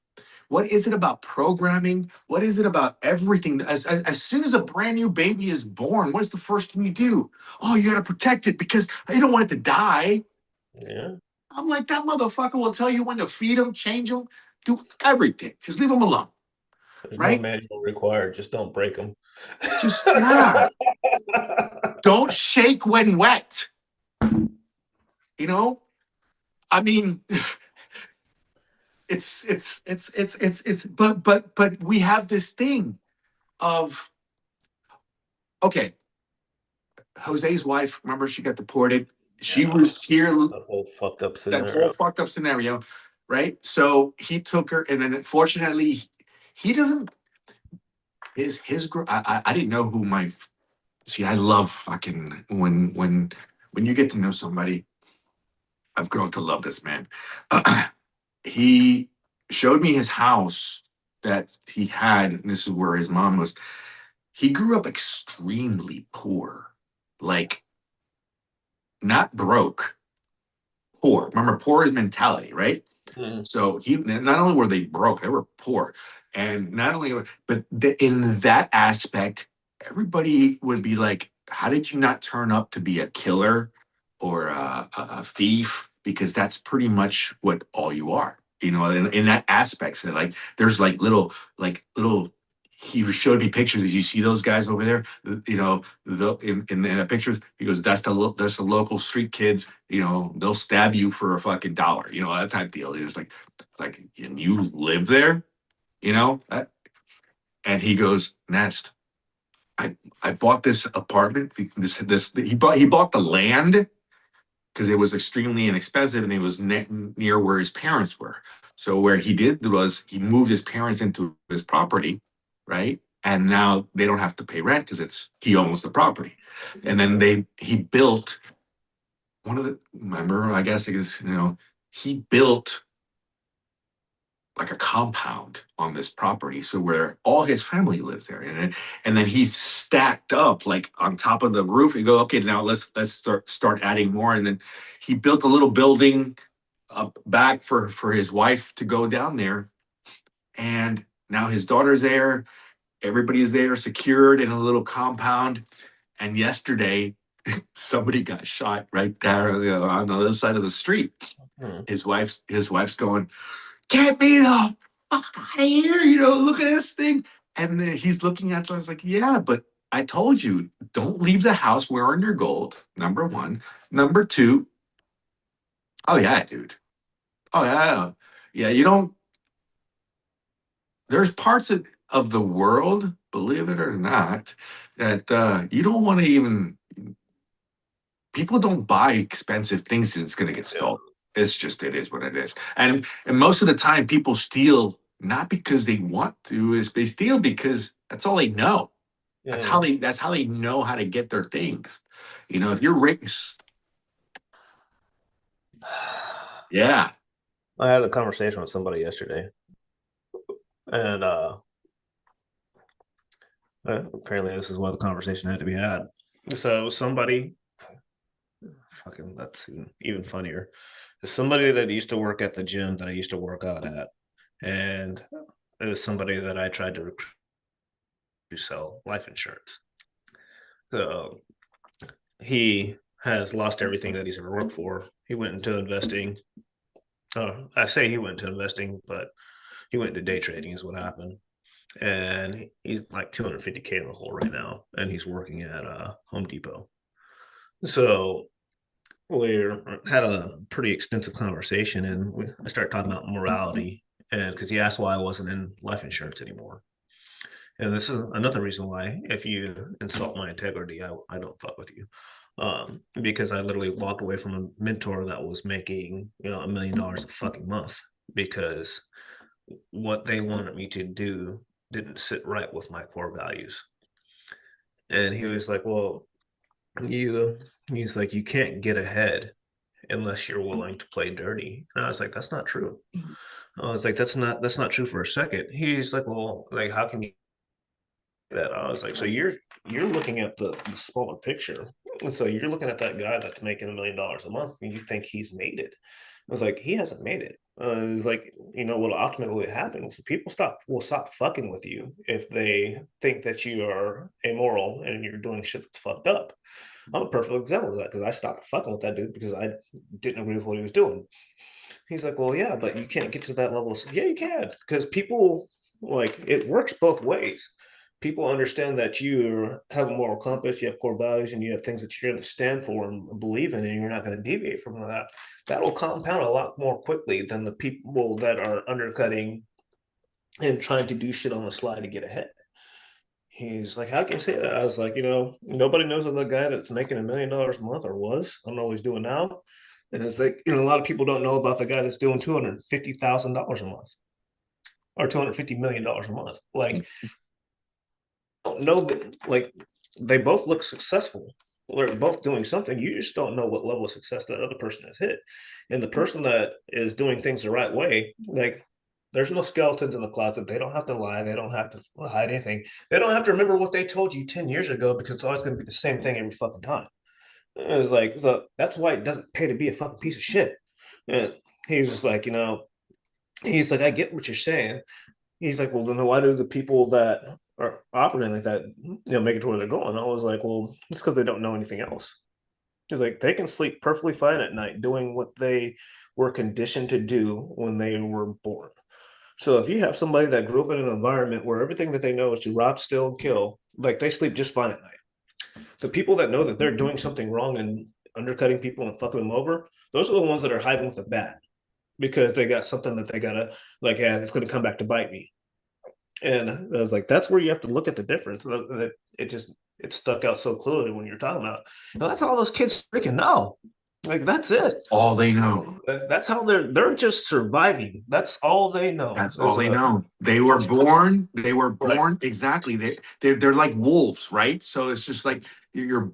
What is it about programming? What is it about everything? As soon as a brand new baby is born, what's the first thing you do? Oh, you got to protect it because you don't want it to die. Yeah. I'm like, that motherfucker will tell you when to feed him, change him, do everything. Just leave him alone. There's right? no manual required. Just don't break them. Just don't shake when wet. I mean, but we have this thing of, okay, Jose's wife, remember she got deported. She was here. That whole fucked up scenario. Right? So he took her, and then unfortunately, he doesn't. I didn't know who my. See, I love fucking when you get to know somebody. I've grown to love this man. He showed me his house that he had, and this is where his mom was. He grew up extremely poor, like not broke, poor. Remember, poor is mentality, right? Mm-hmm. So not only were they broke, they were poor, and not only, but in that aspect, everybody would be like, "How did you not turn up to be a killer or a thief?" Because that's pretty much what all you are. In that aspect, so like there's like little he showed me pictures. You see those guys over there, you know, in the pictures. He goes, that's the local street kids. You know, they'll stab you for a fucking $1. You know, that type deal. He was like, and you live there, you know? And he goes, Nest, I bought this apartment. He bought the land because it was extremely inexpensive and it was near where his parents were. So where he did was he moved his parents into his property, right? And now they don't have to pay rent because he owns the property. And then he built remember, I guess it is, you know, he built like a compound on this property, so where all his family lives there, and then he stacked up like on top of the roof. And go, okay, now let's start adding more, and then he built a little building up back for his wife to go down there, and now his daughter's there. Everybody is there, secured in a little compound. And yesterday, somebody got shot right there, you know, on the other side of the street. His wife's going, get me the fuck out of here, you know, look at this thing. And then he's looking at it. I was like, yeah, but I told you, don't leave the house wearing your gold. Number one. Number two, oh yeah, dude. Oh yeah. Yeah, you don't, there's parts of the world, believe it or not, that you don't want to even, people don't buy expensive things and it's going to get stolen. It's just, it is what it is. And most of the time people steal not because they want to, is they steal because that's all they know. Yeah. That's how they know how to get their things. You know, if you're rich. Yeah. I had a conversation with somebody yesterday, and apparently this is why the conversation had to be had. So somebody, fucking, that's even funnier. Somebody that used to work at the gym that I used to work out at, and it was somebody that I tried to recruit to sell life insurance. So he has lost everything that he's ever worked for. He went into investing. I say he went into investing, but he went into day trading is what happened. And he's like 250K in the hole right now, and he's working at Home Depot. So we had a pretty extensive conversation, and I started talking about morality, and because he asked why I wasn't in life insurance anymore. And this is another reason why, if you insult my integrity, I don't fuck with you. Because I literally walked away from a mentor that was making, you know, $1 million a fucking month, because what they wanted me to do didn't sit right with my core values. And he was like, well, he's like, you can't get ahead unless you're willing to play dirty. And I was like, that's not true. I was like, that's not true for a second. He's like, well, like, how can you do that? I was like, so you're looking at the smaller picture. So you're looking at that guy that's making $1 million a month, and you think he's made it. I was like, he hasn't made it. It's like, you know, what ultimately happens, people will stop fucking with you if they think that you are amoral and you're doing shit that's fucked up. I'm a perfect example of that, because I stopped fucking with that dude because I didn't agree with what he was doing. He's like, well, yeah, but you can't get to that level. Yeah, you can, because people, like, it works both ways. People understand that you have a moral compass, you have core values, and you have things that you're going to stand for and believe in, and you're not going to deviate from that. That'll compound a lot more quickly than the people that are undercutting and trying to do shit on the slide to get ahead. He's like, how can you say that? I was like, you know, nobody knows of the guy that's making $1 million a month, or was. I don't know what he's doing now. And it's like, you know, a lot of people don't know about the guy that's doing $250,000 a month, or $250 million a month. Like, don't know that, like, they both look successful. They're both doing something. You just don't know what level of success that other person has hit. And the person that is doing things the right way, like, there's no skeletons in the closet. They don't have to lie. They don't have to hide anything. They don't have to remember what they told you 10 years ago, because it's always going to be the same thing every fucking time. It's like, so that's why it doesn't pay to be a fucking piece of shit. And he's just like, you know, he's like, I get what you're saying. He's like, well, then why do the people that are operating like that, you know, make it to where they're going? I was like, well, it's because they don't know anything else. He's like, they can sleep perfectly fine at night doing what they were conditioned to do when they were born. So if you have somebody that grew up in an environment where everything that they know is to rob, steal, and kill, like they sleep just fine at night. The people that know that they're doing something wrong and undercutting people and fucking them over, those are the ones that are hiding with the bat because they got something that they gotta like, yeah, it's gonna come back to bite me. And I was like, that's where you have to look at the difference. It just it stuck out so clearly when you're talking about. That's all those kids freaking know. Like that's it. That's all they know. That's how they're just surviving. That's all they know. That's all they know. They were born. They were born exactly. They're like wolves, right? So it's just like you're.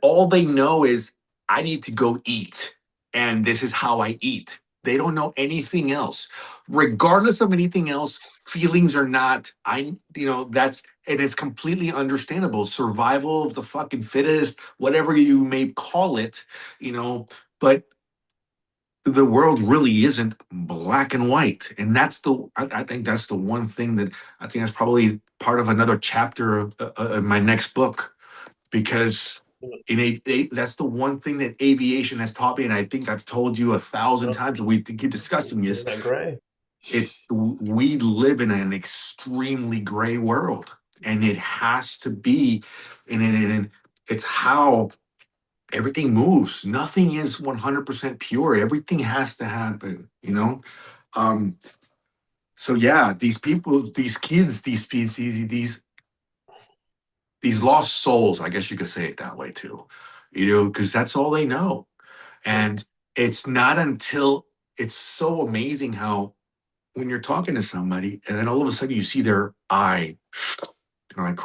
All they know is I need to go eat, and this is how I eat. They don't know anything else. Regardless of anything else, feelings are not. That's and it's completely understandable. Survival of the fucking fittest, whatever you may call it, but the world really isn't black and white, and I think that's the one thing that I think that's probably part of another chapter of my next book, because that's the one thing that aviation has taught me, and I think I've told you 1,000 times, and we keep discussing this. Isn't that gray? We live in an extremely gray world, and it has to be, and it's how everything moves. Nothing is 100% pure. Everything has to happen, so yeah, these people, these kids, these species, these lost souls, I guess you could say it that way too, because that's all they know. And it's not until it's so amazing how when you're talking to somebody and then all of a sudden you see their eye, you're like,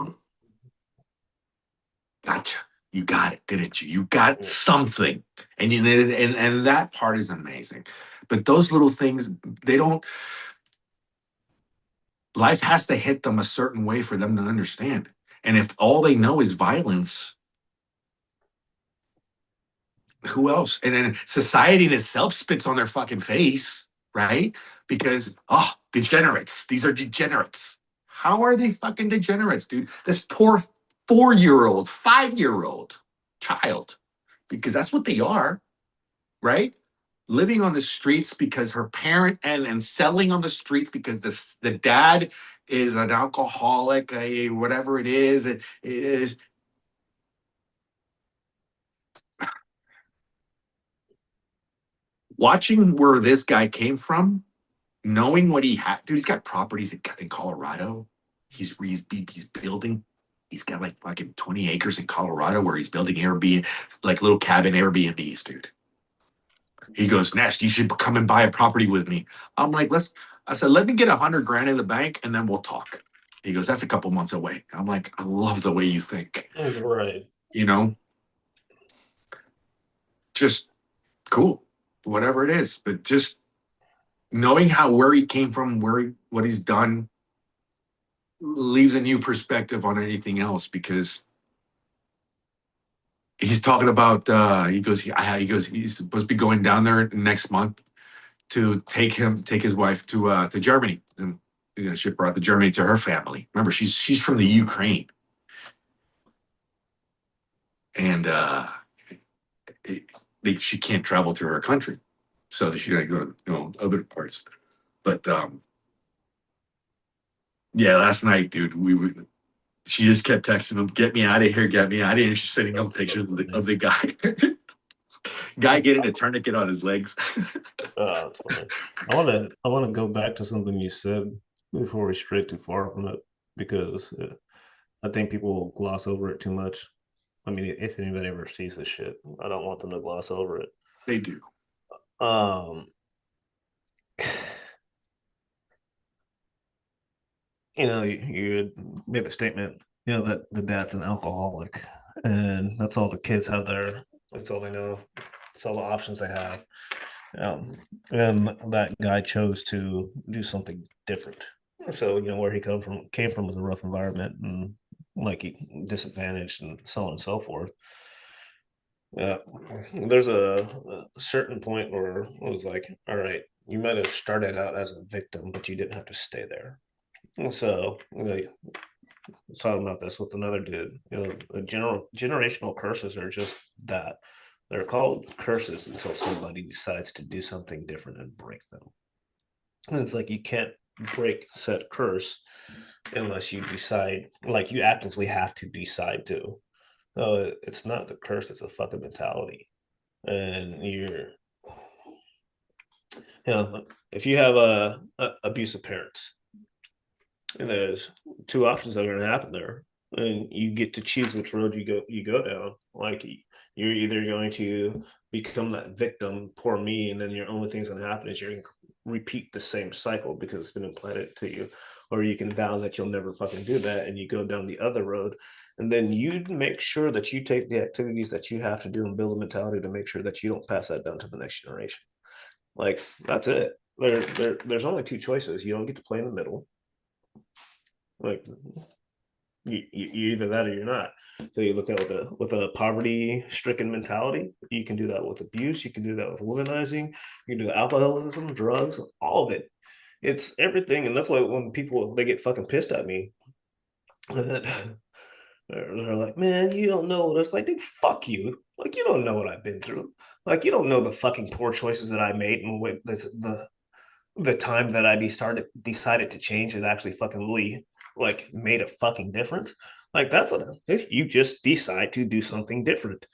gotcha. You got it, didn't you? You got something. And that part is amazing. But those little things, life has to hit them a certain way for them to understand. And if all they know is violence, who else? And then society in itself spits on their fucking face, right? Because, degenerates. These are degenerates. How are they fucking degenerates, dude? This poor 4-year-old, 5-year-old child, because that's what they are, right? Living on the streets because her parent and selling on the streets because the dad is an alcoholic, whatever it is. Watching where this guy came from, knowing what he had, dude, he's got properties in Colorado. He's building. He's got like fucking 20 acres in Colorado where he's building Airbnb, like little cabin Airbnbs, dude. He goes, Nest, you should come and buy a property with me. I'm like, I said, let me get 100 grand in the bank and then we'll talk. He goes, that's a couple months away. I'm like, I love the way you think. Right. Just cool, whatever it is. But just knowing where he came from, what he's done, leaves a new perspective on anything else, because he's talking about he goes he's supposed to be going down there next month to take his wife to Germany, and she brought the Germany to her family. Remember, she's from the Ukraine, and she can't travel to her country, so she got to go to other parts. But yeah, last night, dude, she just kept texting him, "Get me out of here, get me out of here." And she's sending him pictures of the guy. Guy getting a tourniquet on his legs. That's funny. I want to go back to something you said before we stray too far from it, because I think people will gloss over it too much. I mean, if anybody ever sees this shit, I don't want them to gloss over it. They do. You made the statement, that the dad's an alcoholic, and that's all the kids have there. That's all they know. That's all the options they have. And that guy chose to do something different. So, where he came from was a rough environment, and like he disadvantaged and so on and so forth. Yeah, there's a certain point where it was like, all right, you might have started out as a victim, but you didn't have to stay there. And so, like, I was talking about this with another dude. Generational curses are just that. They're called curses until somebody decides to do something different and break them. And it's like you can't break said curse unless you decide, like you actively have to decide to. No, it's not the curse, it's a fucking mentality. And if you have a abusive parents, and there's two options that are going to happen there, and you get to choose which road you go down. Like you're either going to become that victim, poor me, and then your only thing's going to happen is you're going to repeat the same cycle because it's been implanted to you, or you can vow that you'll never fucking do that, and you go down the other road, and then you make sure that you take the activities that you have to do and build a mentality to make sure that you don't pass that down to the next generation. Like that's it. There's only two choices. You don't get to play in the middle. Like you're either that or you're not. So you look at with a poverty stricken mentality. You can do that with abuse. You can do that with womanizing. You can do alcoholism, drugs, all of it. It's everything, and that's why when people they get fucking pissed at me, they're like, "Man, you don't know what it's like." Dude, fuck you. Like you don't know what I've been through. Like you don't know the fucking poor choices that I made and what the time that I decided to change and actually fucking really like made a fucking difference. Like that's what if you just decide to do something different.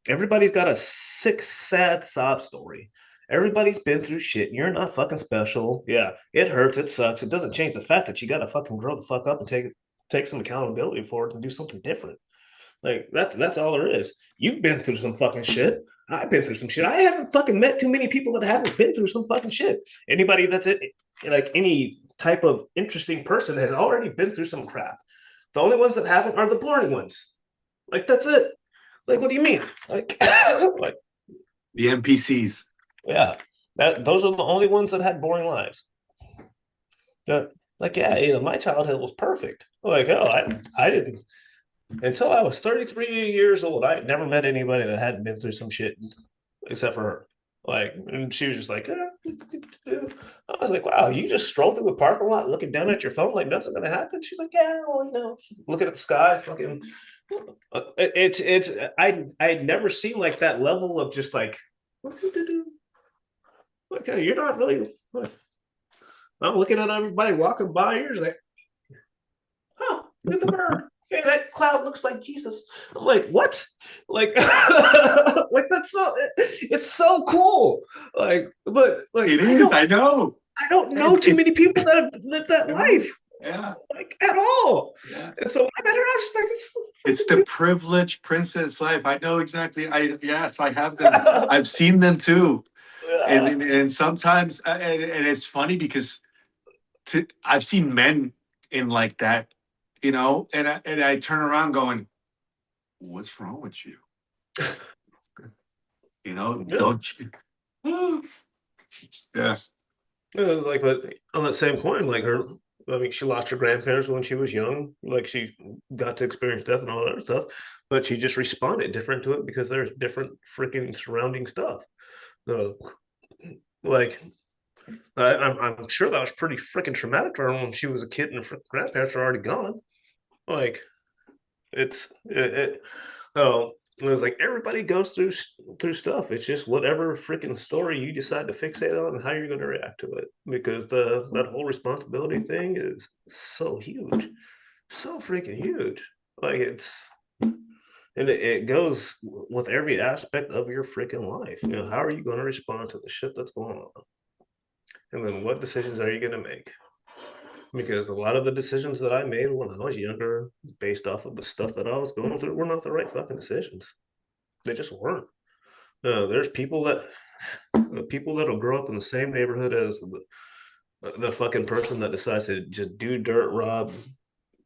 Everybody's got a sick, sad sob story. Everybody's been through shit. You're not fucking special. Yeah, it hurts. It sucks. It doesn't change the fact that you got to fucking grow the fuck up and take some accountability for it and do something different. Like that's all there is. You've been through some fucking shit. I've been through some shit. I haven't fucking met too many people that haven't been through some fucking shit. Anybody that's it, like any type of interesting person has already been through some crap. The only ones that haven't are the boring ones. Like that's it. Like what do you mean? Like, like The NPCs. yeah, those are the only ones that had boring lives. Yeah, like yeah, my childhood was perfect. Like hell, I didn't until I was 33 years old. I had never met anybody that hadn't been through some shit except for her. Like, and she was just like, I was like, wow, you just stroll through the parking lot looking down at your phone like nothing's gonna happen. She's like, yeah, well, looking at the skies, fucking. It's I'd never seen like that level of just like, okay, you're not really. I'm looking at everybody walking by. You're just like, oh, look at the bird. Hey, that cloud looks like Jesus. I'm like, what? Like, like that's so. It's so cool. Like, but like, It is. I know. I don't know too many people that have lived that life. Yeah. Like at all. Yeah. And so when I met her, I was just like, it's the privileged princess life. I know exactly. Yes, I have them. I've seen them too. Yeah. And sometimes and it's funny because I've seen men in like that, and I turn around going, what's wrong with you? Don't you? Yeah. It was like, but on that same point, like I mean, she lost her grandparents when she was young. Like she got to experience death and all that stuff, but she just responded different to it because there's different freaking surrounding stuff. Like I'm sure that was pretty freaking traumatic for her when she was a kid and her grandparents are already gone. Like oh, it was like everybody goes through stuff. It's just whatever freaking story you decide to fixate on and how you're going to react to it. Because that whole responsibility thing is so huge, so freaking huge. Like it goes with every aspect of your freaking life. How are you going to respond to the shit that's going on? And then what decisions are you going to make? Because a lot of the decisions that I made when I was younger, based off of the stuff that I was going through, were not the right fucking decisions. They just weren't. There's people that'll grow up in the same neighborhood as the fucking person that decides to just do dirt, rob,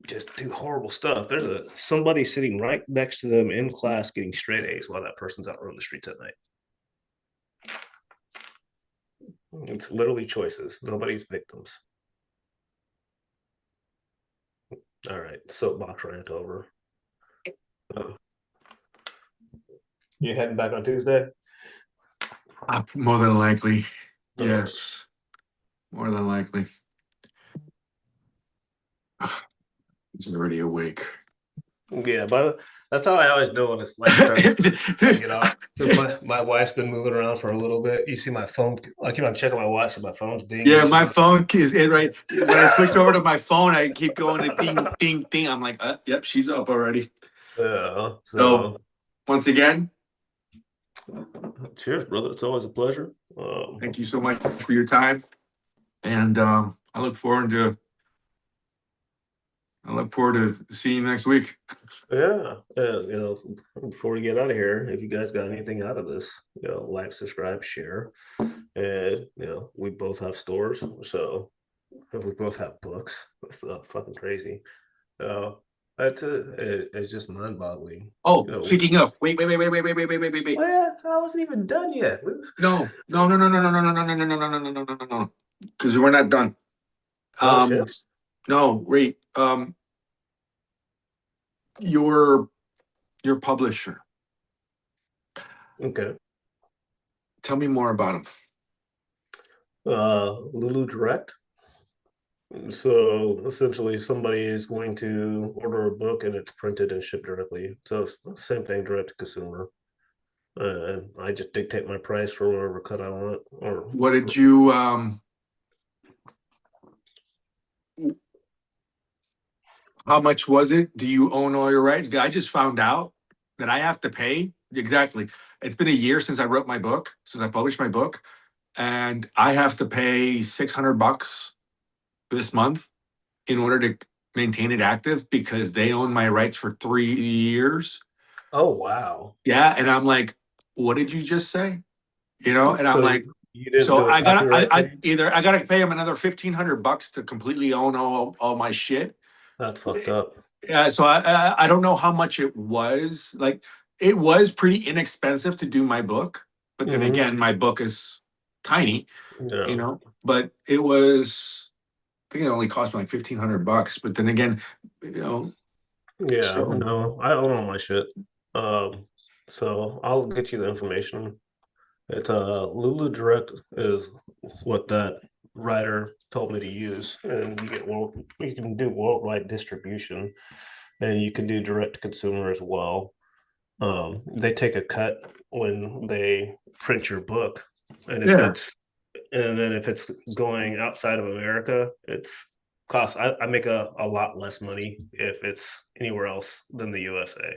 just do horrible stuff. There's somebody sitting right next to them in class getting straight A's while that person's out running the streets at night. It's literally choices. Nobody's victims. All right, soapbox rant over. You heading back on Tuesday? More than likely. Yes. More than likely. He's already awake. Yeah, but that's how I always know when it's like starting to get off. Because my wife's been moving around for a little bit. You see my phone. I keep on checking my watch, and my phone's dinging. Yeah, She's my like, phone is it right. When I switched over to my phone, I keep going to ding, ding, ding. I'm like, yep, she's up already. So so once again, cheers, brother. It's always a pleasure. thank you so much for your time, and I look forward to seeing you next week. Yeah, before we get out of here, if you guys got anything out of this, like, subscribe, share, and we both have stores, so we both have books. That's fucking crazy. Uh, it's just mind-boggling. Oh, speaking of, wait. Well, I wasn't even done yet. No, because we're not done. Oh shit. No, wait. Your publisher. Okay. Tell me more about him. Lulu Direct. So essentially, somebody is going to order a book and it's printed and shipped directly. So it's the same thing, direct to consumer. And I just dictate my price for whatever cut I want. Or What did you how much was it? Do you own all your rights? I just found out that I have to pay. Exactly. It's been a year since I wrote my book, since I published my book, and I have to pay $600 this month in order to maintain it active because they own my rights for 3 years. oh wow. Yeah, and I'm like, what did you just say? And I'm So like, you didn't so do a I gotta, copyright I thing? either I gotta pay them another $1,500 to completely own all my shit. That's fucked up. Yeah, so I don't know how much it was. Like, it was pretty inexpensive to do my book, but then Mm-hmm. again, my book is tiny, Yeah. But it was, I think it only cost me like $1,500. But then again, Yeah, still, no, I own all my shit. So I'll get you the information. It's Lulu Direct is what that writer told me to use, and you can do worldwide distribution, and you can do direct to consumer as well. They take a cut when they print your book, and yeah, if it's going outside of America, it's cost. I make a lot less money if it's anywhere else than the USA,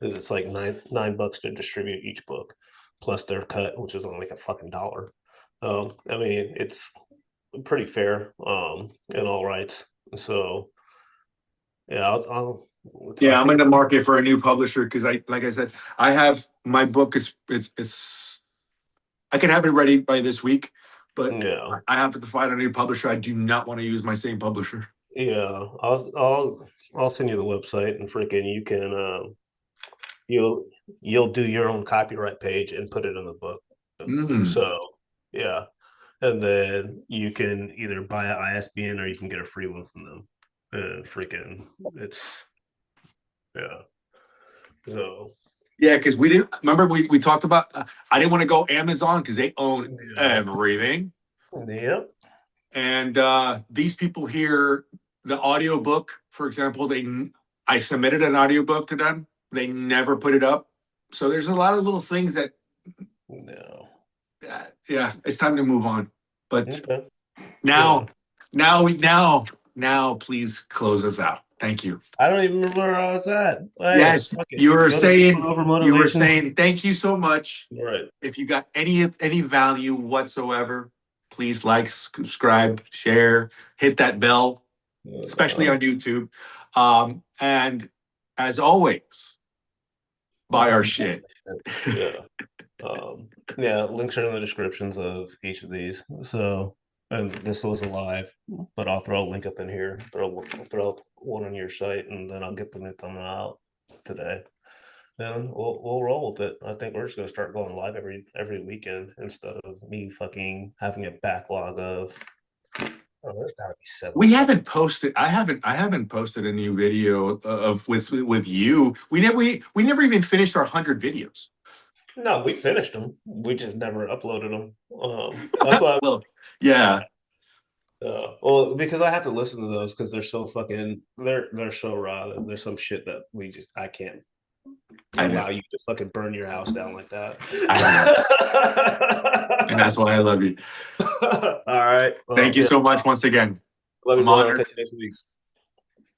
because it's like $9 to distribute each book, plus their cut, which is only like a fucking dollar. I mean, it's pretty fair in all rights. So yeah, I yeah. I'm think in the it's market for a new publisher because like I said, I have my book is it's I can have it ready by this week, but yeah. I have to find a new publisher. I do not want to use my same publisher. Yeah, I'll send you the website and freaking you can you'll you'll do your own copyright page and put it in the book. Mm. So yeah, and then you can either buy an ISBN or you can get a free one from them. And freaking, it's yeah. So Yeah, because we didn't remember we talked about. I didn't want to go Amazon because they own yeah, everything, yep, and these people here, the audiobook, for example, I submitted an audiobook to them. They never put it up. So there's a lot of little things that, no, yeah, it's time to move on. But okay, yeah. now, now, please close us out. Thank you. I don't even remember where I was at. Hey, Yes, fuck it. you were Go to people saying over motivation. thank you so much. All right. If you got any value whatsoever, please like, subscribe, share, hit that bell, especially on YouTube. And as always, buy our shit. Yeah. Yeah, links are in the descriptions of each of these. So, and this was a live, but I'll throw a link up in here. Throw one on your site, and then I'll get the new thumbnail out today. Then we'll roll with it. I think we're just gonna start going live every weekend instead of me fucking having a backlog of. Oh, there's gotta be seven. We haven't posted. I haven't posted a new video of with you. We never even finished our 100 videos. No, we finished them. We just never uploaded them. That's why. Well, yeah. Well, because I have to listen to those because they're so fucking they're so raw. There's some shit that I can't I know. allow you to fucking burn your house down like that. And that's why I love you. All right. Well, Thank you so much once again. love you, I'm brother. I'll honored. catch you next week.